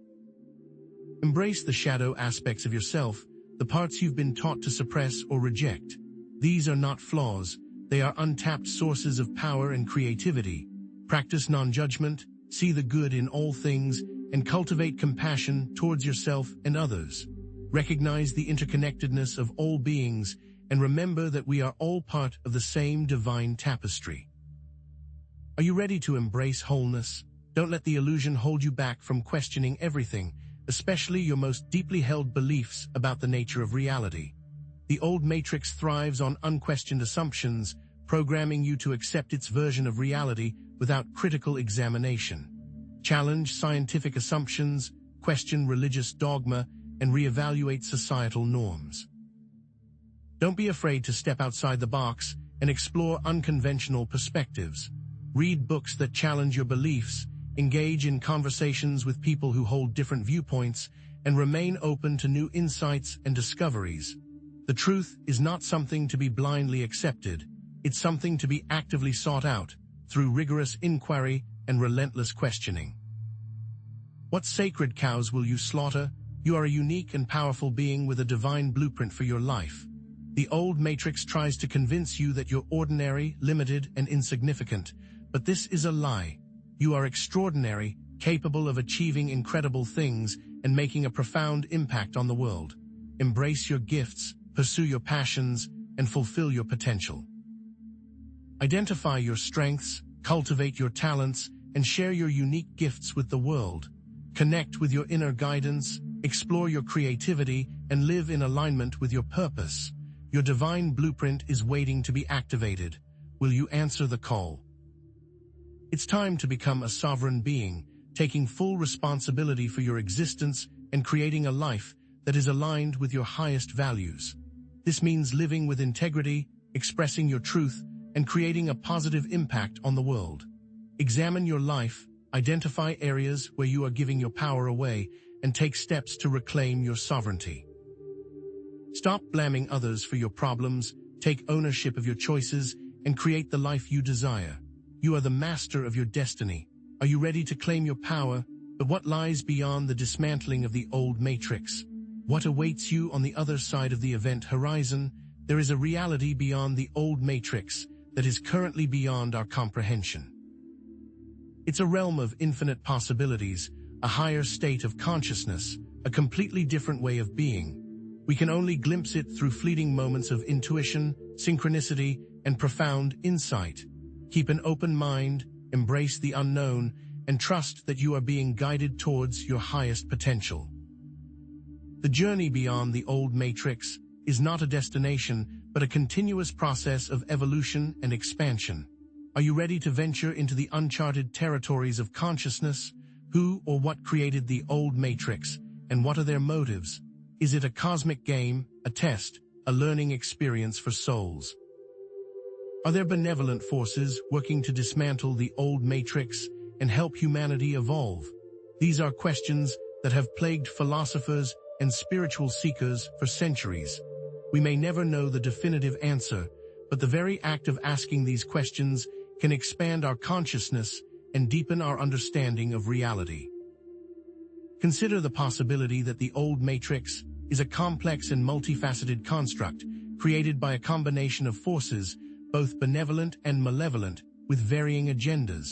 Embrace the shadow aspects of yourself, the parts you've been taught to suppress or reject. These are not flaws, they are untapped sources of power and creativity. Practice non-judgment, see the good in all things, and cultivate compassion towards yourself and others. Recognize the interconnectedness of all beings, and remember that we are all part of the same divine tapestry. Are you ready to embrace wholeness? Don't let the illusion hold you back from questioning everything, especially your most deeply held beliefs about the nature of reality. The old matrix thrives on unquestioned assumptions, programming you to accept its version of reality without critical examination. Challenge scientific assumptions, question religious dogma, and reevaluate societal norms. Don't be afraid to step outside the box and explore unconventional perspectives. Read books that challenge your beliefs, engage in conversations with people who hold different viewpoints, and remain open to new insights and discoveries. The truth is not something to be blindly accepted. It's something to be actively sought out through rigorous inquiry and relentless questioning. What sacred cows will you slaughter? You are a unique and powerful being with a divine blueprint for your life. The old matrix tries to convince you that you're ordinary, limited, and insignificant, but this is a lie. You are extraordinary, capable of achieving incredible things and making a profound impact on the world. Embrace your gifts, pursue your passions, and fulfill your potential. Identify your strengths, cultivate your talents, and share your unique gifts with the world. Connect with your inner guidance, explore your creativity, and live in alignment with your purpose. Your divine blueprint is waiting to be activated. Will you answer the call? It's time to become a sovereign being, taking full responsibility for your existence and creating a life that is aligned with your highest values. This means living with integrity, expressing your truth, and creating a positive impact on the world. Examine your life, identify areas where you are giving your power away, and take steps to reclaim your sovereignty. Stop blaming others for your problems, take ownership of your choices, and create the life you desire. You are the master of your destiny. Are you ready to claim your power? But what lies beyond the dismantling of the old matrix? What awaits you on the other side of the event horizon? There is a reality beyond the old matrix that is currently beyond our comprehension. It's a realm of infinite possibilities, a higher state of consciousness, a completely different way of being. We can only glimpse it through fleeting moments of intuition, synchronicity, and profound insight. Keep an open mind, embrace the unknown, and trust that you are being guided towards your highest potential. The journey beyond the old matrix is not a destination, but a continuous process of evolution and expansion. Are you ready to venture into the uncharted territories of consciousness? Who or what created the old matrix, and what are their motives? Is it a cosmic game, a test, a learning experience for souls? Are there benevolent forces working to dismantle the old matrix and help humanity evolve? These are questions that have plagued philosophers and spiritual seekers for centuries. We may never know the definitive answer, but the very act of asking these questions can expand our consciousness and deepen our understanding of reality. Consider the possibility that the old matrix is a complex and multifaceted construct created by a combination of forces, both benevolent and malevolent, with varying agendas.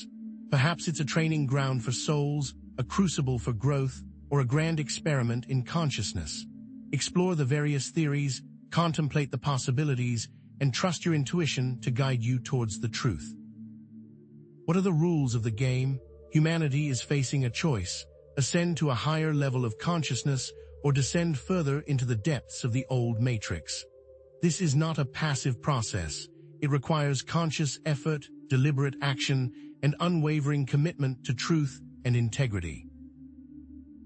Perhaps it's a training ground for souls, a crucible for growth, or a grand experiment in consciousness. Explore the various theories, contemplate the possibilities, and trust your intuition to guide you towards the truth. What are the rules of the game? Humanity is facing a choice: ascend to a higher level of consciousness or descend further into the depths of the old matrix. This is not a passive process. It requires conscious effort, deliberate action, and unwavering commitment to truth and integrity.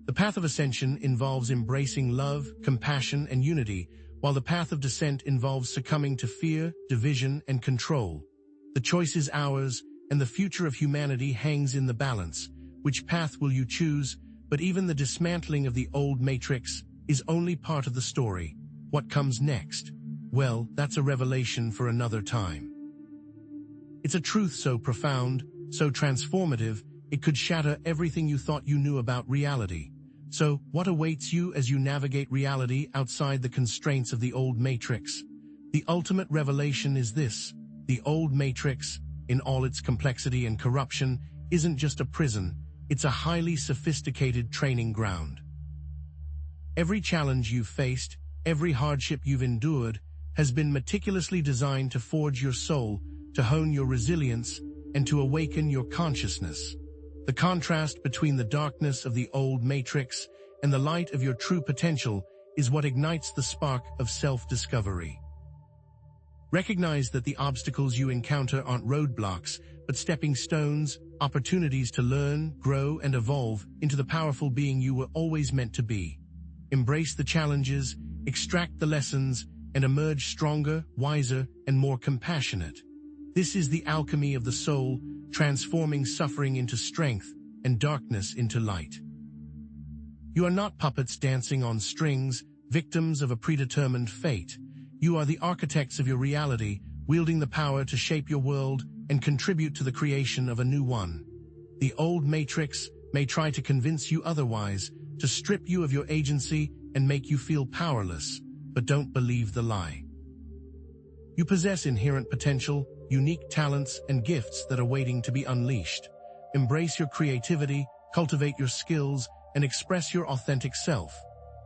The path of ascension involves embracing love, compassion, and unity, while the path of descent involves succumbing to fear, division, and control. The choice is ours, and the future of humanity hangs in the balance. Which path will you choose? But even the dismantling of the old matrix is only part of the story. What comes next? Well, that's a revelation for another time. It's a truth so profound, so transformative, it could shatter everything you thought you knew about reality. So, what awaits you as you navigate reality outside the constraints of the old matrix? The ultimate revelation is this: the old matrix, in all its complexity and corruption, isn't just a prison, it's a highly sophisticated training ground. Every challenge you've faced, every hardship you've endured, has been meticulously designed to forge your soul, to hone your resilience, and to awaken your consciousness. The contrast between the darkness of the old matrix and the light of your true potential is what ignites the spark of self-discovery. Recognize that the obstacles you encounter aren't roadblocks, but stepping stones, opportunities to learn, grow, and evolve into the powerful being you were always meant to be. Embrace the challenges, extract the lessons, and emerge stronger, wiser, and more compassionate. This is the alchemy of the soul, transforming suffering into strength and darkness into light. You are not puppets dancing on strings, victims of a predetermined fate. You are the architects of your reality, wielding the power to shape your world and contribute to the creation of a new one. The old matrix may try to convince you otherwise, to strip you of your agency and make you feel powerless, but don't believe the lie. You possess inherent potential, unique talents, and gifts that are waiting to be unleashed. Embrace your creativity, cultivate your skills, and express your authentic self.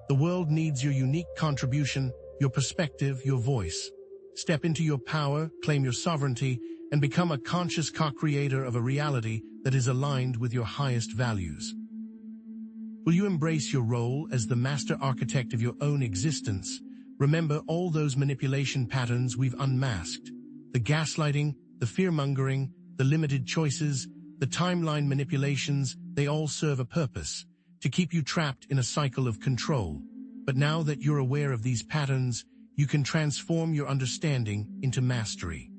The world needs your unique contribution, your perspective, your voice. Step into your power, claim your sovereignty, and become a conscious co-creator of a reality that is aligned with your highest values. Will you embrace your role as the master architect of your own existence? Remember all those manipulation patterns we've unmasked. The gaslighting, the fear-mongering, the limited choices, the timeline manipulations, they all serve a purpose: to keep you trapped in a cycle of control. But now that you're aware of these patterns, you can transform your understanding into mastery.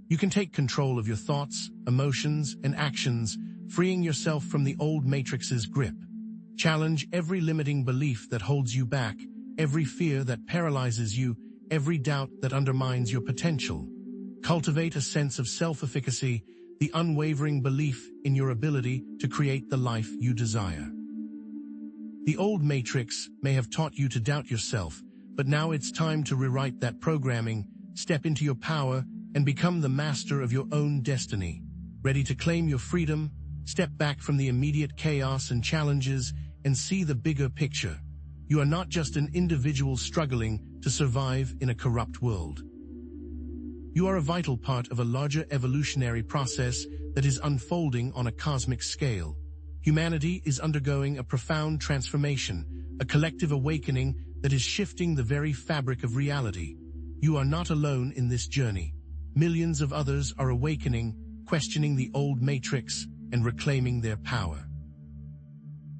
You can take control of your thoughts, emotions, and actions, freeing yourself from the old matrix's grip. Challenge every limiting belief that holds you back, every fear that paralyzes you, every doubt that undermines your potential. Cultivate a sense of self-efficacy, the unwavering belief in your ability to create the life you desire. The old matrix may have taught you to doubt yourself, but now it's time to rewrite that programming, step into your power, and become the master of your own destiny. Ready to claim your freedom? Step back from the immediate chaos and challenges and see the bigger picture. You are not just an individual struggling to survive in a corrupt world. You are a vital part of a larger evolutionary process that is unfolding on a cosmic scale. Humanity is undergoing a profound transformation, a collective awakening that is shifting the very fabric of reality. You are not alone in this journey. Millions of others are awakening, questioning the old matrix, and reclaiming their power.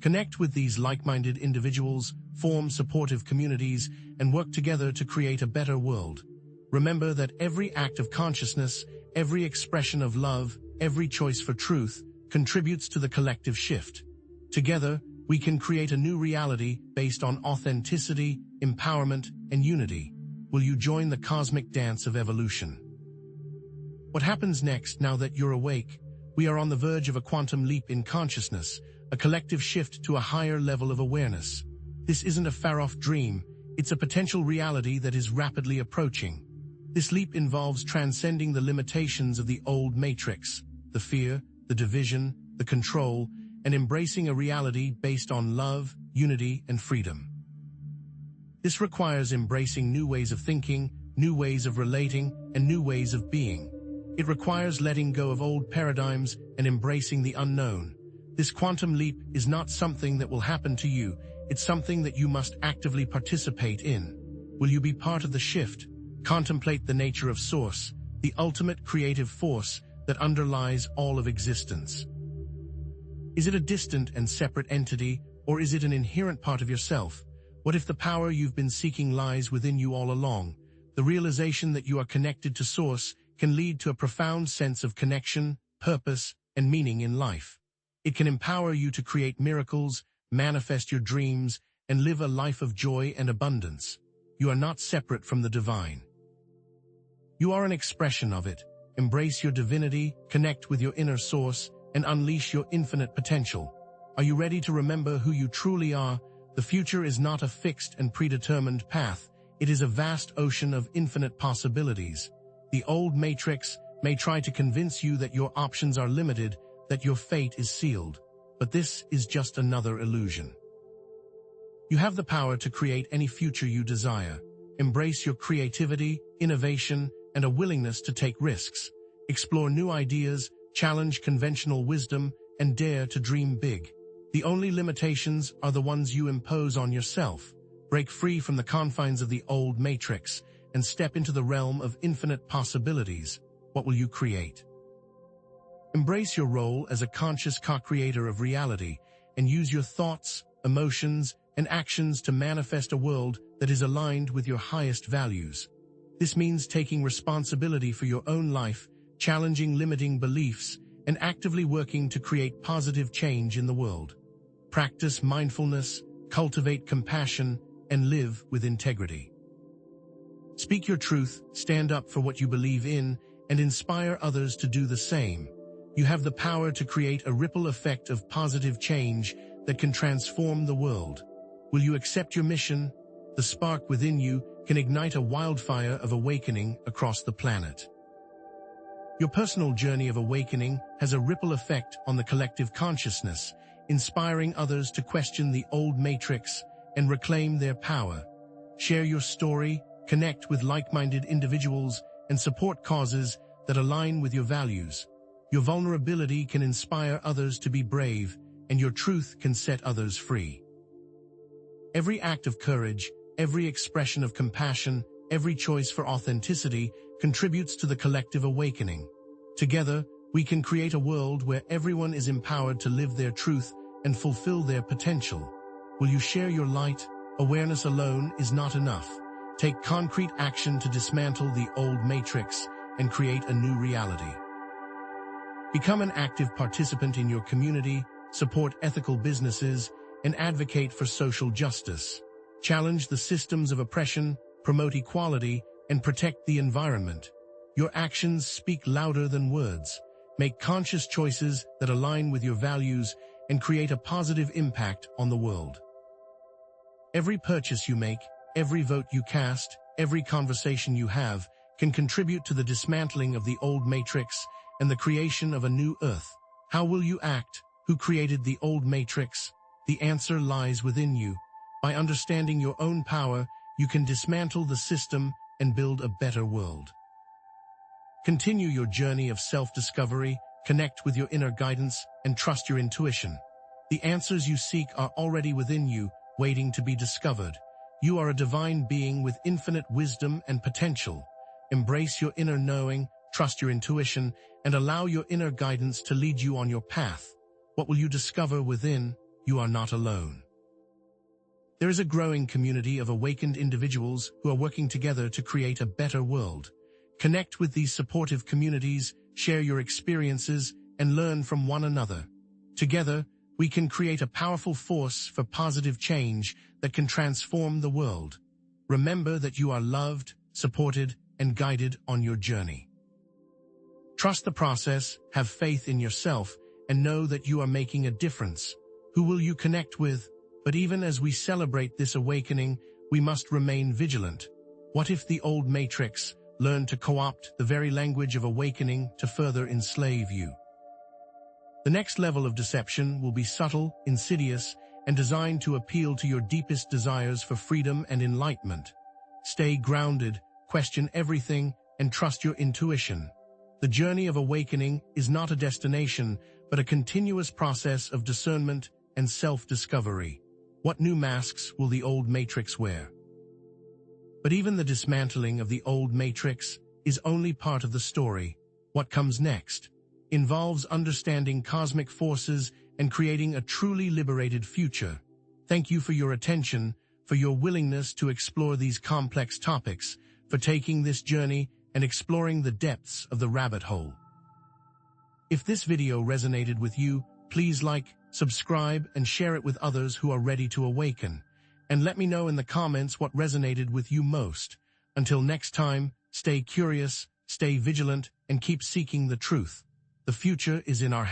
Connect with these like-minded individuals, form supportive communities, and work together to create a better world. Remember that every act of consciousness, every expression of love, every choice for truth, contributes to the collective shift. Together, we can create a new reality based on authenticity, empowerment, and unity. Will you join the cosmic dance of evolution? What happens next now that you're awake? We are on the verge of a quantum leap in consciousness, a collective shift to a higher level of awareness. This isn't a far-off dream, it's a potential reality that is rapidly approaching. This leap involves transcending the limitations of the old matrix, the fear, the division, the control, and embracing a reality based on love, unity, and freedom. This requires embracing new ways of thinking, new ways of relating, and new ways of being. It requires letting go of old paradigms and embracing the unknown. This quantum leap is not something that will happen to you, it's something that you must actively participate in. Will you be part of the shift? Contemplate the nature of Source, the ultimate creative force that underlies all of existence. Is it a distant and separate entity, or is it an inherent part of yourself? What if the power you've been seeking lies within you all along? The realization that you are connected to Source can lead to a profound sense of connection, purpose, and meaning in life. It can empower you to create miracles, manifest your dreams, and live a life of joy and abundance. You are not separate from the divine. You are an expression of it. Embrace your divinity, connect with your inner source, and unleash your infinite potential. Are you ready to remember who you truly are? The future is not a fixed and predetermined path. It is a vast ocean of infinite possibilities. The old matrix may try to convince you that your options are limited, that your fate is sealed. But this is just another illusion. You have the power to create any future you desire. Embrace your creativity, innovation, and a willingness to take risks. Explore new ideas, challenge conventional wisdom, and dare to dream big. The only limitations are the ones you impose on yourself. Break free from the confines of the old matrix and step into the realm of infinite possibilities. What will you create? Embrace your role as a conscious co-creator of reality and use your thoughts, emotions, and actions to manifest a world that is aligned with your highest values. This means taking responsibility for your own life, challenging limiting beliefs, and actively working to create positive change in the world. Practice mindfulness, cultivate compassion, and live with integrity. Speak your truth, stand up for what you believe in, and inspire others to do the same. You have the power to create a ripple effect of positive change that can transform the world. Will you accept your mission? The spark within you can ignite a wildfire of awakening across the planet. Your personal journey of awakening has a ripple effect on the collective consciousness, inspiring others to question the old matrix and reclaim their power. Share your story, connect with like-minded individuals, and support causes that align with your values. Your vulnerability can inspire others to be brave, and your truth can set others free. Every act of courage, every expression of compassion, every choice for authenticity contributes to the collective awakening. Together, we can create a world where everyone is empowered to live their truth and fulfill their potential. Will you share your light? Awareness alone is not enough. Take concrete action to dismantle the old matrix and create a new reality. Become an active participant in your community, support ethical businesses, and advocate for social justice. Challenge the systems of oppression, promote equality, and protect the environment. Your actions speak louder than words. Make conscious choices that align with your values and create a positive impact on the world. Every purchase you make, every vote you cast, every conversation you have can contribute to the dismantling of the old matrix and the creation of a new earth. How will you act? Who created the old matrix? The answer lies within you. By understanding your own power, you can dismantle the system and build a better world. Continue your journey of self-discovery, connect with your inner guidance, and trust your intuition. The answers you seek are already within you. waiting to be discovered. You are a divine being with infinite wisdom and potential. Embrace your inner knowing, trust your intuition, and allow your inner guidance to lead you on your path. What will you discover within? You are not alone. There is a growing community of awakened individuals who are working together to create a better world. Connect with these supportive communities, share your experiences, and learn from one another. Together, we can create a powerful force for positive change that can transform the world. Remember that you are loved, supported, and guided on your journey. Trust the process, have faith in yourself, and know that you are making a difference. Who will you connect with? But even as we celebrate this awakening, we must remain vigilant. What if the old matrix learned to co-opt the very language of awakening to further enslave you? The next level of deception will be subtle, insidious, and designed to appeal to your deepest desires for freedom and enlightenment. Stay grounded, question everything, and trust your intuition. The journey of awakening is not a destination, but a continuous process of discernment and self-discovery. What new masks will the old matrix wear? But even the dismantling of the old matrix is only part of the story. What comes next involves understanding cosmic forces and creating a truly liberated future. Thank you for your attention, for your willingness to explore these complex topics, for taking this journey and exploring the depths of the rabbit hole. If this video resonated with you, please like, subscribe, and share it with others who are ready to awaken. And let me know in the comments what resonated with you most. Until next time, stay curious, stay vigilant, and keep seeking the truth. The future is in our hands.